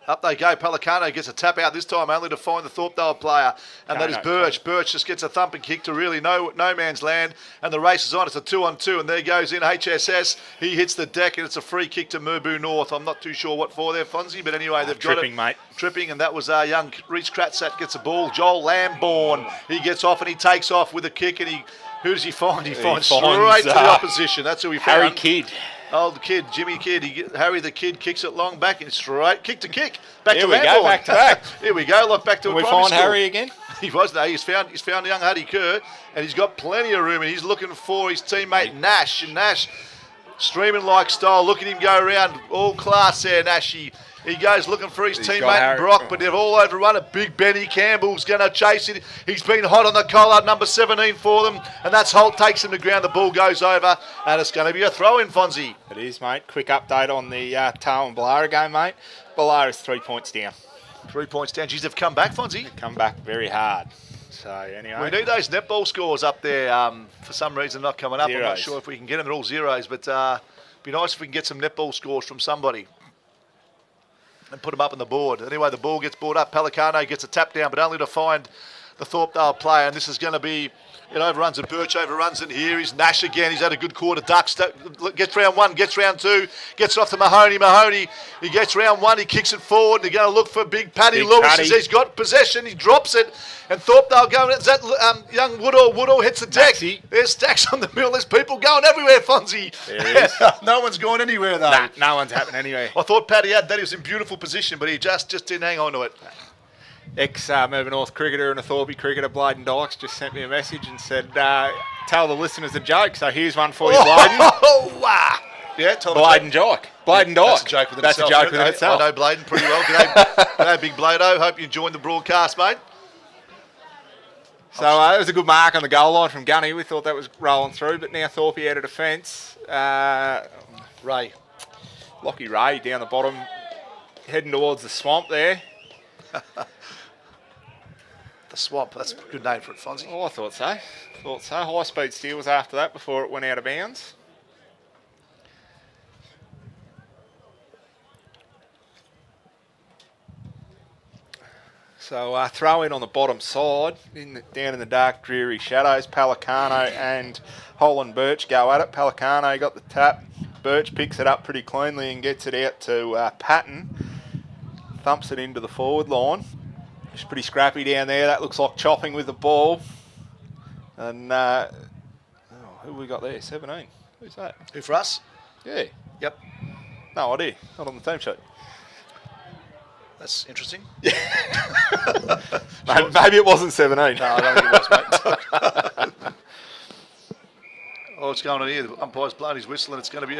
Up they go. Pelicano gets a tap out this time, only to find the Thorpdale player, and that is Birch. Birch just gets a thumping kick to really no man's land, and the race is on. It's a 2-on-2, and there goes in HSS. He hits the deck, and it's a free kick to Mirboo North. I'm not too sure what for there, Fonzie, but anyway, they've got it. Tripping, mate. Tripping, and that was young Reese Kratzat gets a ball. Joel Lamborn, he gets off and he takes off with a kick, and who does he find? He finds straight to the opposition. That's who he found. Harry Kidd. Old kid, Jimmy Kidd. Harry the Kid kicks it long back and straight. Kick to kick. Back Here to we Lamborn. go, back to back. Here we go. Look, back to Can we primary find school. Harry again? He was there. He's found young Huddy Kerr, and he's got plenty of room, and he's looking for his teammate Nash. And Nash, streaming like style. Look at him go around. All class there, Nash. He goes looking for his teammate Brock, but they've all overrun it. Big Benny Campbell's going to chase it. He's been hot on the collar, number 17 for them, and that's Holt takes him to ground. The ball goes over, and it's going to be a throw-in, Fonzie. It is, mate. Quick update on the Tao and Ballara game, mate. Ballara is 3 points down. 3 points down. Geez, they've come back, Fonzie. Come back very hard. So, anyway. We need those netball scores up there. For some reason, not coming up. Zeros. I'm not sure if we can get them. They're all zeros, but it'd be nice if we can get some netball scores from somebody and put them up on the board. Anyway, the ball gets brought up. Pelicano gets a tap down, but only to find the Thorpdale player, and this is going to be, it overruns it. Birch overruns it. Here is Nash again. He's had a good quarter. Ducks, gets round one, gets round two, gets it off to Mahoney. Mahoney, he gets round one, he kicks it forward, and they're going to look for Big Paddy Lewis as he's got possession. He drops it, and Thorpdale going, is that young Woodall? Woodall hits the deck. Maxie. There's stacks on the mill. There's people going everywhere, Fonzie. There is. No one's going anywhere, though. Nah, no one's happening anyway. I thought Paddy had that. He was in beautiful position, but he just didn't hang on to it. Ex-Mirboo North cricketer and a Thorpy cricketer, Bladen Dykes, just sent me a message and said, tell the listeners a joke. So here's one for you, Bladen. Oh, wow. Yeah, tell them. Bladen Dyke. Bladen Dyke. That's a joke within That's itself. a joke within itself. I know Bladen pretty well. G'day, Big Blado. Hope you enjoyed the broadcast, mate. So it was a good mark on the goal line from Gunny. We thought that was rolling through, but now Thorpy out of defence. Ray. Lockie Ray down the bottom, heading towards the swamp there. The swamp. That's a good name for it, Fonzie. Oh, I thought so. High speed steals after that before it went out of bounds. So throw in on the bottom side, down in the dark, dreary shadows. Pelicano and Holland Birch go at it. Pelicano got the tap. Birch picks it up pretty cleanly and gets it out to Patton. Thumps it into the forward line. It's pretty scrappy down there. That looks like chopping with the ball. And who we got there? 17. Who's that? Who for us? Yeah. Yep. No idea. Not on the team sheet. That's interesting. Maybe it wasn't 17. No, I don't think it was, mate. Oh, what's going on here? The umpire's blowing his whistle, and it's going to be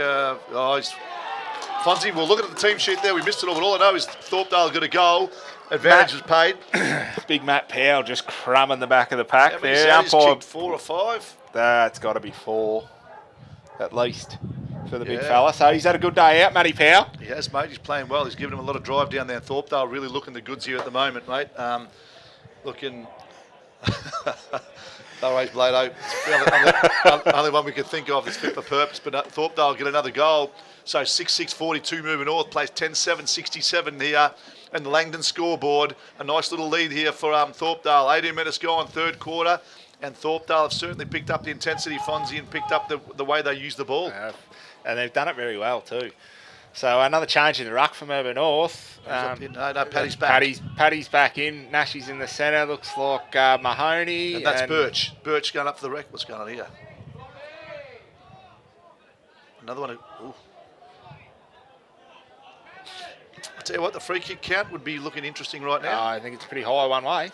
Fonzie, we'll look at the team sheet there. We missed it all, but all I know is Thorpdale got a goal. Advantage was paid. Big Matt Powell just crumbing the back of the pack there. Umpire kicked 4 or 5. That's got to be 4, at least, for the big fella. So he's had a good day out, Matty Powell. He has, mate. He's playing well. He's given him a lot of drive down there. Thorpdale really looking the goods here at the moment, mate. Looking... No raise Blado. Only one we could think of that's fit for purpose, but Thorpdale get another goal. So 6-6-42 moving north, plays 10-7-67 here. And the Langdon scoreboard, a nice little lead here for Thorpdale. 18 minutes gone, third quarter, and Thorpdale have certainly picked up the intensity, Fonzie, and picked up the way they use the ball. And they've done it very well too. So another change in the ruck from Mirboo North. No, Paddy's back. Paddy's back in. Nashy's in the centre. Looks like Mahoney. And that's Birch. Birch going up for the wreck. What's going on here? Another one. Ooh. I tell you what, the free kick count would be looking interesting right now. I think it's pretty high one way.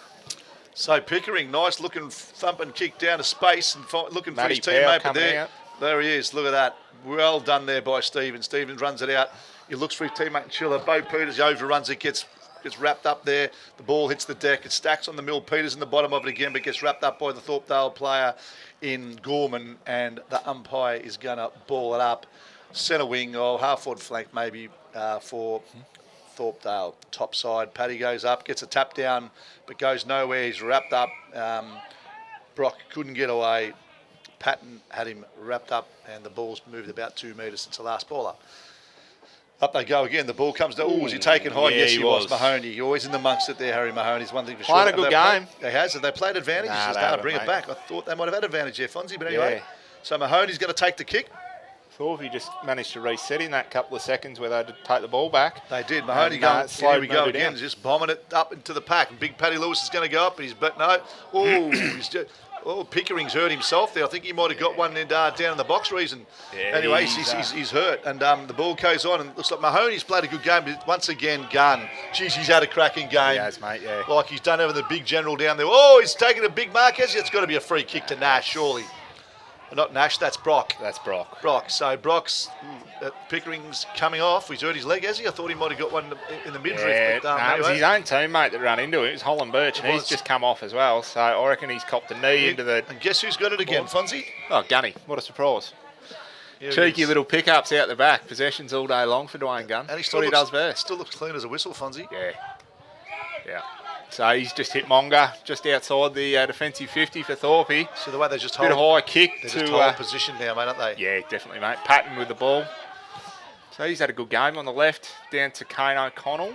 So Pickering, nice looking thumping kick down to space and looking for his Powell teammate. But there he is. Look at that. Well done there by Stevens. Stevens runs it out. He looks for his teammate Chiller. Bo Peters overruns it, gets wrapped up there. The ball hits the deck. It stacks on the mill. Peters in the bottom of it again, but gets wrapped up by the Thorpdale player in Gorman, and the umpire is going to ball it up. Centre wing or half-forward flank maybe for Thorpdale. Top side. Paddy goes up, gets a tap down, but goes nowhere. He's wrapped up. Brock couldn't get away. Patton had him wrapped up, and the ball's moved about 2 metres since the last ball up. Up they go again. The ball comes down. Oh, was he taken high? Yeah, Yes, he he was. was. Mahoney. Always in amongst it there, Harry Mahoney's one thing for sure. Playing a good game. They has. Have they played advantage? Nah, It's they now haven't, bring it mate. back. I thought they might have had advantage there, Fonzie. But anyway, Yeah. so Mahoney's going to take the kick. Thought he just managed to reset in that couple of seconds where they had to take the ball back. They did. Mahoney And, going. slowed Here we go Mirboo again. down. Just bombing it up into the pack. And big Paddy Lewis is going to go up. But no. Oh, he's just. Oh, Pickering's hurt himself there. I think he might have got one down in the box reason. Yeah, anyway, he's, he's hurt. And the ball goes on. And it looks like Mahoney's played a good game. But once again, Gunn. Geez, he's had a cracking game. Yes, mate, yeah. Like he's done over the big general down there. Oh, he's taking a big mark. Has he? It's got to be a free kick to Nash, surely. Not Nash, that's Brock. That's Brock. Brock. So Brock's Pickering's coming off. He's hurt his leg, has he? I thought he might have got one in the midriff. Yeah, but, no, it was anyway. his own teammate that ran into it. It was Holland Birch, and It he's was. just come off as well. So I reckon he's copped a knee into the... And guess who's got it again, Fonzie? Oh, Gunny. What a surprise. Here it Cheeky is. little pickups out the back. Possessions all day long for Dwayne Gunn. And he That's still what he looks, does best. still looks clean as a whistle, Fonzie. Yeah. Yeah. So he's just hit Monga just outside the defensive 50 for Thorpe. So the way they just Bit hold, of high kick they to... just hold position now, mate, aren't they? yeah, definitely, mate. Patton with the ball. So he's had a good game on the left, down to Kane O'Connell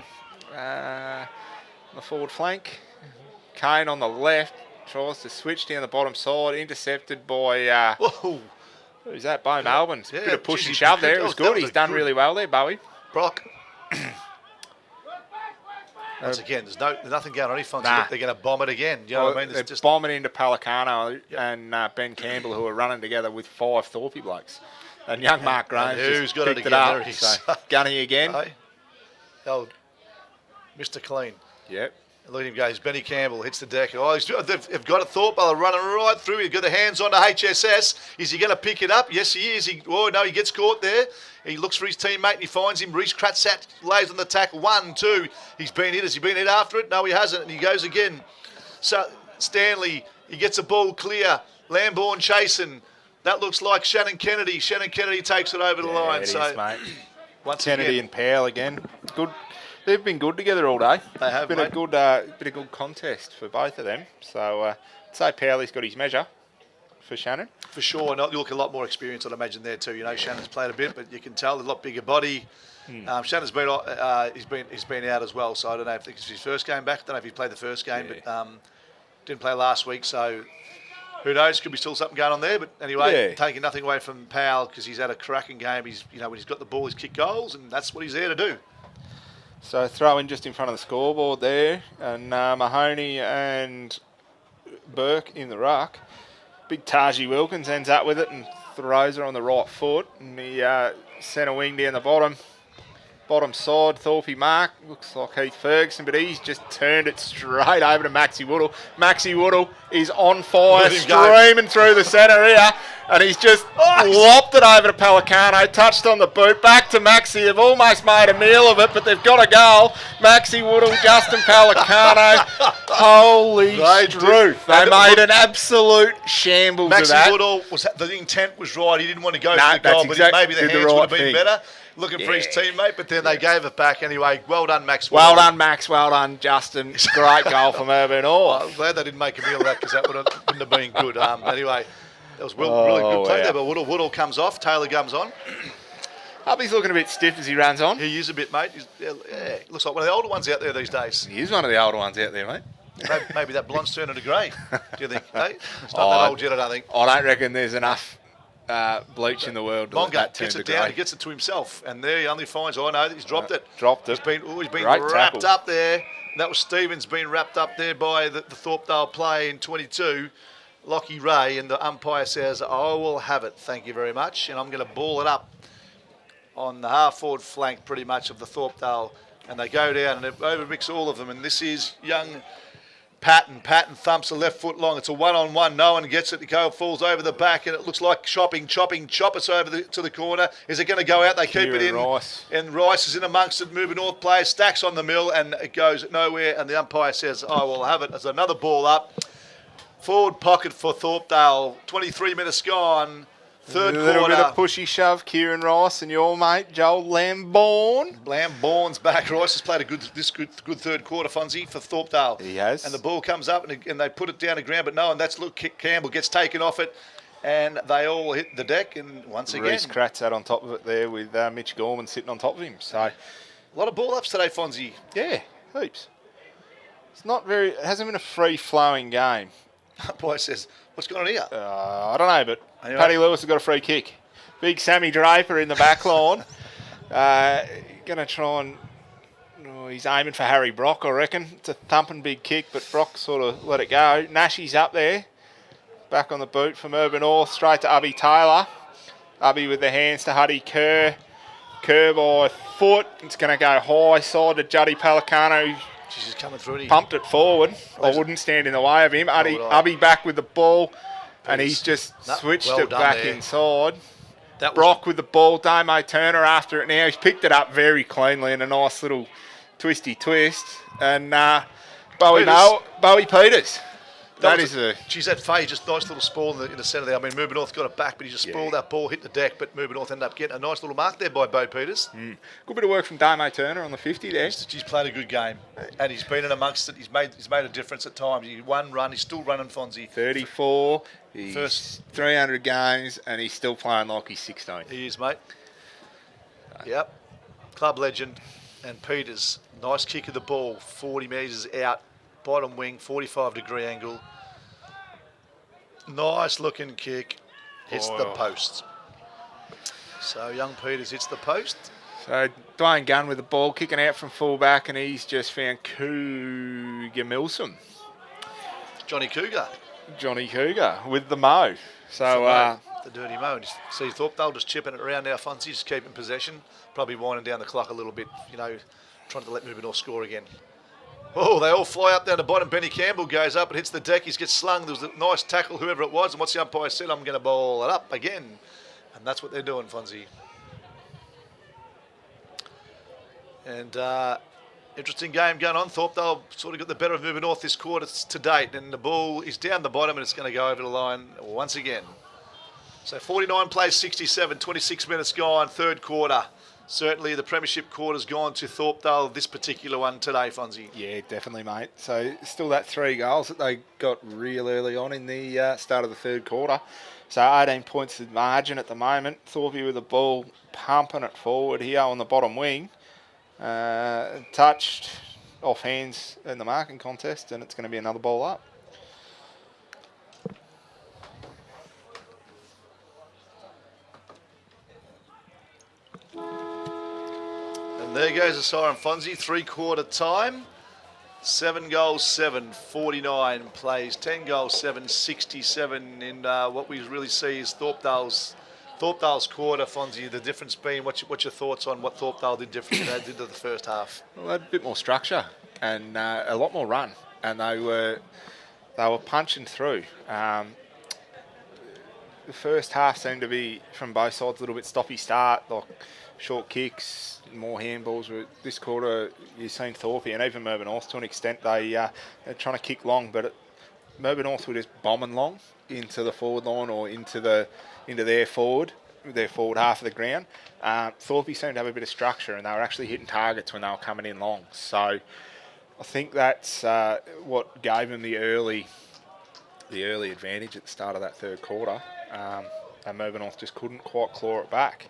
on the forward flank. Kane on the left tries to switch down the bottom side, intercepted by Whoa, who's that? Bo Melbourne. Yeah, Bit of push geez, and he- shove there. It that was was- good. that was He's a done good- really well there, Bowie. Brock. Once again, there's nothing going on here, Fonzie. Nah. They're going to bomb it again. You know what I mean? They're There's just bombing into Palicano and Ben Campbell, who are running together with 5 Thorpe blokes. And young Mark Graham's who's just got it picked again? up. There it is. So Gunny again. Hey, old Mr. Clean. Yep. Look at him go. He's Benny Campbell hits the deck. Oh, they've got a Thorpdale running right through. He's got the hands on to HSS. Is he going to pick it up? Yes, he is. Oh, no, he gets caught there. He looks for his teammate and he finds him. Reese Kratzat lays on the tackle. 1, 2. He's been hit. Has he been hit after it? No, he hasn't. And he goes again. So Stanley, he gets the ball clear. Lambourne chasing. That looks like Shannon Kennedy. Shannon Kennedy takes it over the line. It So is, mate. once Kennedy again, and Powell again. Good. They've been good together all day. They have, been mate. a good, been a good contest for both of them. So I'd say Powell's got his measure for Shannon. for sure, and you look a lot more experienced, I'd imagine there too. You know, Shannon's played a bit, but you can tell a lot bigger body. Shannon's been he's been out as well, so I don't know if it's his first game back. I don't know if he played the first game, but didn't play last week, so who knows? Could be still something going on there. But anyway, taking nothing away from Powell because he's had a cracking game. He's when he's got the ball, he's kicked goals, and that's what he's there to do. So throw in just in front of the scoreboard there, and Mahoney and Burke in the ruck. Big Taji Wilkins ends up with it and throws her on the right foot, and the centre wing down the bottom side. Thorpe Mark looks like Heath Ferguson, but he's just turned it straight over to Maxi Woodall. Maxi Woodall is on fire, Let him go. streaming through the centre here, and he's just lopped it over to Palicano, touched on the boot, back to Maxi. They've almost made a meal of it, but they've got a goal. Maxi Woodall, Justin Palicano. Holy They struth. did. They And made an absolute shambles of Maxi that. Woodall the intent was right. He didn't want to go No, for the goal, that's but maybe the exactly the hands would have right been thing. better. Looking for his Yeah. teammate, but then they gave it back anyway. Well done, Max. Well Woodall. done, Max. Well done, Justin. Great goal from Mirboo North. I'm glad they didn't make a meal of that because that wouldn't have been good. Anyway, that was really good play wow. there. But Woodall comes off. Taylor comes on. Hubby's looking a bit stiff as he runs on. He is a bit, mate. Looks like one of the older ones out there these days. He is one of the older ones out there, mate. Maybe that blonde's turning to grey. Do you think? Hey? It's not that old yet, I don't think. I don't reckon there's enough bleach in the world to let Monga that turn gets to it down. grey. He gets it to himself, and there he only finds. Oh no, he's dropped it. Dropped it. He's been Great wrapped tackle. up there. And that was Stevens being wrapped up there by the Thorpdale play in 22. Lockie Ray, and the umpire says, "I will have it. Thank you very much." And I'm going to ball it up on the half-forward flank, pretty much of the Thorpdale, and they go down and they overmix all of them. And this is young Patton. Patton thumps the left foot long. It's a one-on-one. No one gets it. The goal falls over the back, and it looks like chop us over to the corner. Is it going to go out? They keep it in. Rice. And Rice is in amongst it. Mirboo North players. Stacks on the mill, and it goes nowhere. And the umpire says, "I will have it." There's another ball up. Forward pocket for Thorpdale. 23 minutes gone. Third A little quarter. bit of pushy shove. Kieran Rice and your mate Joel Lambourne. Lambourne's back. Rice has played a good third quarter, Fonzie, for Thorpdale. He has. And the ball comes up and they put it down the ground, but no, and that's look. Campbell gets taken off it. And they all hit the deck, and once again, Reece Kratz sat on top of it there with Mitch Gorman sitting on top of him. So, a lot of ball ups today, Fonzie. yeah, heaps. It hasn't been a free-flowing game. Boy says, what's going on here? I don't know, but Anyway. Paddy Lewis has got a free kick. Big Sammy Draper in the back line. Going to try and... Oh, he's aiming for Harry Brock, I reckon. It's a thumping big kick, but Brock sort of let it go. Nashy's up there. Back on the boot from Mirboo North. Straight to Ubby Taylor. Ubby with the hands to Huddy Kerr. Kerr by foot. It's going to go high side to Juddy Pelicano. She's just coming through. Pumped it forward. I wouldn't stand in the way of him. Ubby back with the ball. And he's just switched well it done back there. inside. That was Brock with the ball. Damo Turner after it now. He's picked it up very cleanly in a nice little twisty twist. And Bowie Peters. Geez, that Faye, just nice little sprawl in the centre there. I mean, Mirboo North got it back, but he just sprawled that ball, hit the deck, but Mirboo North ended up getting a nice little mark there by Bo Peters. Good bit of work from Damo Turner on the 50 there. He's played a good game, and he's been in amongst it. He's made a difference at times. He one run, he's still running, Fonzie. 34, he's First 300 games, and he's still playing like he's 16. He is, mate. Yep, club legend, and Peters, nice kick of the ball, 40 metres out, bottom wing, 45-degree angle. Nice looking kick, hits the post. So young Peters hits the post. So Dwayne Gunn with the ball, kicking out from fullback, and he's just found Cougar Milsom. Johnny Cougar. With the mo. So the dirty mo. See Thorpdale just chipping it around now. Fonzie just keeping possession. Probably winding down the clock a little bit, trying to let Mirboo North score again. Oh, they all fly up down the bottom. Benny Campbell goes up and hits the deck. He gets slung. There was a nice tackle, whoever it was. And what's the umpire said? I'm going to bowl it up again. And that's what they're doing, Fonzie. And interesting game going on. Thorpdale sort of got the better of Mirboo North this quarter to date. And the ball is down the bottom and it's going to go over the line once again. So 49 plays 67, 26 minutes gone, third quarter. Certainly the premiership quarter's gone to Thorpdale, this particular one today, Fonzie. yeah, definitely, mate. So still that 3 goals that they got real early on in the start of the third quarter. So 18 points of margin at the moment. Thorpe with the ball, pumping it forward here on the bottom wing. Touched off hands in the marking contest, and it's going to be another ball up. And there goes the siren, Fonzie. 3-quarter time. 7 goals, 7, 49 plays. 10 goals, 7, 67. In what we really see is Thorpdale's quarter, Fonzie. The difference being, what's your thoughts on what Thorpdale did differently than they did to the first half? Well, they had a bit more structure and a lot more run, and they were punching through. The first half seemed to be, from both sides, a little bit stoppy start, like short kicks, more handballs. This quarter, you've seen Thorpe and even Mirboo North to an extent. They're trying to kick long, but Mirboo North were just bombing long into the forward line or into their forward half of the ground. Thorpe seemed to have a bit of structure, and they were actually hitting targets when they were coming in long. So I think that's what gave them the early advantage at the start of that third quarter. And Mirboo North just couldn't quite claw it back.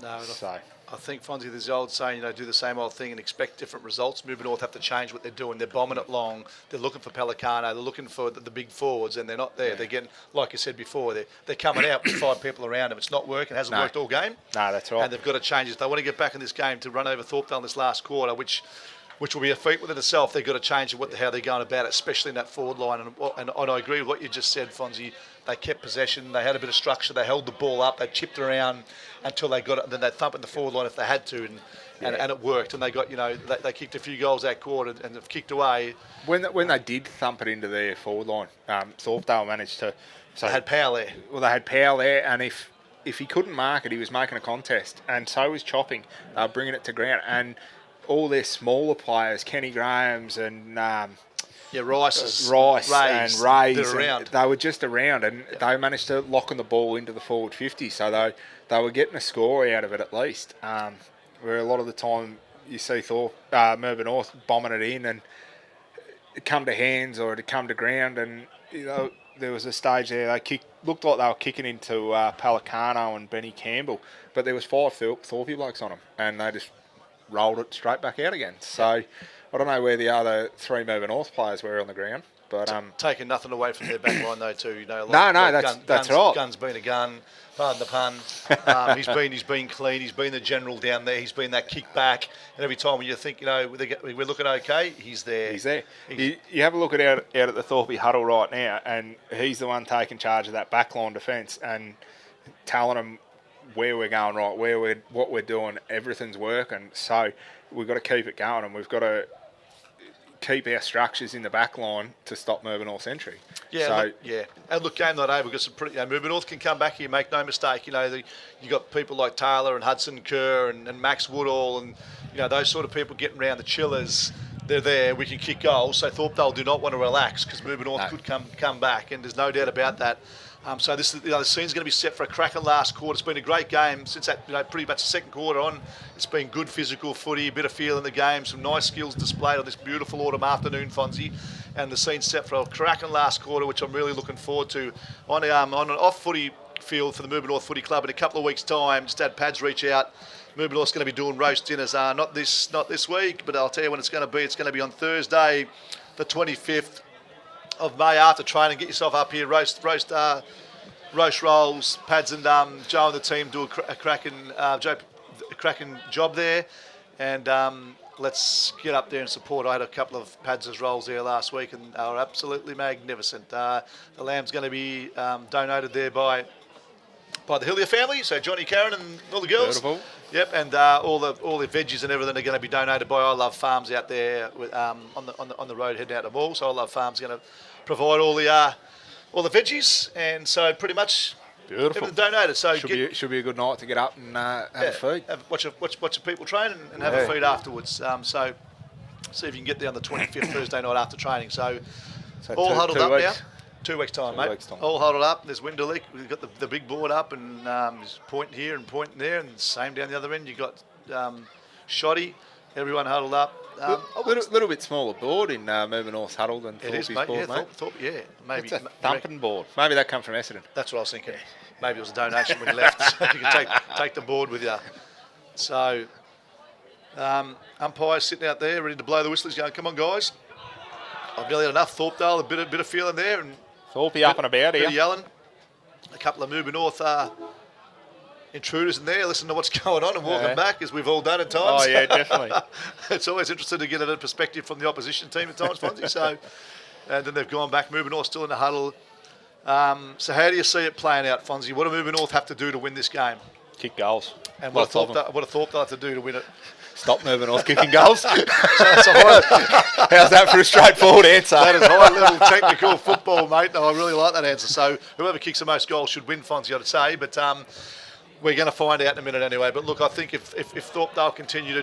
No, So I think, Fonzie, there's the old saying, do the same old thing and expect different results. Mirboo North have to change what they're doing. They're bombing it long. They're looking for Pelicano. They're looking for the big forwards, and they're not there. Yeah. They're getting, like you said before, they're coming out with 5 people around them. It's not working. It hasn't worked all game. No, that's right. And they've got to change it. If they want to get back in this game to run over Thorpdale in this last quarter, which will be a feat within itself, they've got to change how they're going about it, especially in that forward line. And I agree with what you just said, Fonzie. They kept possession. They had a bit of structure. They held the ball up. They chipped around until they got it, and then they'd thump in the forward line if they had to, and it worked. And they got, they kicked a few goals that quarter and have kicked away. When they did thump it into their forward line, Thorpdale managed to. So they had power there. Well, they had power there, and if he couldn't mark it, he was making a contest, and so was chopping, bringing it to ground, and all their smaller players, Kenny Graham's and Rice and Rays, they're around. They were just around, and they managed to lock on the ball into the forward 50, so they were getting a score out of it at least. Where a lot of the time you see Mirboo North bombing it in, and it come to hands or it come to ground, and there was a stage there they looked like they were kicking into Pelicano and Benny Campbell, but there was 5 Thorpe blokes on them, and they just rolled it straight back out again. So I don't know where the other 3 Mirboo North players were on the ground, but taking nothing away from their back line though too. You know, that's right. Gun's been a gun. Pardon the pun. He's been clean. He's been the general down there. He's been that kick back. And every time when you think, you know, we're looking okay, he's there. He's there. You have a look out at the Thorpe huddle right now, and he's the one taking charge of that backline defence and telling them where we're going right, what we're doing. Everything's working. So we've got to keep it going, and we've got to keep our structures in the back line to stop Mirboo North's entry. Yeah, and look, game not over. We've got some pretty. Mirboo North can come back here, make no mistake. You know, you got people like Taylor and Hudson Kerr and Max Woodall, and you know those sort of people getting around the chillers. They're there. We can kick goals. So Thorpdale do not want to relax because Mirboo North could come back, and there's no doubt about that. So this is, the scene's going to be set for a cracking last quarter. It's been a great game since that, pretty much the second quarter on. It's been good physical footy, a bit of feel in the game, some nice skills displayed on this beautiful autumn afternoon, Fonzie. And the scene's set for a cracking last quarter, which I'm really looking forward to. On an off-footy field for the Mirboo North Footy Club in a couple of weeks' time, just had Pads reach out. Mirboo North's going to be doing roast dinners, not this week, but I'll tell you when it's going to be. It's going to be on Thursday, the 25th of May after training. Get yourself up here, roast rolls. Pads and Joe and the team do a cracking job there, and let's get up there and support. I had a couple of Pads' rolls there last week, and they were absolutely magnificent. The lamb's going to be donated there by the Hillier family, so Johnny, Karen, and all the girls. Beautiful. Yep, and all the veggies and everything are going to be donated by I Love Farms out there with, on the road heading out to the mall. So I Love Farms going to provide all the veggies, and so pretty much beautiful everything donated. So should be a good night to get up and have a feed. Watch the people train and have a feed afterwards. So see if you can get there on the 25th Thursday night after training. So all huddled up now. 2 weeks time, mate. All huddled up. There's Winderlick. We've got the big board up, and he's pointing here and pointing there, and same down the other end. You've got Shoddy. Everyone huddled up. A little bit smaller board in Mirboo North huddle than Thorpe's board, mate. Maybe it's a thumping board. Maybe that comes from Essendon. That's what I was thinking. Maybe it was a donation when you left, so you can take the board with you. So umpires sitting out there, ready to blow the whistle. He's going, "Come on, guys! I've nearly had enough." Thorpdale, a bit of feeling there, and Thorpe up and about bit here. Of yelling. A couple of Mirboo North intruders in there, listen to what's going on and walking back, as we've all done at times. Oh yeah, definitely. It's always interesting to get a perspective from the opposition team at times, Fonzie. So, and then they've gone back. Mirboo North still in the huddle. So how do you see it playing out, Fonzie? What do Mirboo North have to do to win this game? Kick goals. And what do Thorpdale have to do to win it? Stop Mirboo North kicking goals. How's that for a straightforward answer? That is high-level technical football, mate. No, I really like that answer. So whoever kicks the most goals should win, Fonzie, I'd say. But we're going to find out in a minute anyway. But look, I think if Thorpdale continue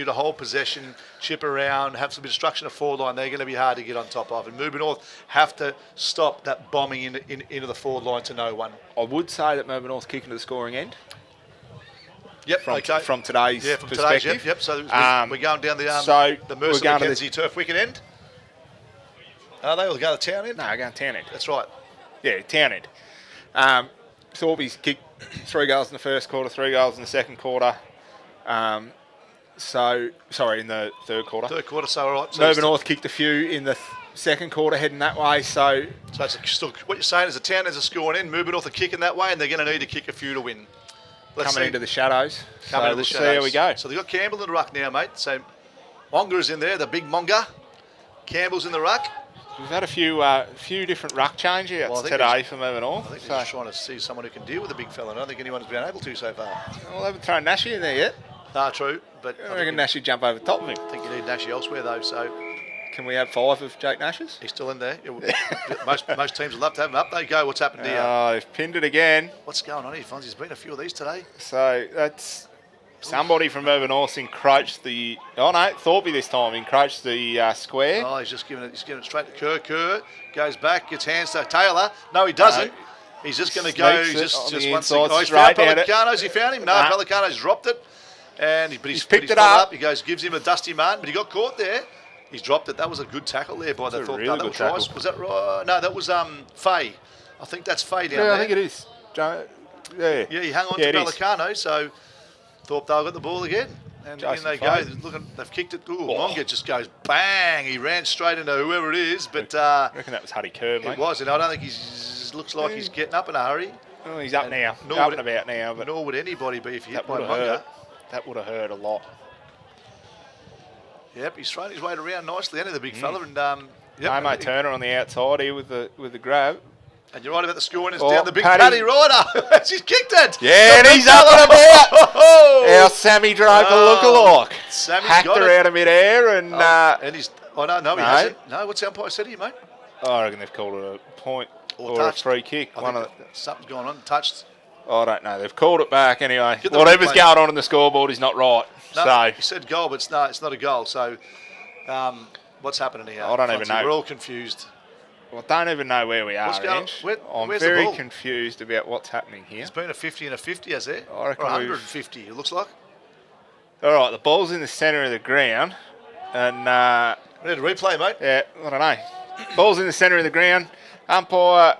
to hold possession, chip around, have some destruction of forward line, they're going to be hard to get on top of. And Mirboo North have to stop that bombing into the forward line to no one. I would say that Mirboo North kicking to the scoring end. Yep. From today's perspective. Yep. So we're going down the Mercer Mackenzie turf wicket end. Are they? Or going to town end? No, we're going town end. That's right. Yeah, town end. Thorpe's kicked 3 goals in the first quarter, 3 goals in the second quarter. In the third quarter. Third quarter, so all right. So Mirboo North kicked a few in the second quarter, heading that way. So it's still, what you're saying is the town is a scoring end. Mirboo North are kicking that way, and they're going to need to kick a few to win. Coming into the shadows. We'll see how we go. So they've got Campbell in the ruck now, mate. So Monger's in there, the big Monger. Campbell's in the ruck. We've had a few different ruck change-outs today for Mirboo North. I think they're just trying to see someone who can deal with the big fella. I don't think anyone's been able to so far. Well, they haven't thrown Nashi in there yet. No, true. But I reckon Nashi jump over the top of him. I think you need Nashi elsewhere, though. So can we have 5 of Jake Nash's? He's still in there. most teams would love to have him up. They go. What's happened here? Oh, they've pinned it again. What's going on here, Fonzie? There's been a few of these today. So that's somebody from Mirboo North encroached the. Oh no, Thorpe this time encroached the square. Oh, he's giving it straight to Kerr. Kerr goes back, gets hands to Taylor. No, he doesn't. He's just going to go. Just one second. Oh, he's found Pelicano's. He found him. No, Pelicano's dropped it. But he's picked it up. He gives him a dusty man, but he got caught there. He's dropped it. That was a good tackle there by the That's a Thorpdale. really That good was tackle. Rice. Was that right? No, that was Faye. I think that's Faye down there. Yeah, I think it is. Yeah. Yeah, he hung on Yeah, to it is. Pelicano, so Thorpdale got the ball again. And Jason in they go. Faye. They've kicked it. Ooh, Monga just goes bang. He ran straight into whoever it is, but I reckon that was Huddy Kerr, mate. it was. And I don't think he's looks like he's getting up in a hurry. Oh, he's up And now. nor Up would and about now, but Nor would anybody be if you hit that by would have Monga. hurt. That would have hurt a lot. Yep, he's thrown his weight around nicely, and the big fella. And yep, Damo Turner on the outside here with the grab. and you're right about the scoring. It's Oh, down the big Paddy. Paddy Ryder. She's kicked it. Yeah, and The he's big up fella. and about. Oh, Our Sammy Draper Oh, lookalike. Sammy's Hacked got her it. out of midair and and he's. Oh no, he No. hasn't. No, what's the umpire said to you, mate? I reckon they've called it a point Or or touched. a free kick. I One think of the, something's going on. Touched. I don't know. They've called it back anyway. Get the Whatever's replay. going on in the scoreboard is not right. No, So you said goal, but it's not a goal. So, what's happening here? I don't even Fonzie? know. We're all confused. I don't even know where we are, What's going on? Ange. Where's I'm the very ball? confused about what's happening here. It's been a 50 and a 50, has there? I reckon Or we've- 150, it looks like. All right, the ball's in the centre of the ground, and We need a replay, mate. yeah, I don't know. Ball's in the centre of the ground. Umpire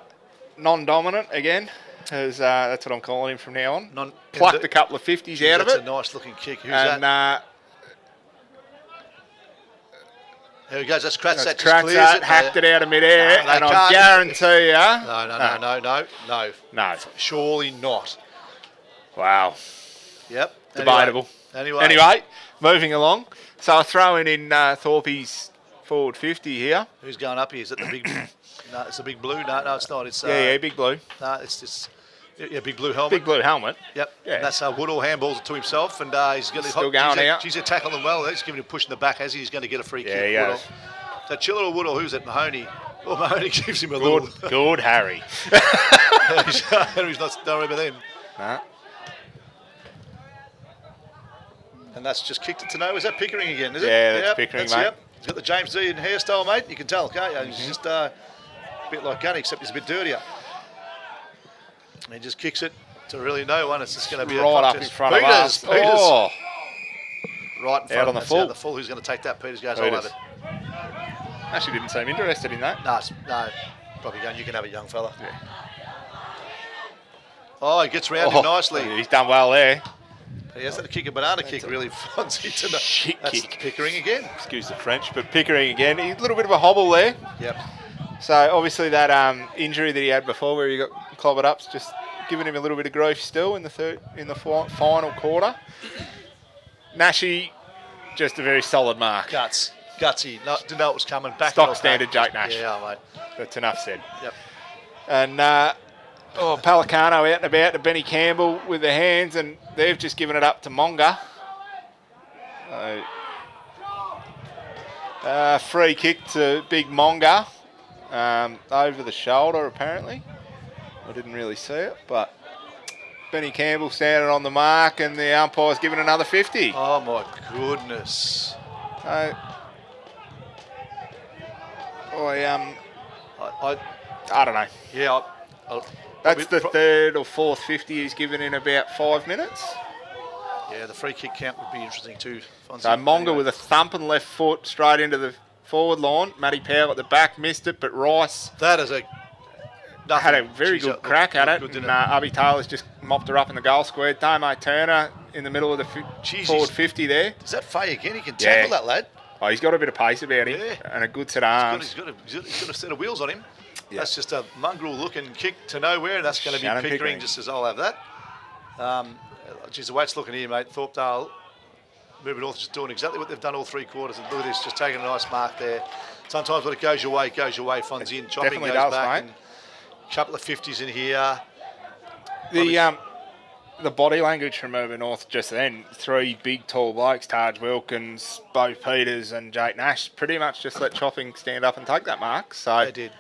non-dominant again, as that's what I'm calling him from now on. Plucked a couple of 50s out of That's it, a nice looking kick. Who's and that? There he goes. That's Kratz. That just Kratz clears it. hacked it out of midair, No, they and I can't. guarantee you, No. no, Surely not. wow, Yep. debatable. Anyway, moving along. So I'm throwing in Thorpe's forward 50 here. Who's going up here? Is it the big? No, it's the big blue. No, it's not. It's Yeah, big blue, No, it's just big blue helmet. big blue helmet. Yep. Yeah. And that's Woodall handballs it to himself, and he's going to Still going out. He's tackling them well. He's giving him a push in the back, has he? He's going to get a free Yeah, kick. he Woodall. has. Is that Chiller or Woodall? Who's it? Mahoney. Well, Mahoney gives him a Good, little. good, Harry. Henry's not. Don't worry about him. Nah. And that's just kicked it to no. Is that Pickering again? Is it? Yeah, that's Yep, Pickering, mate. Yep. He's got the James Dean hairstyle, mate. You can tell, can't you? He's just a bit like Gunny, except he's a bit dirtier. And he just kicks it to really no one. It's just going to be a Right up contest. in front of us. Peters. Oh, Right in front Out on of the that's full. out the full. Who's going to take that? Peters goes, I'll have Peters. it. actually didn't seem interested in that. No, probably going, you can have it, young fella. Yeah. Oh, he gets round him nicely. He's done well there. He has to kick a banana kick, really fancy to know. Shit That's kick. Pickering again. Excuse the French, but Pickering again. A little bit of a hobble there. Yep. So obviously that injury that he had before, where he got clobbered up's just giving him a little bit of grief still in the final quarter. Nashi, just a very solid mark. Gutsy. No, didn't know it was coming. Back Stock it off, standard back. Jake Nash. Yeah, mate. That's enough said. Yep. And Pelicano out and about to Benny Campbell with the hands, and they've just given it up to Monga. Free kick to Big Monga over the shoulder, apparently. I didn't really see it, but Benny Campbell standing on the mark, and the umpire's given another 50. Oh, my goodness. I don't know. Yeah. That's the third or fourth 50 he's given in about 5 minutes. Yeah, the free kick count would be interesting too. Fonzie. So Monga Anyway. with a thumping left foot straight into the forward line. Matty Powell at the back missed it, but Rice That is a... had a very Jeez, good crack at it. good, And didn't it? Abby Taylor's just mopped her up in the goal square. Damo Turner in the middle of the Jeez, forward he's- 50 there. Is that Faye again? He can Yeah. tackle that lad. Oh, he's got a bit of pace about him Yeah. and a good set of arms. He's got a set of wheels on him. Yeah. That's just a mongrel looking kick to nowhere, and that's going to be Shannon Pickering, Pickering. just as I'll have that. Geez, the weight's looking here, mate. Thorpdale, Mirboo North just doing exactly what they've done all 3 quarters. And look at this, just taking a nice mark there. Sometimes when it goes your way, Fonzie, and chopping definitely goes does, back. mate. And a couple of 50s in here. The body language from Mirboo North just then, 3 big tall blokes, Taj Wilkins, Bo Peters and Jake Nash, pretty much just let Chopping stand up and take that mark. So They did.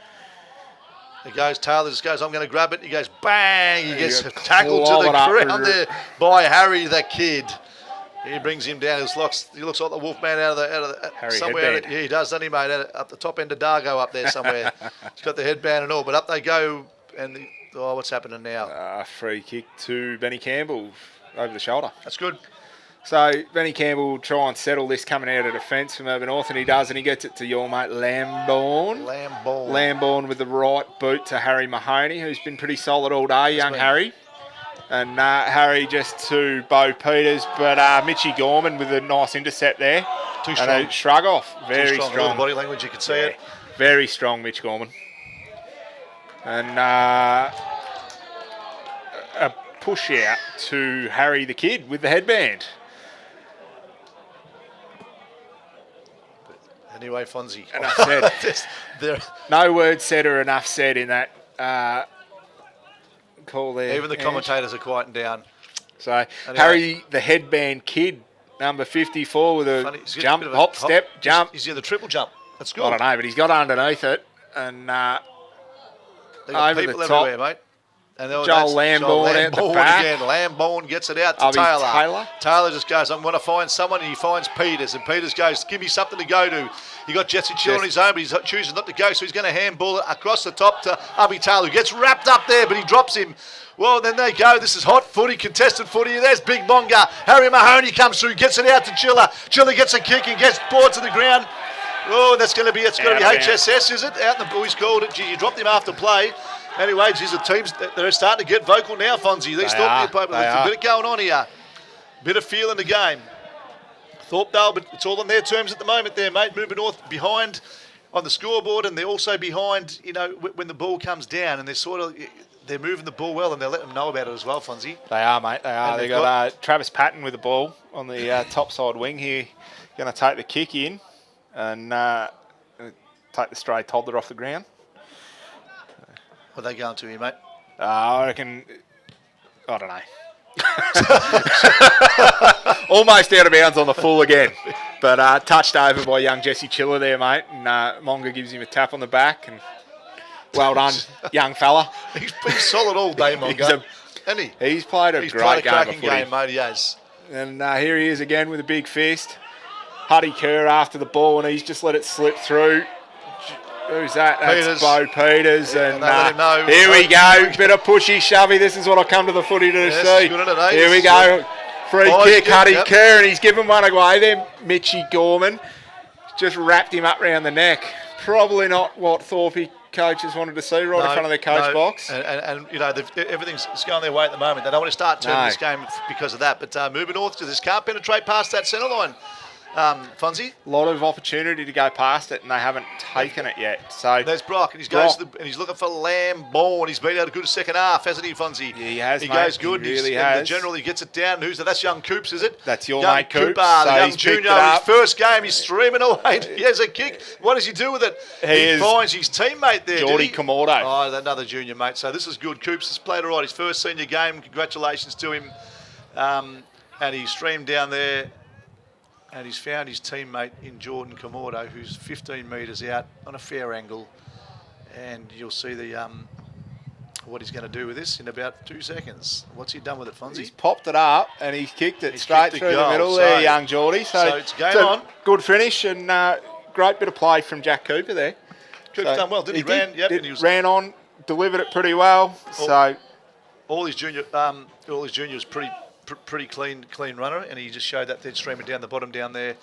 It goes, Taylor just goes, I'm going to grab it. He goes, bang! He gets got tackled to the clobbered up. ground there by Harry, the kid. He brings him down. He looks like the Wolfman out of the Harry somewhere. headband. Yeah, he does, doesn't he, mate? Up the top end of Dargo up there somewhere. He's got the headband and all, but up they go. And what's happening now? free kick to Benny Campbell over the shoulder. That's good. So Benny Campbell will try and settle this coming out of defence from Mirboo North, and he does, and he gets it to your mate Lambourne. Lambourne with the right boot to Harry Mahoney, who's been pretty solid all day, young Harry. And Harry just to Bo Peters, but Mitchy Gorman with a nice intercept there. Too strong. And a shrug off. Very Too strong. All the body language, you could see it. Very strong, Mitch Gorman. And a push out to Harry the Kid with the headband. Anyway, Fonzie. Enough said. No word said or enough said in that call there. Even the commentators are quieting down. So anyway, Harry the Headband Kid, number 54, with a jump, hop, step, jump. He's in the triple jump. That's good. I don't know, but he's got underneath it. And they've got over people the top, everywhere, mate. And Joel Lambourne out the back. Again. Lambourne gets it out to Taylor. Taylor just goes, I'm going to find someone, and he finds Peters. And Peters goes, give me something to go to. He got Jesse Chill on his own, but he's choosing not to go, so he's going to handball it across the top to Abby Taylor, who gets wrapped up there, but he drops him. Well, then they go. This is hot footy, contested footy. There's Big Monga. Harry Mahoney comes through, gets it out to Chiller. Chiller gets a kick and gets ball to the ground. Oh, that's going to be, it's going to be HSS, is it? Out in the boys called it. Gee, you dropped him after play. Anyway, geez, the teams, they're starting to get vocal now, Fonzie. These Thorpdale people, there's a bit going on here. Bit of feel in the game. Thorpdale, but it's all on their terms at the moment there, mate. Mirboo North behind on the scoreboard, and they're also behind, you know, when the ball comes down, and they're moving the ball well, and they're letting them know about it as well, Fonzie. They are, mate. They are. They've got Travis Patton with the ball on the top side wing here. Going to take the kick in and take the stray toddler off the ground. What are they going to here, mate? I reckon, I don't know. Almost out of bounds on the full again. But touched over by young Jesse Chiller there, mate. And Monga gives him a tap on the back. And well done, young fella. He's been solid all day, Monga. He's played a great game of footy. Mate, he has. And here he is again with a big fist. Huddy Kerr after the ball, and he's just let it slip through. Who's that? That's Bo Peters. Yeah, and here we go. Bit of pushy, shovey. This is what I come to the footy to see. Here we go. Free kick, Huddy Kerr, and he's given one away there. Mitchy Gorman just wrapped him up round the neck. Probably not what Thorpe coaches wanted to see right in front of their coach box. And you know, everything's going their way at the moment. They don't want to start turning this game because of that. But Mirboo North just can't penetrate past that centre line. Fonzie? A lot of opportunity to go past it, and they haven't taken it yet. So there's Brock, and he's looking for Lambourne. He's been out a good second half, hasn't he, Fonzie? Yeah, he has. He mate. goes good. He really has. And generally gets it down. Who's that? That's young Coops, is it? That's your young mate Coops. The so young junior. His first game, he's streaming away. He has a kick. What does he do with it? He finds his teammate there. Geordie Commordo. Oh, another junior mate. So this is good. Coops has played all right. His first senior game. Congratulations to him. And he streamed down there. And he's found his teammate in Jordan Commordo, who's 15 metres out on a fair angle. And you'll see what he's going to do with this in about 2 seconds. What's he done with it, Fonzie? He's popped it up and he's kicked it straight through the middle there, young Geordie. So it's game on. Good finish and great bit of play from Jack Cooper there. Cooper's done well, didn't he? And he ran on, delivered it pretty well. All his junior was pretty clean runner, and he just showed that they're streaming down the bottom down there.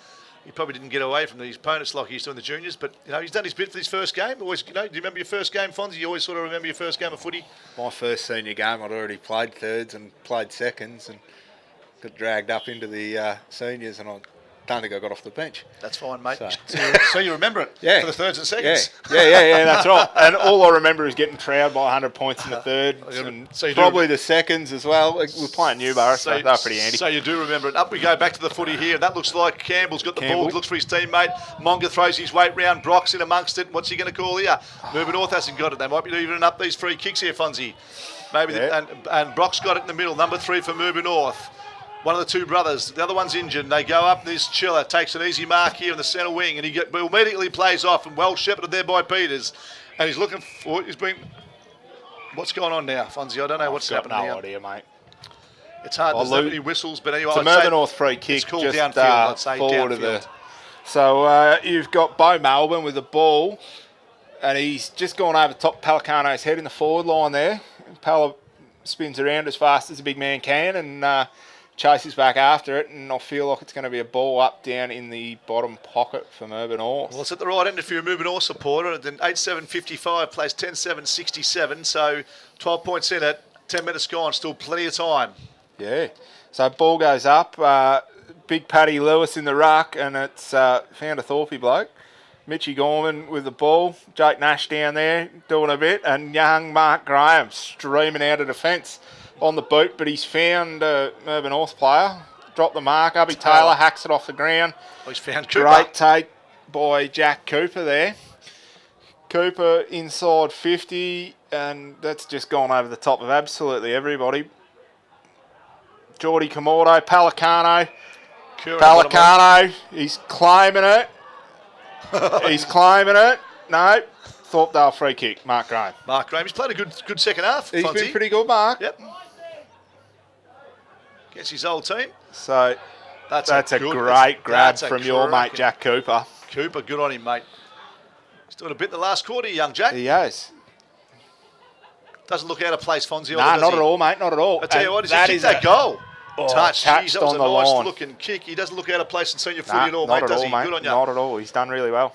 He probably didn't get away from these opponents like he used to in the juniors, but you know he's done his bit for his first game. Always, you know, do you remember your first game, Fonzie? You always sort of remember your first game of footy. My first senior game, I'd already played thirds and played seconds, and got dragged up into the seniors, and I don't think I got off the bench. That's fine, mate. So you remember it for the thirds and seconds. Yeah, that's right. And all I remember is getting trowered by 100 points in the third, and probably the seconds as well. We're playing Newborough, so they're pretty handy. So you do remember it. Up we go, back to the footy here. And that looks like Campbell's got the ball, looks for his teammate. Monga throws his weight round. Brock's in amongst it. What's he going to call here? Mirboo North hasn't got it. They might be evening up these free kicks here, Fonzie. Maybe, and Brock's got it in the middle. Number 3 for Mirboo North. One of the two brothers, the other one's injured, and they go up. This Chiller takes an easy mark here in the centre wing, and he immediately plays off, and well shepherded there by Peters. And he's looking for, what's going on now, Fonzie? I don't know what's happening here. No idea, mate. It's hard, there's not many whistles, but anyway. It's a Mirboo North free kick, it's called just downfield, I'd say, forward downfield. of the... So you've got Bo Melbourne with the ball, and he's just gone over top Pelicano's head in the forward line there. Pala spins around as fast as a big man can, and chases back after it, and I feel like it's going to be a ball up down in the bottom pocket for Mirboo North. Well, it's at the right end if you're a Mirboo North supporter. And then 8-7-55 plays 10-7-67. So 12 points in it, 10 minutes gone, still plenty of time. Yeah. So ball goes up. Big Paddy Lewis in the ruck, and it's found a Thorpy bloke. Mitchy Gorman with the ball. Jake Nash down there doing a bit, and young Mark Graham streaming out of defence on the boot, but he's found a Mirboo North player. Dropped the mark. Abby Taylor hacks it off the ground. Oh, he's found Cooper. Great take by Jack Cooper there. Cooper inside 50, and that's just gone over the top of absolutely everybody. Geordie Kamordo, Palicano. Palicano, he's claiming it. He's claiming it. No. Thorpdale free kick, Mark Graham. Mark Graham, he's played a good second half. He's Fonzie. been pretty good, Mark. Yep. Gets his old team. So that's a great grab from your mate, Jack Cooper. Cooper, good on him, mate. He's doing a bit in the last quarter, young Jack. He has. Doesn't look out of place, Fonzie. Nah, not at all, mate, not at all. I tell you what, he's kicked that goal. Touch. Touched Jeez, that was on a the nice line. looking kick. He doesn't look out of place in senior footy at all, mate, does he? Good on you. Not at all. He's done really well.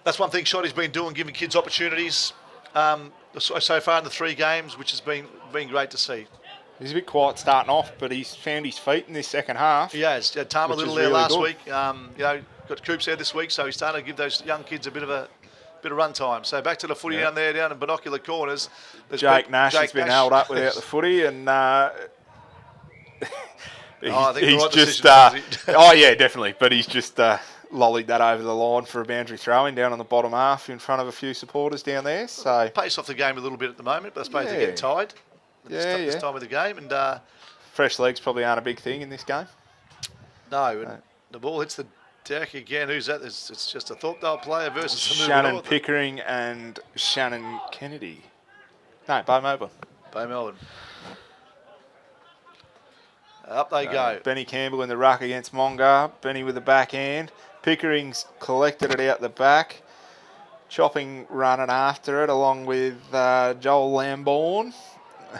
That's one thing Shotty's been doing, giving kids opportunities so far in the 3 games, which has been great to see. He's a bit quiet starting off, but he's found his feet in this second half. He has. He had Tama which Little is there really last good. week. Got Coops there this week, so he's starting to give those young kids a bit of run time. So back to the footy down in binocular corners. There's Jake Nash has been held up without the footy, and I think he's the right just decision, oh yeah, definitely. But he's just lollied that over the line for a boundary throw-in down on the bottom half in front of a few supporters down there. So pace off the game a little bit at the moment, but I suppose they're getting tired. This time of the game, and fresh legs probably aren't a big thing in this game. no, and the ball hits the deck again. Who's that? It's just a Thorpdale player versus Shannon North. Pickering and Shannon Kennedy. No, Bo Melbourne. Bay Melbourne. Up they go. Benny Campbell in the ruck against Monga. Benny with the backhand. Pickering's collected it out the back. Chopping running after it along with Joel Lambourne.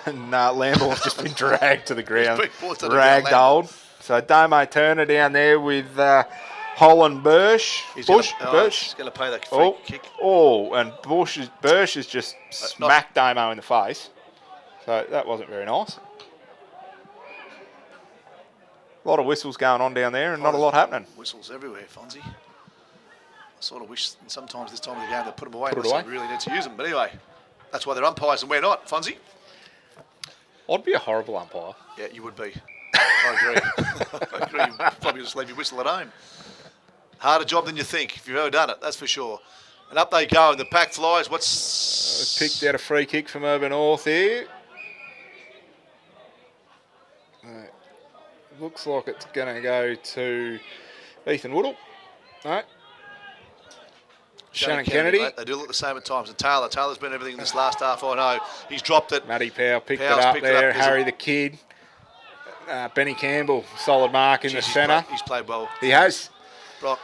And Lambourne's just been dragged to the ground. Ragdolled. So Domo Turner down there with Holland Bush. He's Bush. He's going to pay that free kick. Oh, and Bush has just smacked Domo in the face. So that wasn't very nice. A lot of whistles going on down there and not a lot happening. Whistles everywhere, Fonzie. I sort of wish sometimes this time of the game they put them away. Put it away. They really need to use them. But anyway, that's why they're umpires and we're not, Fonzie. I'd be a horrible umpire. Yeah, you would be. I agree. I agree. You'd probably just leave your whistle at home. Harder job than you think if you've ever done it, that's for sure. And up they go, and the pack flies. Picked out a free kick from Mirboo North here. Looks like it's going to go to Ethan Woodall. No. Shannon Kennedy. Mate, they do look the same at times. And Taylor's been everything in this last half. I know. He's dropped it. Matty Powell picked Powell's it up picked there. it up. Harry the Kid. Benny Campbell, solid mark in the centre. He's played well. He has. Brock.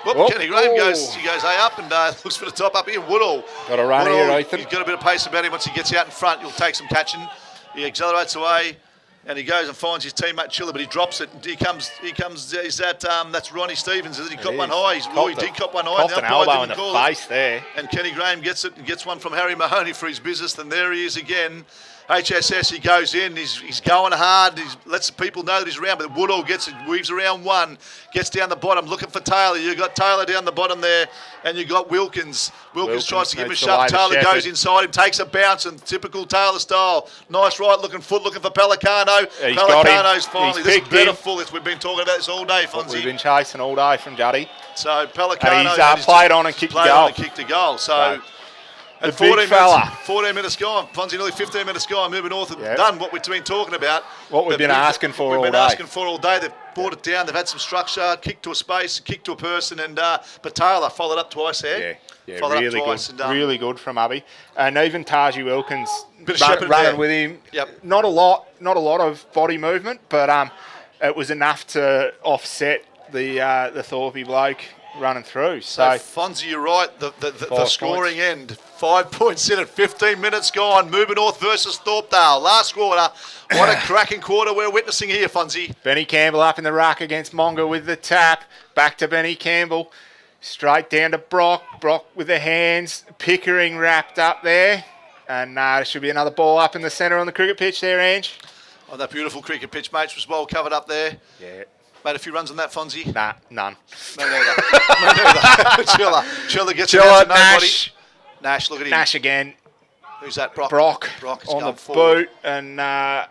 Whoop, Kenny Graham goes up and looks for the top up here. Woodall. Got a run here, Ethan. He's got a bit of pace about him. Once he gets out in front, he'll take some catching. He accelerates away. And he goes and finds his teammate Chiller, but he drops it. And he comes. Is that that's Ronnie Stevens? Is it? He caught one high. He did cop one high. Copped an elbow in the face there. And Kenny Graham gets it and gets one from Harry Mahoney for his business. And there he is again. HSS, he goes in. He's going hard. He lets the people know that he's around. But Woodall gets it, weaves around one, gets down the bottom, looking for Taylor. You got Taylor down the bottom there, and you got Wilkins. Wilkins tries to give him a shove. Taylor goes inside him, takes a bounce, and typical Taylor style. Nice right-looking foot, looking for Pelicano. Pelicano's finally. This is better full. We've been talking about this all day, Fonzie. We've been chasing all day from Juddy. So Pelicano. And he's played on and kicked the goal. So. And 14 minutes gone. Fonzie, nearly 15 minutes gone. Mirboo North have done what we've been talking about. What we've been asking for all day. They've brought it down. They've had some structure, kicked to a space, kicked to a person, and but Taylor followed up twice there. Yeah, really good. Really good from Abby. And even Taji Wilkins running with him. Yep. Not a lot of body movement, but it was enough to offset the Thorpy bloke running through. So, Fonzie, you're right. The scoring end. 5 points in at 15 minutes gone. Mirboo North versus Thorpdale. Last quarter. What a cracking quarter we're witnessing here, Fonzie. Benny Campbell up in the ruck against Monga with the tap. Back to Benny Campbell. Straight down to Brock. Brock with the hands. Pickering wrapped up there. And there should be another ball up in the centre on the cricket pitch there, Ange. On that beautiful cricket pitch, mate, was well covered up there. Yeah. Made a few runs on that, Fonzie? Nah, none. No, neither. Chiller gets it out to nobody. Nash, look at him. Nash again. Who's that? Brock. Brock Brock on the forward. boot. And no a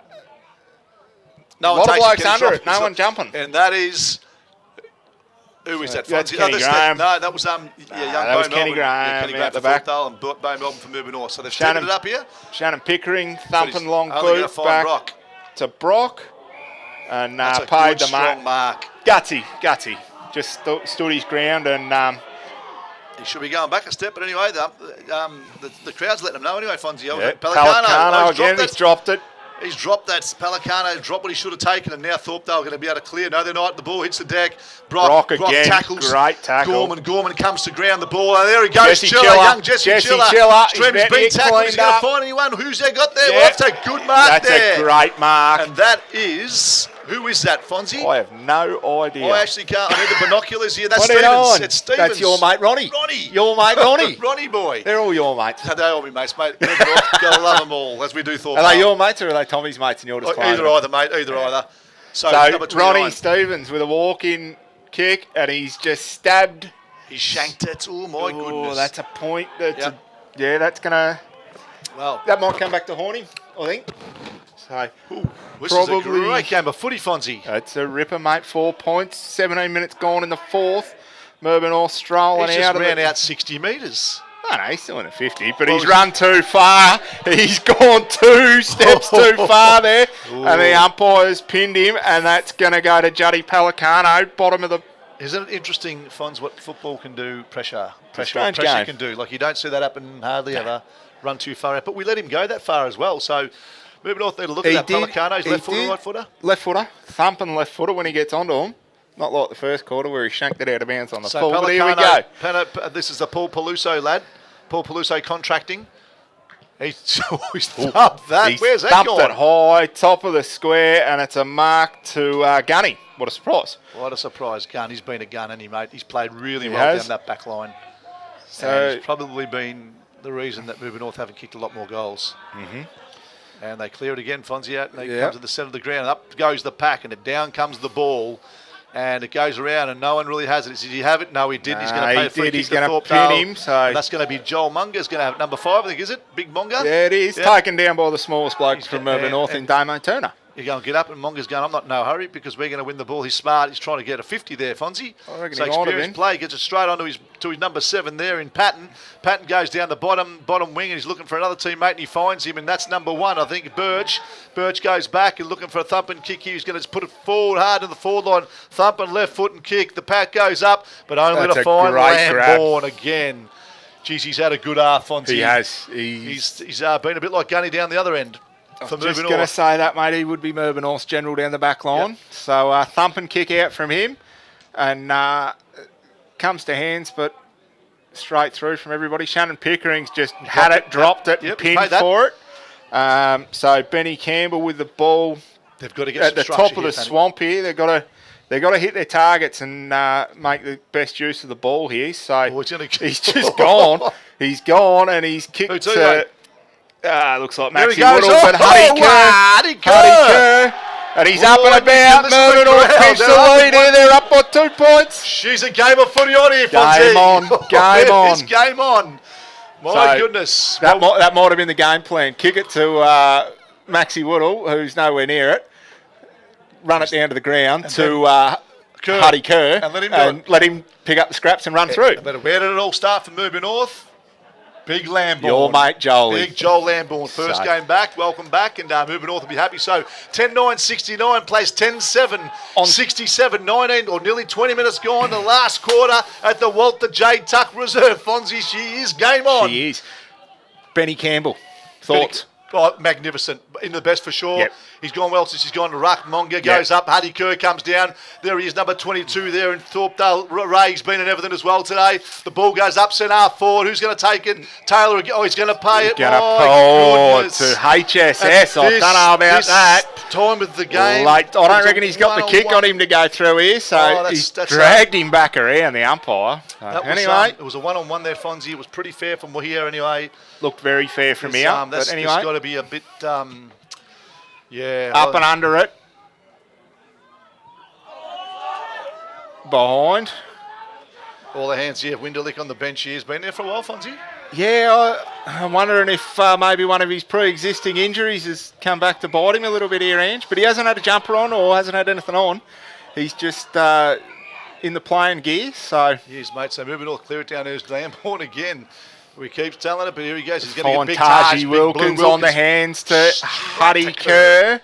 one lot of takes blokes it, under it. No one jumping. And that is... Who is that? That's Fonzie? Kenny Graham. That was young that was Bo Kenny Melbourne. Graham Kenny Graham out the for back. Thorpdale and Bo Melbourne for Mirboo North. So they've Shannon- stepped it up here. Shannon Pickering thumping long Only gonna boot find back Brock. to Brock. And That's a paid good, the strong mark. mark. Gutsy. Just stood his ground and... He should be going back a step, but anyway, the crowd's letting him know anyway, Fonzie. yeah, Pelicano again, he's dropped it. He's dropped that. Pelicano dropped what he should have taken, and now Thorpdale are going to be able to clear. No, they're not. The ball hits the deck. Brock again. tackles. Great tackle. Gorman comes to ground the ball. And there he goes. Jesse Chiller, Chiller. young Jesse Chiller. Stream's been tackled. He's going to find anyone. Who's they got there? Yeah. Well, that's a good mark there. That's a great mark. And that is... Who is that, Fonzie? I have no idea. I actually can't. I need the binoculars here. That's What are you Stevens. on? It's Stevens. That's your mate, Ronnie. Ronnie. Your mate, Ronnie. Ronnie boy. They're all your mates. They all be mates, mate. Gotta love them all, as we do Thorpdale. Are they your mates or are they Tommy's mates and you're just playing Either them? either, mate. Either. So number 29. Ronnie Stevens with a walk-in kick and he's just stabbed. He shanked it. Oh, my goodness. That's a point. That's Yep. that's going to... Well, That might come back to Horny, I think. So, this is a great game of footy, Fonzie. it's a ripper, mate. 4 points. 17 minutes gone in the fourth. Mirboo North strolling He's just out of ran it. out 60 metres. No, he's still in the 50, but he's run too far. He's gone 2 steps too far there. And the umpire's pinned him, and that's going to go to Juddy Pelicano, bottom of the... Isn't it interesting, Fonz, what football can do? Pressure strange game. can do. Like, you don't see that happen hardly ever. Run too far out. But we let him go that far as well. So, Mirboo North need to look at that. Pelicano's left footer, right footer? Left footer. Thumping left footer when he gets onto him. Not like the first quarter where he shanked it out of bounds on the full. But here we go. This is the Paul Peluso lad. Paul Peluso contracting. He's thumped that. Where's that thumped gone? it high, top of the square, and it's a mark to Gunny. What a surprise. What a surprise, Gun. He's been a gun, hasn't he, mate? He's played really well down that back line. So And he's probably been the reason that Mirboo North haven't kicked a lot more goals. Mm-hmm. And they clear it again, Fonzie out, and they come to the centre of the ground. Up goes the pack, and down comes the ball. And it goes around, and no one really has it. Did he have it? No, he didn't. He's going to pay a free kick He's to going to Thorpdale. pin him. So And that's going to be Joel Munger's going to have number 5, I think, is it? Big Munger? yeah, it is. Yep. Taken down by the smallest bloke He's from got- Mirboo North in Damo Turner. You're going to get up, and Munger's going, I'm not in no hurry because we're going to win the ball. He's smart. He's trying to get a 50 there, Fonzie. I reckon So he might have experienced been. play, gets it straight onto his number 7 there in Patton. Patton goes down the bottom wing, and he's looking for another teammate, and he finds him, and that's number 1, I think, Birch. Birch goes back and looking for a thumping kick here. He's going to put it forward hard to the forward line, thumping left foot and kick. The pack goes up, but only That's to a find great grab. Lambourne again. Geez, he's had a good half, Fonzie. He has. He's been a bit like Gunny down the other end. For Just Mirboo going to North. say that, mate. He would be Mirboo North's general down the back line. Yep. So thump and kick out from him. And comes to hands, but straight through from everybody. Shannon Pickering's just had it, dropped it, Yep, pinned paid that. for it. So Benny Campbell with the ball They've got to get at some the structure top of here, the Fanny. swamp here. They've got to hit their targets and make the best use of the ball here. So Oh, it's gonna- he's just gone. He's gone and he's kicked Who's he, to... mate? looks like There he Maxie goes. Woodall, but Huddy Kerr. And he's up and about. Mirboo North keeps the lead here. They're up by 2 points. She's a game of footy on here, Fonzie. Game on, game on. It's game on. My So, goodness. That might have been the game plan. Kick it to Maxie Woodall, who's nowhere near it. Run it down to the ground to Huddy Kerr. And let him do it. let him pick up the scraps and run through. But where did it all start for Mirboo North? Big Lambourne. Your mate Jolie. Big Joel Lambourne. First So- game back. Welcome back. And Mirboo North will be happy. So 10-9-69 plays 10-7. On 67-19 or nearly 20 minutes gone. The last quarter at the Walter J. Tuck Reserve. Fonzie, she is game on. She is. Benny Campbell. Thoughts? Oh, magnificent. In the best for sure. Yep. He's gone well since he's gone to ruck. Monga goes up. Huddy Kerr comes down. There he is, number 22 there. And Thorpdale, Ray's been in everything as well today. The ball goes up, centre half forward. Who's going to take it? Taylor. Oh, he's going to pay it. Oh, to HSS. I don't know about that. Time of the game. Late. I don't reckon he's got the kick on him to go through here, so he's dragged him back around the umpire. So anyway. It was a one-on-one there, Fonzie. It was pretty fair from here anyway. Looked very fair from here. But anyway. It's got to be a bit, up and under it. Behind. All the hands here. Winderlick on the bench here. He's been there for a while, Fonzie. Yeah, I'm wondering if maybe one of his pre-existing injuries has come back to bite him a little bit here, Ange. But he hasn't had a jumper on or hasn't had anything on. He's just in the playing gear. So yes, mate. So moving all clear it down. There's Lamborn again. We keep telling it, but here he goes. He's going to get big Taji Wilkins on the hands to Huddy Kerr.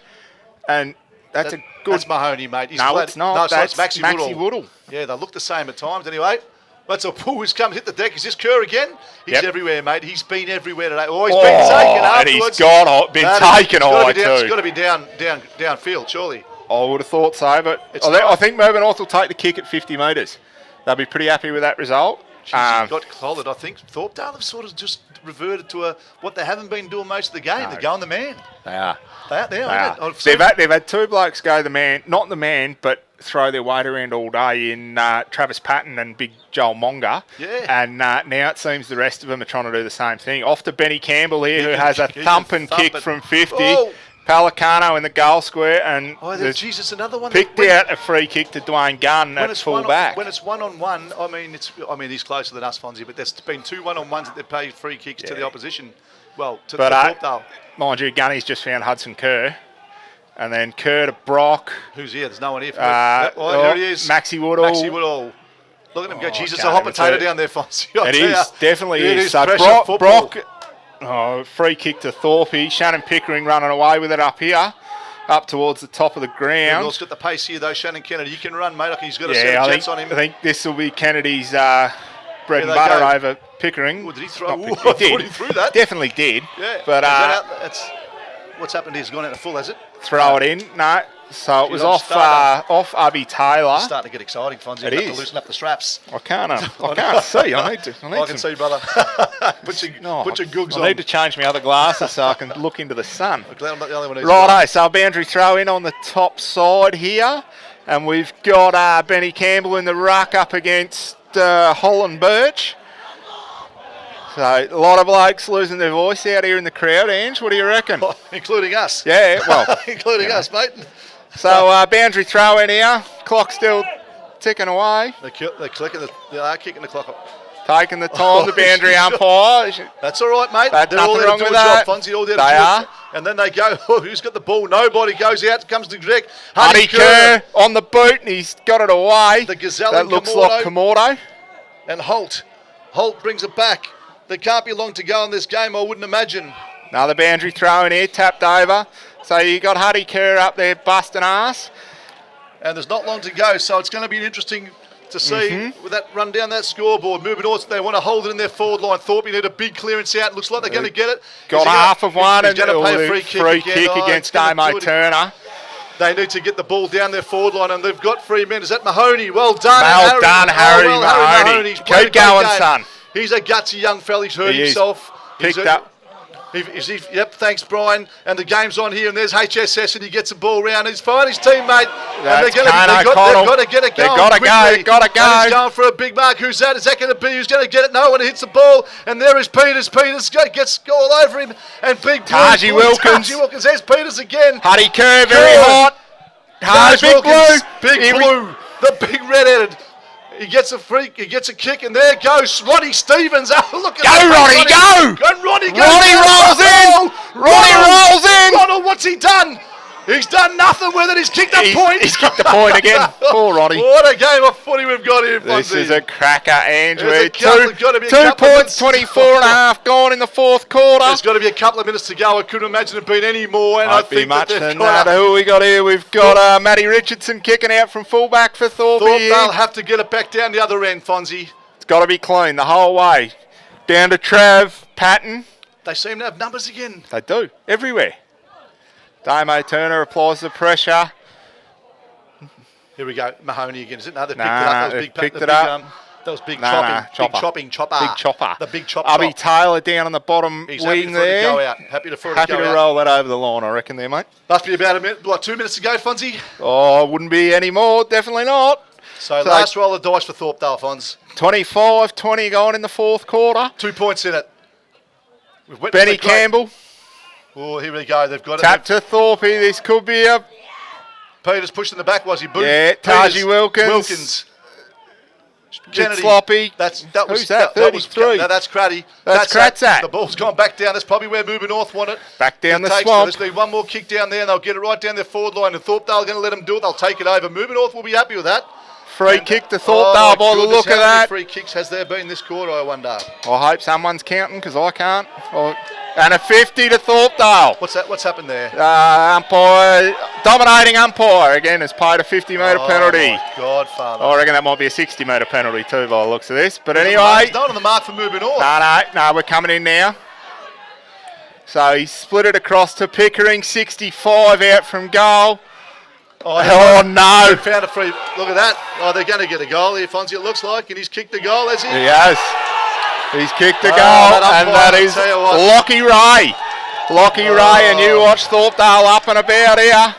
And that's a good... That's Mahoney, mate. It's not. No, that's Maxi Woodall. Yeah, they look the same at times anyway. That's a pull who's come hit the deck. Is this Kerr again? He's everywhere, mate. He's been everywhere today. Oh, he's been taken afterwards. And he's been taken high too. It's got to be downfield, surely. I would have thought so, but I think Mirboo North will take the kick at 50 metres. They'll be pretty happy with that result. He's got collared. I think Thorpdale have sort of just reverted to what they haven't been doing most of the game. No. They're going the man. They are. They are. They've had two blokes go the man, not the man, but throw their weight around all day in Travis Patton and Big Joel Monga. Yeah. And now it seems the rest of them are trying to do the same thing. Off to Benny Campbell here, who has a thumping kick from 50. Oh. Palicano in the goal square, and another one. Picked out a free kick to Dwayne Gunn at full back. When it's one-on-one, he's closer than us, Fonzie, but there's been two one-on-ones that they've paid free kicks to the opposition. Well, to Thorpdale. Mind you, Gunny's just found Hudson Kerr. And then Kerr to Brock. Who's here? There's no one here. Here he is. Maxi Woodall. Look at him go. Jesus, a hot potato down there, Fonzie. It is. Definitely is. So Brock, free kick to Thorpe. Shannon Pickering running away with it up here. Up towards the top of the ground. He's got the pace here, though. Shannon Kennedy. He can run, mate. He's got a set of jets on him. I think this will be Kennedy's bread and butter over Pickering. Did he throw? I thought he threw that. Definitely did. Yeah. But what's happened here? He's gone out to full, has it? Throw it in. No. So it was off Ubby Taylor. It's starting to get exciting, Fonzie. It is. To loosen up the straps. I can't see. I can see, brother. Put your googs on. I need to change my other glasses so I can look into the sun. I'm glad I'm not the only one who's Righto, so a boundary throw in on the top side here. And we've got Benny Campbell in the ruck up against Holland Birch. So a lot of blokes losing their voice out here in the crowd. Ange, what do you reckon? Including us. Yeah, well. Including us, mate. So boundary throw in here. Clock still ticking away. They are kicking the clock up. Taking the time, the boundary umpire. That's all right, mate. They're all there to do a job, Fonzie. All there they are. And then they go, who's got the ball? Nobody goes out. Comes the direct. Huddy Kerr on the boot, and he's got it away. The Gazelle that looks like Kamordo. And Holt brings it back. There can't be long to go in this game, I wouldn't imagine. Another boundary throw in here, tapped over. So you got Huddy Kerr up there busting ass. And there's not long to go, so it's going to be interesting to see with that run down that scoreboard. Moving on, they want to hold it in their forward line. Thorpe need a big clearance out. Looks like they're going to get it. Got half of one. He's going to play a free kick against Damo Turner. They need to get the ball down their forward line, and they've got 3 men. Is that Mahoney? Well done. Well done, Harry Mahoney. Keep going, son. He's a gutsy young fella. He's hurt himself. Picked up. Yep, thanks, Brian. And the game's on here, and there's HSS, and he gets the ball round. He's finding his teammate. They've got to get it going. They've got to go. They've got to go. And he's going for a big mark. Who's that? Is that going to be? Who's going to get it? No one hits the ball. And there is Peters. Peters gets all over him. And Big Taji Wilkins. There's Peters again. Huddy Kerr, very hot. Big Blue. Big Blue. The big red-headed. He gets a freak, he gets a kick, and there goes Ronnie Stevens. Oh, look at that. Ronnie, go! And Ronnie rolls in! Ronnie rolls in! Ronald, what's he done? He's done nothing with it. He's kicked a point. He's kicked the point again. Poor Ronnie. What a game of footy we've got here, This is a cracker, Andrew. 2 points, 24 and a half gone in the fourth quarter. There's got to be a couple of minutes to go. I couldn't imagine it being any more. And I think much than that. Who we got here? We've got Matty Richardson kicking out from fullback for Thorpe. They'll have to get it back down the other end, Fonzie. It's got to be clean the whole way. Down to Trav Patton. They seem to have numbers again. They do, everywhere. Damo Turner applies the pressure. Here we go, Mahoney again. Is it? No, they picked Nah, it up. they've picked it up. That was big Chopper. chopping, chopper. Big chopper. The big chop. Abby Taylor down on the bottom He's happy wing for it to there. go out. Happy to go out. roll that over the line, I reckon there, mate. Must be about a minute, 2 minutes to go, Fonzie. Oh, wouldn't be any more, definitely not. So last roll of dice for Thorpdale, Fonz. 25-20 going in the fourth quarter. 2 points in it. Benny Campbell. Oh, here we go. They've got Tap it. to Thorpe. This could be a... Peters pushed in the back, was he? Booth. Yeah, Taji Wilkins. Kennedy. Sloppy. Who's that? 33. That's Craddy. That's Kratzak. The ball's gone back down. That's probably where Mirboo North want it. Back down the So swamp. there's one more kick down there, and they'll get it right down their forward line. And Thorpdale are going to let them do it. They'll take it over. Mirboo North will be happy with that. Free kick to Thorpdale by the look of How many that. free kicks has there been this quarter, I wonder? I hope someone's counting because I can't. And a 50 to Thorpdale. What's that? What's happened there? Dominating umpire again has paid a 50-metre penalty. Oh, God, Father. I reckon that might be a 60-metre penalty too by the looks of this. But anyway, He's not on the mark for Mirboo North. no, we're coming in now. So he split it across to Pickering, 65 out from goal. Oh no! They found a free. Look at that. Oh, they're going to get a goal here, Fonzie, it looks like. And he's kicked the goal, has he? He has. He's kicked a goal, that and umpire, that is I'll tell you what. Lockie Ray. Lockie Ray, and you watch Thorpdale up and about here.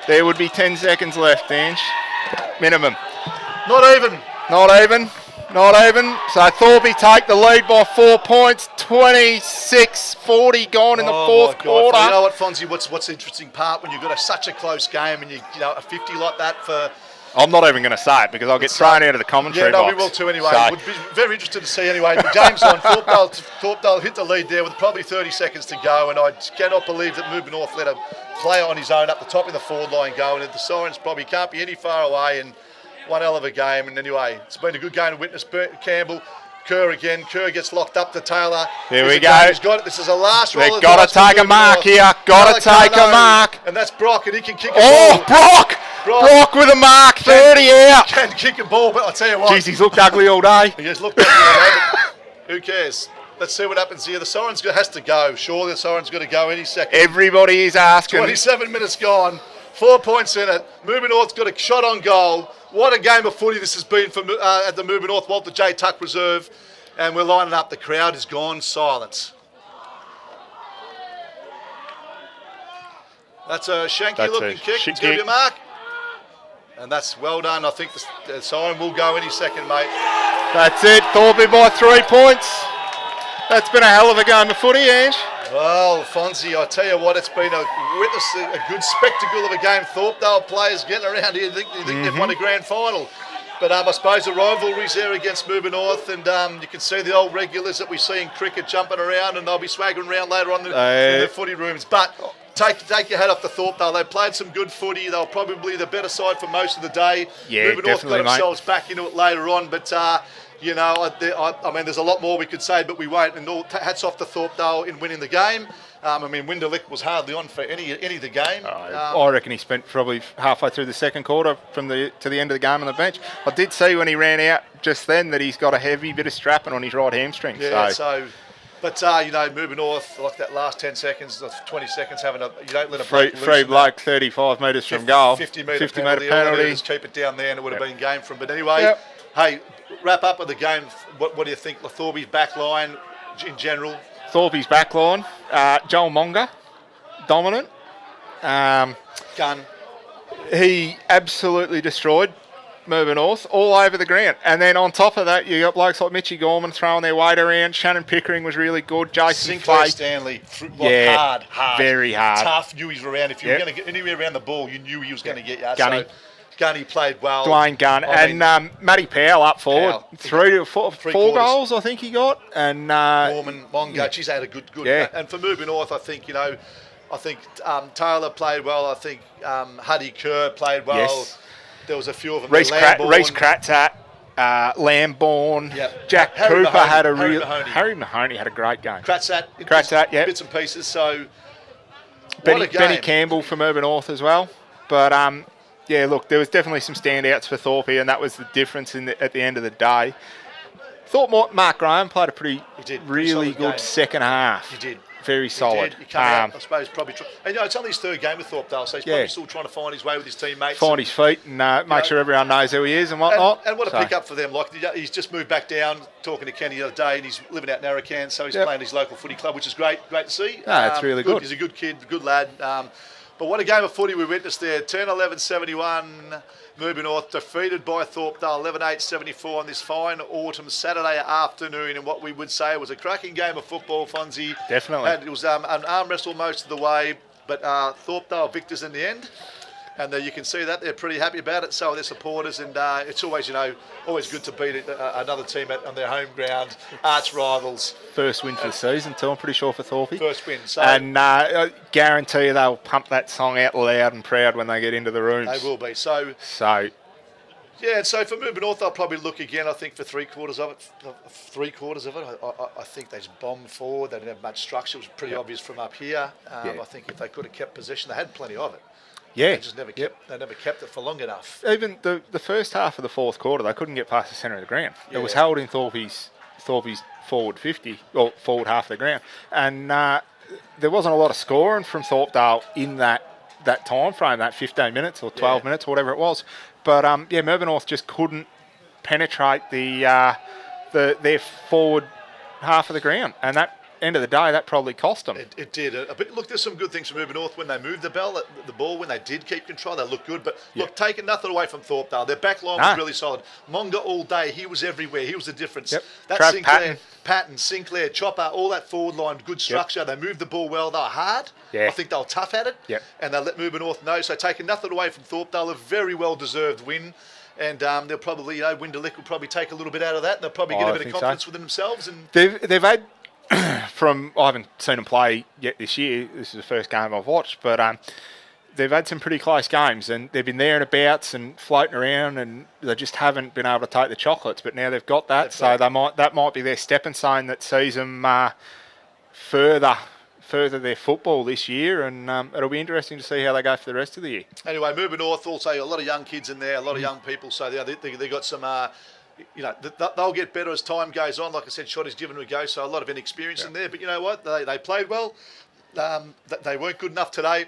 There would be 10 seconds left, Ange. Minimum. Not even. Not even. So Thorpe take the lead by 4 points. 26-40 gone in the fourth my God. quarter. You know what, Fonzie? What's the interesting part when you've got such a close game and you know a 50 like that for. I'm not even going to say it because I'll get thrown out of the commentary box. We will too anyway. So. Would be very interested to see anyway. The game's on. Thorpdale hit the lead there with probably 30 seconds to go, and I cannot believe that Mirboo North let a player on his own up the top of the forward line go, and the Sirens probably can't be any far away, and one hell of a game. And anyway, it's been a good game to witness. Campbell, Kerr again. Kerr gets locked up to Taylor. Here we go. He's got it. This is a last roll. They've got to take a mark here. Got to take a mark. And that's Brock, and he can kick a Oh, ball. Brock with a mark, 30 out. Can kick a ball, but I'll tell you what. Jeez, he's looked ugly all day. He has looked ugly all day, but who cares? Let's see what happens here. The Sirens has to go. Surely the Sirens got to go any second. Everybody is asking. 27 minutes gone. 4 points in it. Mirboo North's got a shot on goal. What a game of footy this has been for at the Mirboo North Walter J. Tuck Reserve. And we're lining up. The crowd is gone silence. That's a shanky-looking kick. It's going to be a mark. And that's well done. I think the siren will go any second, mate. That's it. Thorpe by 3 points. That's been a hell of a game of footy, Ange. Well, Fonzie, I tell you what, it's been a good spectacle of a game. Thorpdale players getting around here. You think they've won a grand final. But I suppose the rivalry's there against Mirboo North, and you can see the old regulars that we see in cricket jumping around, and they'll be swaggering around later on in the footy rooms. But take your hat off to Thorpdale. They played some good footy. They were probably the better side for most of the day. Yeah, Mirboo North got definitely, themselves back into it later on, but you know, I mean, there's a lot more we could say, but we won't. And hats off to Thorpdale in winning the game. I mean, Winderlick was hardly on for any of the game. I reckon he spent probably halfway through the second quarter to the end of the game on the bench. I did see when he ran out just then that he's got a heavy bit of strapping on his right hamstring. Yeah, but you know, Mirboo North, like that last 10 seconds, 20 seconds, you don't let a bloke loose. Free bloke 35 metres from goal. 50 metre penalty. Just keep it down there and it would have been game from. But anyway, hey, wrap up with the game. What do you think? Thorpe's back line in general? Thorpe's back line. Joel Monga, dominant. Gun. He absolutely destroyed Mirboo North all over the ground. And then on top of that, you got blokes like Mitchy Gorman throwing their weight around. Shannon Pickering was really good. Jason Sinclair Fay. Stanley. Yeah, hard. Very hard. Tough. Knew he was around. If you were going to get anywhere around the ball, you knew he was going to get you. Gunny. So, Gunny played well. Dwayne Gunn. Matty Powell up forward. Four goals, I think he got. And Gorman, Mongo. She's had a good. Yeah. And for Mirboo North, I think, Taylor played well. I think Huddy Kerr played well. Yes. There was a few of them. Reece Kratzat, Lamborn, Jack Harry Cooper Mahoney, had a Harry real. Mahoney. Harry Mahoney had a great game. Kratzat, yeah. Bits and pieces. So, Benny Campbell from Mirboo North as well. But yeah, look, there was definitely some standouts for Thorpe, and that was the difference at the end of the day. Thought Mark Graham played a pretty did. really Solid good game. second half. He did. Very solid. He come out, I suppose, probably. And it's only his third game with Thorpdale, so he's probably still trying to find his way with his teammates. Find his feet and make sure everyone knows who he is and whatnot. And what a pick up for them. Like, he's just moved back down, talking to Kenny the other day, and he's living out in Narracans, so he's playing his local footy club, which is great to see. It's really good. He's a good kid, good lad. But what a game of footy we witnessed there. 10-11-71. Mirboo North defeated by Thorpdale 11-8-74 on this fine autumn Saturday afternoon in what we would say was a cracking game of football, Fonzie. Definitely. And it was an arm wrestle most of the way, but Thorpdale victors in the end. And you can see that they're pretty happy about it. So are their supporters, and it's always, always good to beat another team on their home ground, arch rivals. First win for the season too, I'm pretty sure, for Thorpie. First win. So and I guarantee you they'll pump that song out loud and proud when they get into the rooms. They will be. So yeah, and so for Mirboo North, they'll probably look again, I think, for three-quarters of it. I think they just bombed forward. They didn't have much structure. It was pretty obvious from up here. I think if they could have kept possession, they had plenty of it. Yeah. They just never kept it for long enough. Even the first half of the fourth quarter, they couldn't get past the centre of the ground. It was held in Thorpie's forward 50, or forward half of the ground. And there wasn't a lot of scoring from Thorpdale in that time frame, that 15 minutes or 12 minutes or whatever it was. But Mirboo North just couldn't penetrate their forward half of the ground, and that end of the day that probably cost them. It did. But look, there's some good things from Mirboo North when they moved the ball when they did keep control. They looked good. But look, taking nothing away from Thorpdale, their back line was really solid. Monga all day, he was everywhere. He was the difference. Yep. That Sinclair, Chopper, all that forward line, good structure. They moved the ball well. They were hard. I think they were tough at it. And they let Mirboo North know. So taking nothing away from Thorpdale, a very well deserved win. And they'll probably, Winderlick will probably take a little bit out of that. And they'll probably get a bit of confidence within themselves. And they've had I haven't seen them play yet this year. This is the first game I've watched, but they've had some pretty close games, and they've been there and abouts and floating around, and they just haven't been able to take the chocolates. But now they've got that, that might be their stepping stone that sees them further their football this year, and it'll be interesting to see how they go for the rest of the year. Anyway, Mirboo North also a lot of young kids in there, a lot of young people, so they got some. They'll get better as time goes on. Like I said, Shotty's given them a go, so a lot of inexperience in there. But you know what? They played well. They weren't good enough today,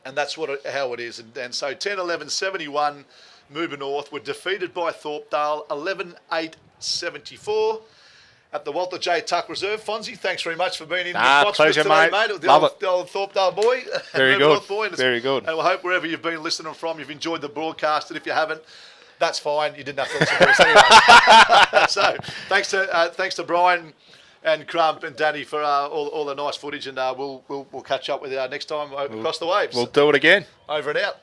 and that's how it is. And so 10-11-71, Mirboo North were defeated by Thorpdale 11-8-74 at the Walter J. Tuck Reserve. Fonzie, thanks very much for being in the box pleasure, today, mate. The old Thorpdale boy. Very good. North boy. Very good. And we hope wherever you've been listening from, you've enjoyed the broadcast. And if you haven't, that's fine. You didn't have to listen to us anyway. So thanks to Brian and Crump and Danny for all the nice footage, and we'll catch up with you next time across the waves. We'll do it again. Over and out.